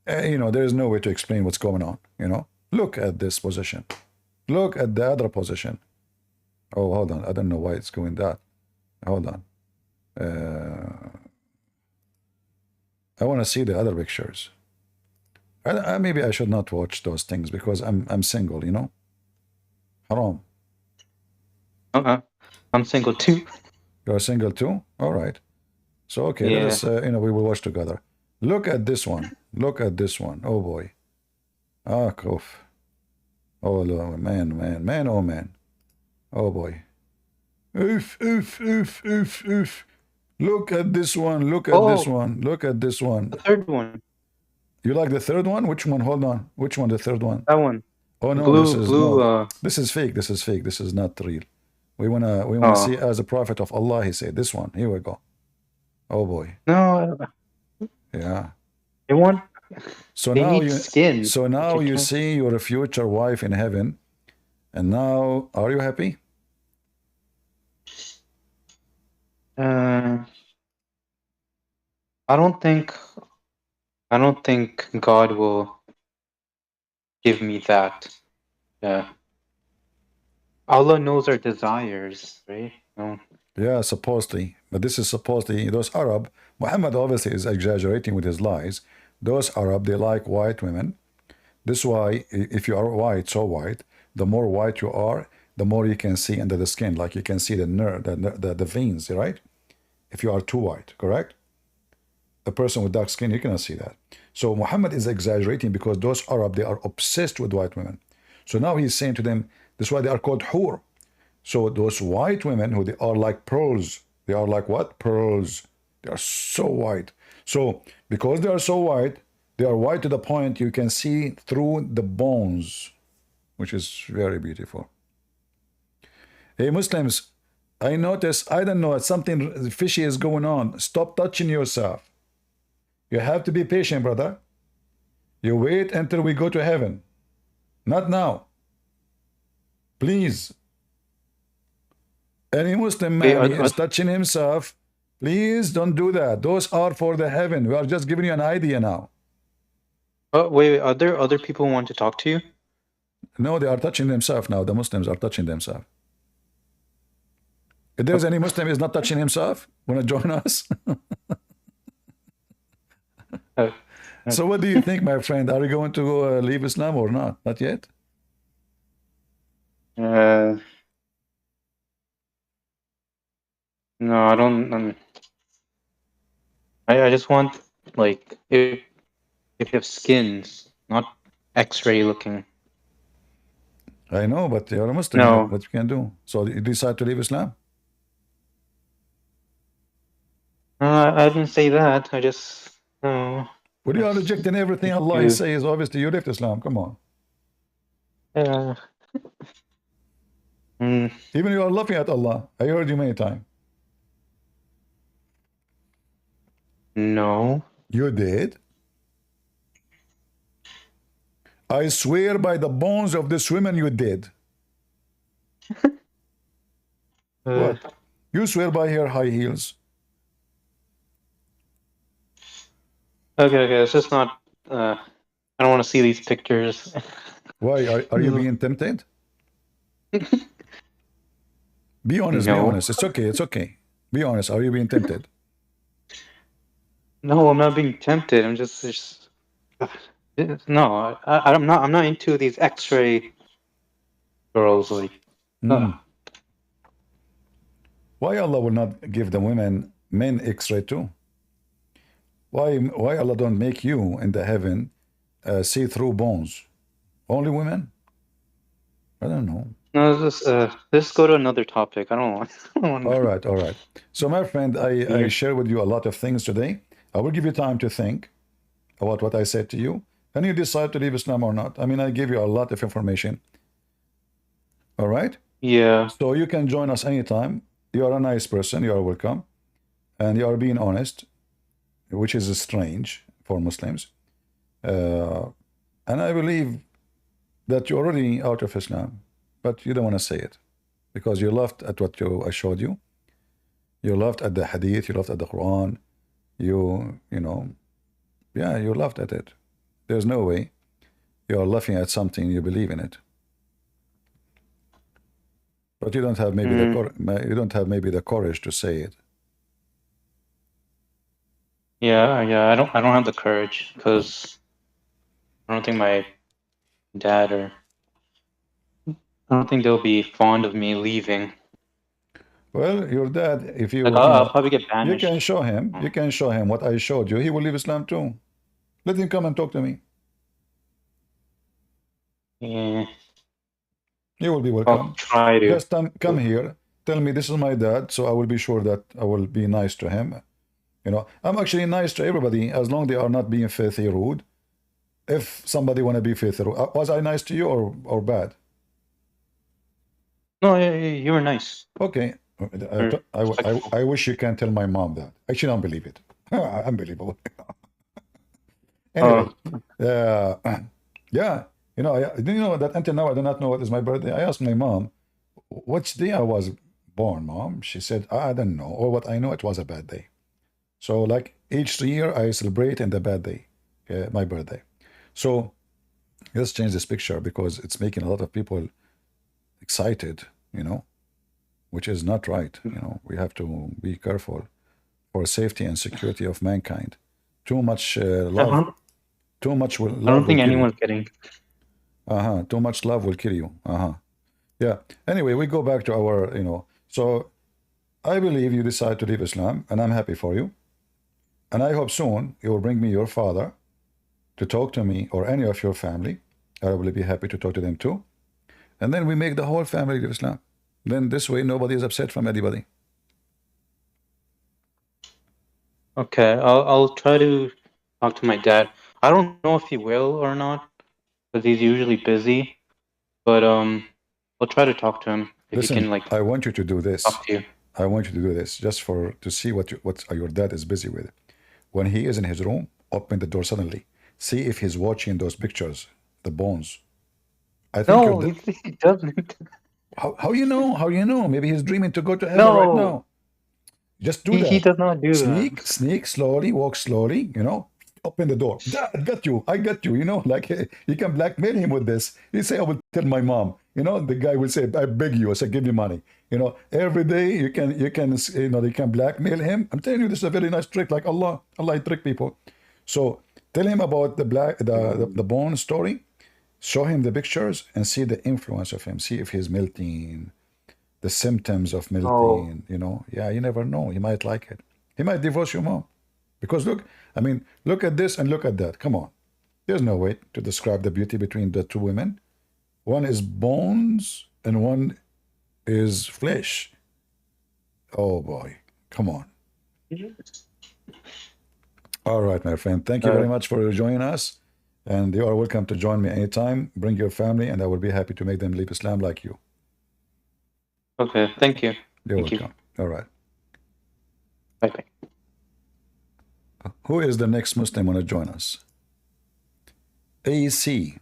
You know, there is no way to explain what's going on. You know, look at this position. Look at the other position. Oh, hold on. I don't know why it's going that. Hold on. I want to see the other pictures. Maybe I should not watch those things because I'm single. You know, haram. I'm single too. You're single too. All right. So okay, let Yeah. us. You know, we will watch together. Look at this one. Look at this one. Oh boy. Ah, koof. Oh man, man, man. Oh man. Oh boy. Oof, oof, oof, oof, oof. Look at this one. Look at this one. Look at this one. The third one. You like the third one? Which one? Hold on. Which one? The third one? That one. Oh no, Blue, this is blue. no. This is fake. This is fake. This is not real. We wanna Oh. see as a prophet of Allah. He said this one. Here we go. Oh boy. No, Yeah. they want. So They now need you. skin. So now You you can't- see your future wife in heaven, and now are you happy? I don't think God will give me that. Yeah. Allah knows our desires, right? No. Yeah, supposedly. But this is supposedly those Arab. Muhammad obviously is exaggerating with his lies. Those Arab, they like white women. This is why if you are white, so white, the more white you are, the more you can see under the skin. Like you can see the nerve, the veins, right? If you are too white, correct? A person with dark skin, you cannot see that. So Muhammad is exaggerating because those Arab, they are obsessed with white women. So now he's saying to them, this is why they are called hur. So those white women who they are like pearls, they are like what? Pearls. They are so white. So because they are so white, they are white to the point you can see through the bones, which is very beautiful. Hey Muslims, I notice, I don't know, something fishy is going on. Stop touching yourself. You have to be patient, brother. You wait until we go to heaven. Not now. Please. Any Muslim man he is touching himself, please don't do that. Those are for the heaven. We are just giving you an idea now. Wait, are there other people who want to talk to you? No, they are touching themselves now. The Muslims are touching themselves. If there's any Muslim who is not touching himself, want to join us? So what do you think, my friend? Are you going to leave Islam or not? Not yet? No, I don't. I just want, like, if you have skins, not X-ray looking. I know, but you're a Muslim. No. What you can do? So you decide to leave Islam? I didn't say that. I just no. Well, you are rejecting everything Allah says. Obviously, you left Islam. Come on. Yeah. Even you are laughing at Allah. I heard you many times. No. You did? I swear by the bones of this woman you did. What? You swear by her high heels. Okay. It's just not. I don't want to see these pictures. Why? Are you being tempted? Be honest. No. Be honest. It's okay. It's okay. Be honest. Are you being tempted? No, I'm not being tempted. I'm just no. I'm not. I'm not into these X-ray girls. Like, Why Allah will not give the women men X-ray too? Why Allah don't make you in the heaven see through bones? Only women? I don't know. no, let's go to another topic. I don't want. All right. So my friend, I share with you a lot of things today. I will give you time to think about what I said to you, and you decide to leave Islam or not. I mean, I gave you a lot of information. All right? Yeah. So you can join us anytime. You are a nice person. You are welcome. And you are being honest, which is strange for Muslims. And I believe that you're already out of Islam, but you don't want to say it because you laughed at what I showed you. You laughed at the hadith. You laughed at the Quran. You know, yeah, you laughed at it. There's no way you're laughing at something you believe in it. But you don't have maybe you don't have maybe the courage to say it. Yeah, I don't have the courage because I don't think my dad or I don't think they'll be fond of me leaving. Well, your dad, if you Like you I'll know, probably get you banished. can show him. You can show him what I showed you. He will leave Islam too. Let him come and talk to me. Yeah, He will be I'll welcome. try to. Just come here. Tell me this is my dad, so I will be sure that I will be nice to him. You know, I'm actually nice to everybody as long they are not being filthy rude. If somebody want to be filthy rude, was I nice to you or bad? No, you were nice. Okay. I wish you can tell my mom that. I actually don't believe it. Unbelievable. Anyway, yeah, you know, you know that until now I do not know what is my birthday. I asked my mom, which day I was born, mom? She said, I don't know. Or what I know, it was a bad day. So like each year I celebrate in the bad day, my birthday. So let's change this picture because it's making a lot of people excited, you know, which is not right. You know, we have to be careful for safety and security of mankind. Too much love, too much I love don't will think kill you. anyone's getting. Too much love will kill you. Yeah. Anyway, we go back to our, you know, so I believe you decide to leave Islam, and I'm happy for you. And I hope soon you will bring me your father to talk to me or any of your family. I will be happy to talk to them too. And then we make the whole family leave Islam. Then this way nobody is upset from anybody. Okay, I'll try to talk to my dad. I don't know if he will or not, because he's usually busy. But I'll try to talk to him if he can Listen, like I want you to do this. talk to you. I want you to do this just for to see what your dad is busy with. When he is in his room, open the door suddenly. See if he's watching those pictures, the bones. I think No, he doesn't. how you know? How you know? Maybe he's dreaming to go to heaven right No, now. Just do he that. does not do that. Sneak slowly, walk slowly, you know, open the door. Dad, got you. I got you, you know, like you can blackmail him with this. You say, I will tell my mom. You know, the guy will say, I beg you. I say, give me money. You know, every day you can, you know, you can blackmail him. I'm telling you, this is a very nice trick. Like Allah trick people. So tell him about the bone story. Show him the pictures and see the influence of him. See if he's melting, the symptoms of Oh, melting, you know. Yeah, you never know. He might like it. He might divorce your mom. Because look, I mean, look at this and look at that. Come on. There's no way to describe the beauty between the two women. One is bones and one is flesh. Oh boy. Come on. All right, my friend. Thank you very much for joining us. And you are welcome to join me anytime. Bring your family, and I will be happy to make them leave Islam like you. okay. Thank you. You're Thank you. welcome. All right. Bye. Who is the next Muslim want to join us? AC.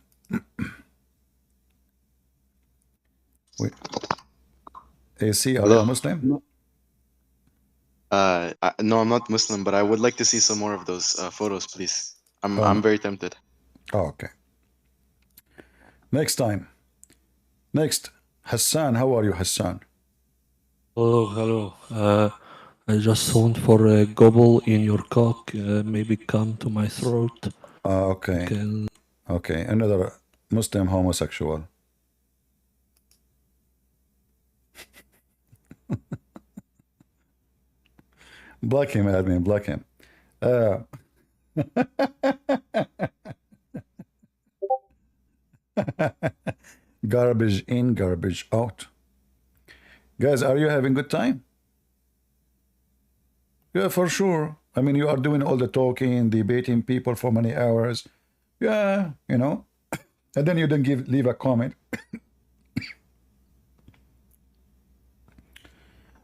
Wait. AC, are you a Hello. Muslim? No, I'm not Muslim, but I would like to see some more of those photos, please. I'm very tempted. Oh, okay. Next time. Next. Hassan, how are you, Hassan? Hello. I just want for a gobble in your cock, maybe come to my throat. Okay. Okay. Another Muslim homosexual. Block him, admin. Block him. Garbage in, garbage out. Guys, are you having good time? Yeah, for sure. I mean, you are doing all the talking, debating people for many hours. Yeah, you know. And then you don't leave a comment.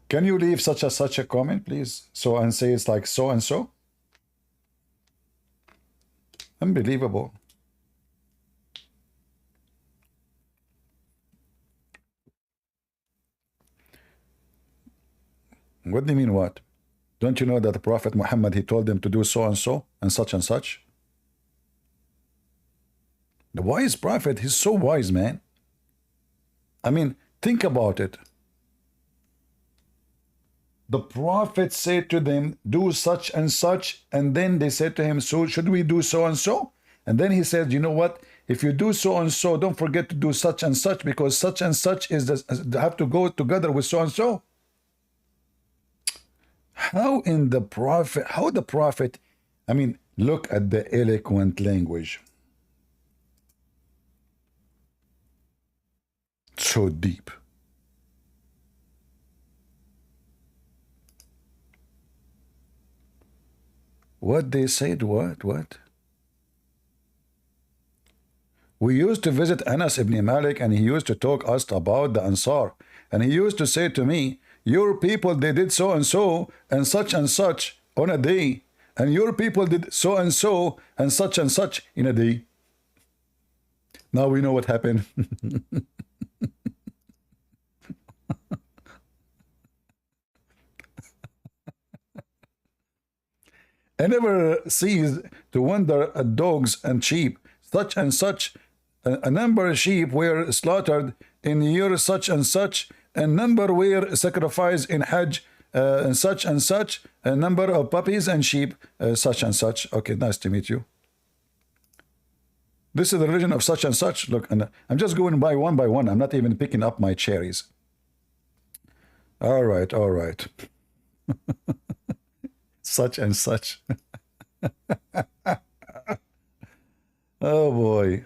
Can you leave such a comment, please? So and say it's like so and so. Unbelievable. What do you mean what? Don't you know that the Prophet Muhammad, he told them to do so and so and such and such? The wise prophet, he's so wise, man. I mean, think about it. The prophet said to them, do such and such, and then they said to him, so should we do so and so? And then he said, you know what? If you do so and so, don't forget to do such and such, because such and such is have to go together with so and so. How the prophet, I mean, look at the eloquent language. So deep. What they said, what? We used to visit Anas ibn Malik, and he used to talk us about the Ansar. And he used to say to me, your people, they did so and such on a day. And your people did so and such in a day. Now we know what happened. I never cease to wonder at dogs and sheep. Such and such, a number of sheep were slaughtered in year such and such, and number were sacrificed in Hajj, and such, a number of puppies and sheep, such and such. Okay, nice to meet you. This is the religion of such and such. Look, and I'm just going by one. I'm not even picking up my cherries. All right. Such and such. Oh boy.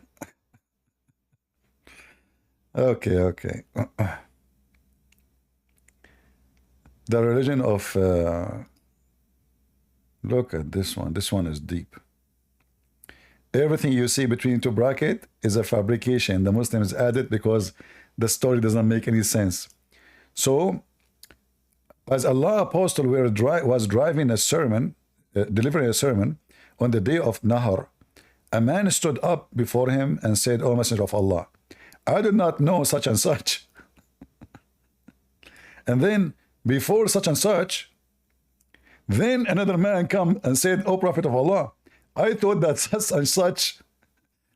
Okay. The religion of look at this one. This one is deep. Everything you see between two brackets is a fabrication. The Muslims added because the story does not make any sense. So, as Allah Apostle was driving a sermon, delivering a sermon on the day of Nahar, a man stood up before him and said, O Messenger of Allah, I do not know such and such. And then, before such and such, then another man come and said, O Prophet of Allah, I thought that such and such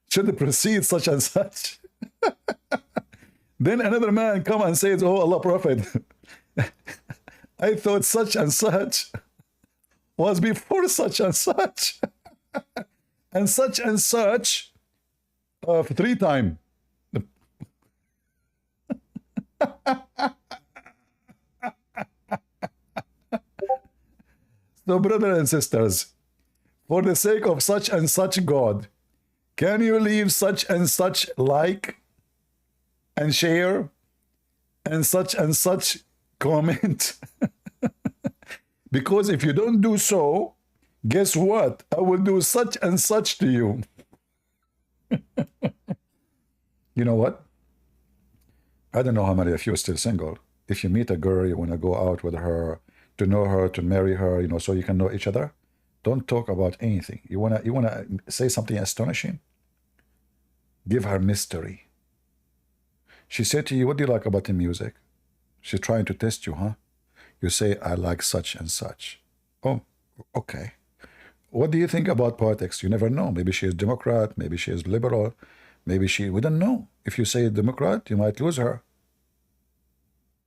should precede such and such. Then another man come and says, Oh Allah Prophet, I thought such and such was before such and such. And such 3 times. So brothers and sisters, for the sake of such and such God, can you leave such and such like and share and such comment? Because if you don't do so, guess what? I will do such and such to you. You know what? I don't know how many of you are still single. If you meet a girl, you want to go out with her, to know her, to marry her, you know, so you can know each other. Don't talk about anything. You wanna say something astonishing? Give her mystery. She said to you, what do you like about the music? She's trying to test you, huh? You say, I like such and such. Oh, okay. What do you think about politics? You never know. Maybe she is Democrat, maybe she is liberal, maybe we don't know. If you say Democrat, you might lose her.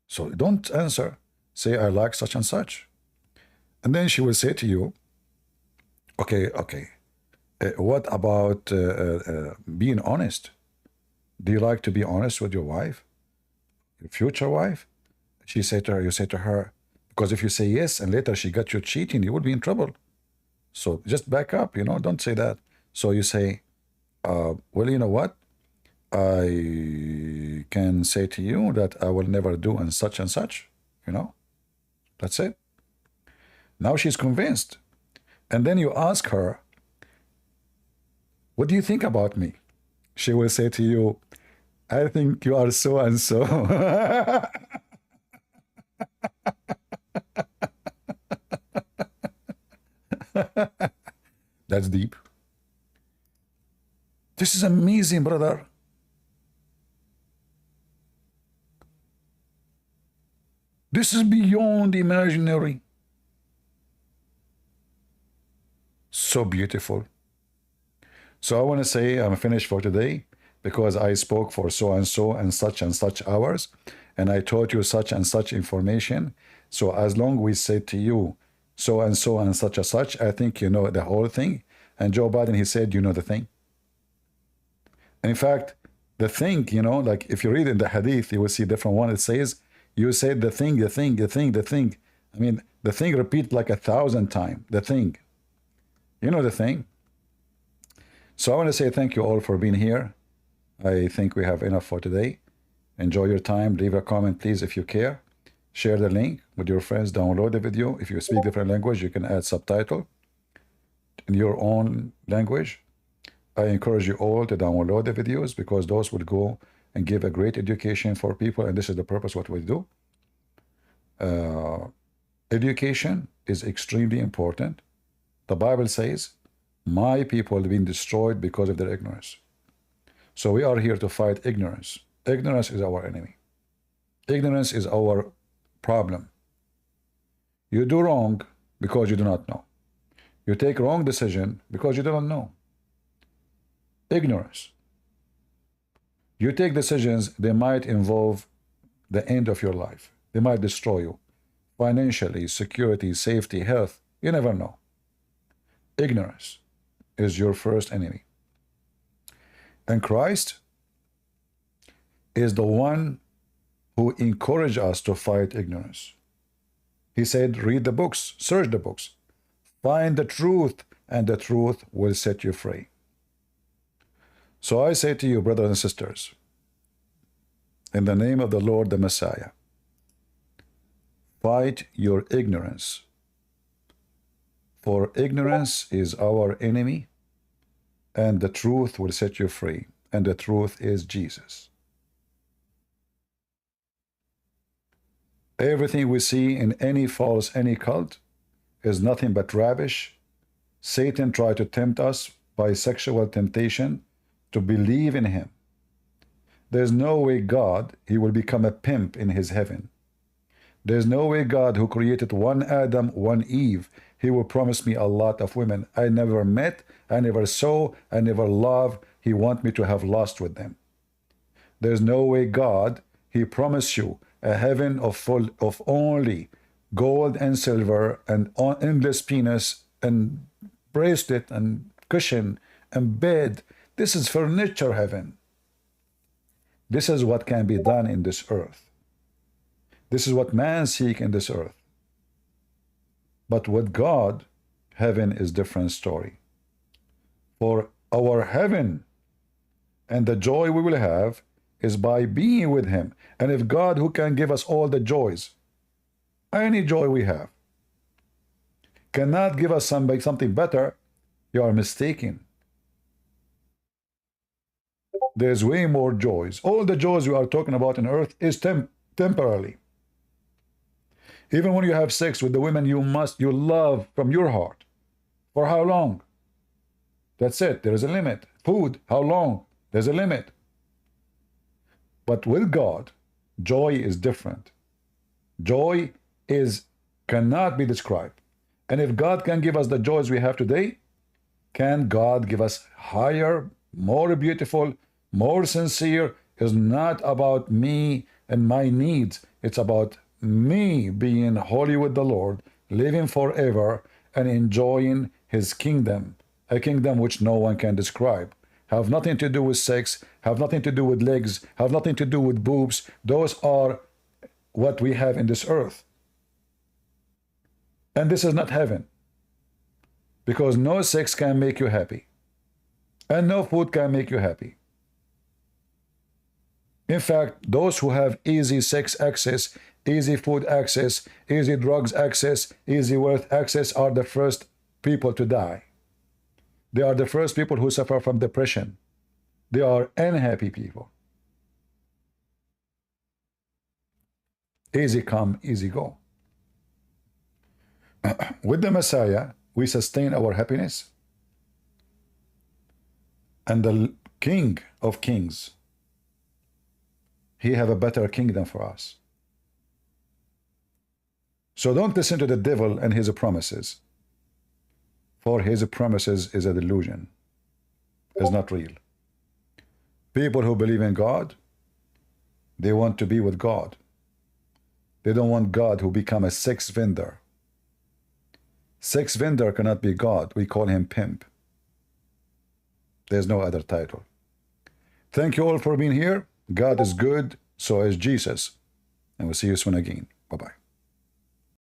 So don't answer. Say, I like such and such. And then she will say to you, okay, what about being honest? Do you like to be honest with your wife? Your future wife? You say to her, because if you say yes and later she got you cheating, you will be in trouble. So just back up, you know, don't say that. So you say, well, you know what? I can say to you that I will never do and such, you know? That's it. Now she's convinced. And then you ask her, what do you think about me? She will say to you, I think you are so and so. That's deep. This is amazing, brother. This is beyond imaginary. So beautiful. So I want to say I'm finished for today because I spoke for so and such hours, and I taught you such and such information. So as long we said to you so and such and such, I think you know the whole thing. And Joe Biden, he said, you know the thing. And in fact, the thing, you know, like if you read in the hadith, you will see different one. It says, you said the thing, the thing, the thing, the thing. I mean, the thing repeat like 1,000 times, the thing. You know the thing. So I want to say thank you all for being here. I think we have enough for today. Enjoy your time. Leave a comment, please, if you care. Share the link with your friends. Download the video. If you speak different language, you can add subtitle in your own language. I encourage you all to download the videos because those will go and give a great education for people. And this is the purpose what we do. Education is extremely important. The Bible says, my people have been destroyed because of their ignorance. So we are here to fight ignorance. Ignorance is our enemy. Ignorance is our problem. You do wrong because you do not know. You take wrong decision because you do not know. Ignorance. You take decisions, they might involve the end of your life. They might destroy you. Financially, security, safety, health. You never know. Ignorance is your first enemy. And Christ is the one who encouraged us to fight ignorance. He said, read the books, search the books, find the truth, and the truth will set you free. So I say to you, brothers and sisters, in the name of the Lord, the Messiah, fight your ignorance. For ignorance is our enemy, and the truth will set you free. And the truth is Jesus. Everything we see in any false, any cult, is nothing but rubbish. Satan tried to tempt us by sexual temptation to believe in him. There's no way God, he will become a pimp in his heaven. There's no way God, who created one Adam, one Eve, he will promise me a lot of women I never met, I never saw, I never loved. He want me to have lust with them. There's no way God, he promised you a heaven of full of only gold and silver and endless penis and bracelet and cushion and bed. This is furniture heaven. This is what can be done in this earth. This is what man seek in this earth. But with God, heaven is different story. For our heaven and the joy we will have is by being with him. And if God, who can give us all the joys, any joy we have, cannot give us something better, you are mistaken. There's way more joys. All the joys we are talking about on earth is temporarily. Even when you have sex with the women you love from your heart. For how long? That's it. There is a limit. Food, how long? There's a limit. But with God, joy is different. Joy cannot be described. And if God can give us the joys we have today, can God give us higher, more beautiful, more sincere? Is not about me and my needs. It's about me being holy with the Lord, living forever and enjoying his kingdom, a kingdom which no one can describe. Have nothing to do with sex, have nothing to do with legs, have nothing to do with boobs. Those are what we have in this earth. And this is not heaven. Because no sex can make you happy. And no food can make you happy. In fact, those who have easy sex access, easy food access, easy drugs access, easy wealth access are the first people to die. They are the first people who suffer from depression. They are unhappy people. Easy come, easy go. With the Messiah, we sustain our happiness. And the King of Kings, he have a better kingdom for us. So don't listen to the devil and his promises. For his promises is a delusion. is not real. People who believe in God, they want to be with God. They don't want God who become a sex vendor. Sex vendor cannot be God. We call him pimp. There's no other title. Thank you all for being here. God is good, so is Jesus. And we'll see you soon again.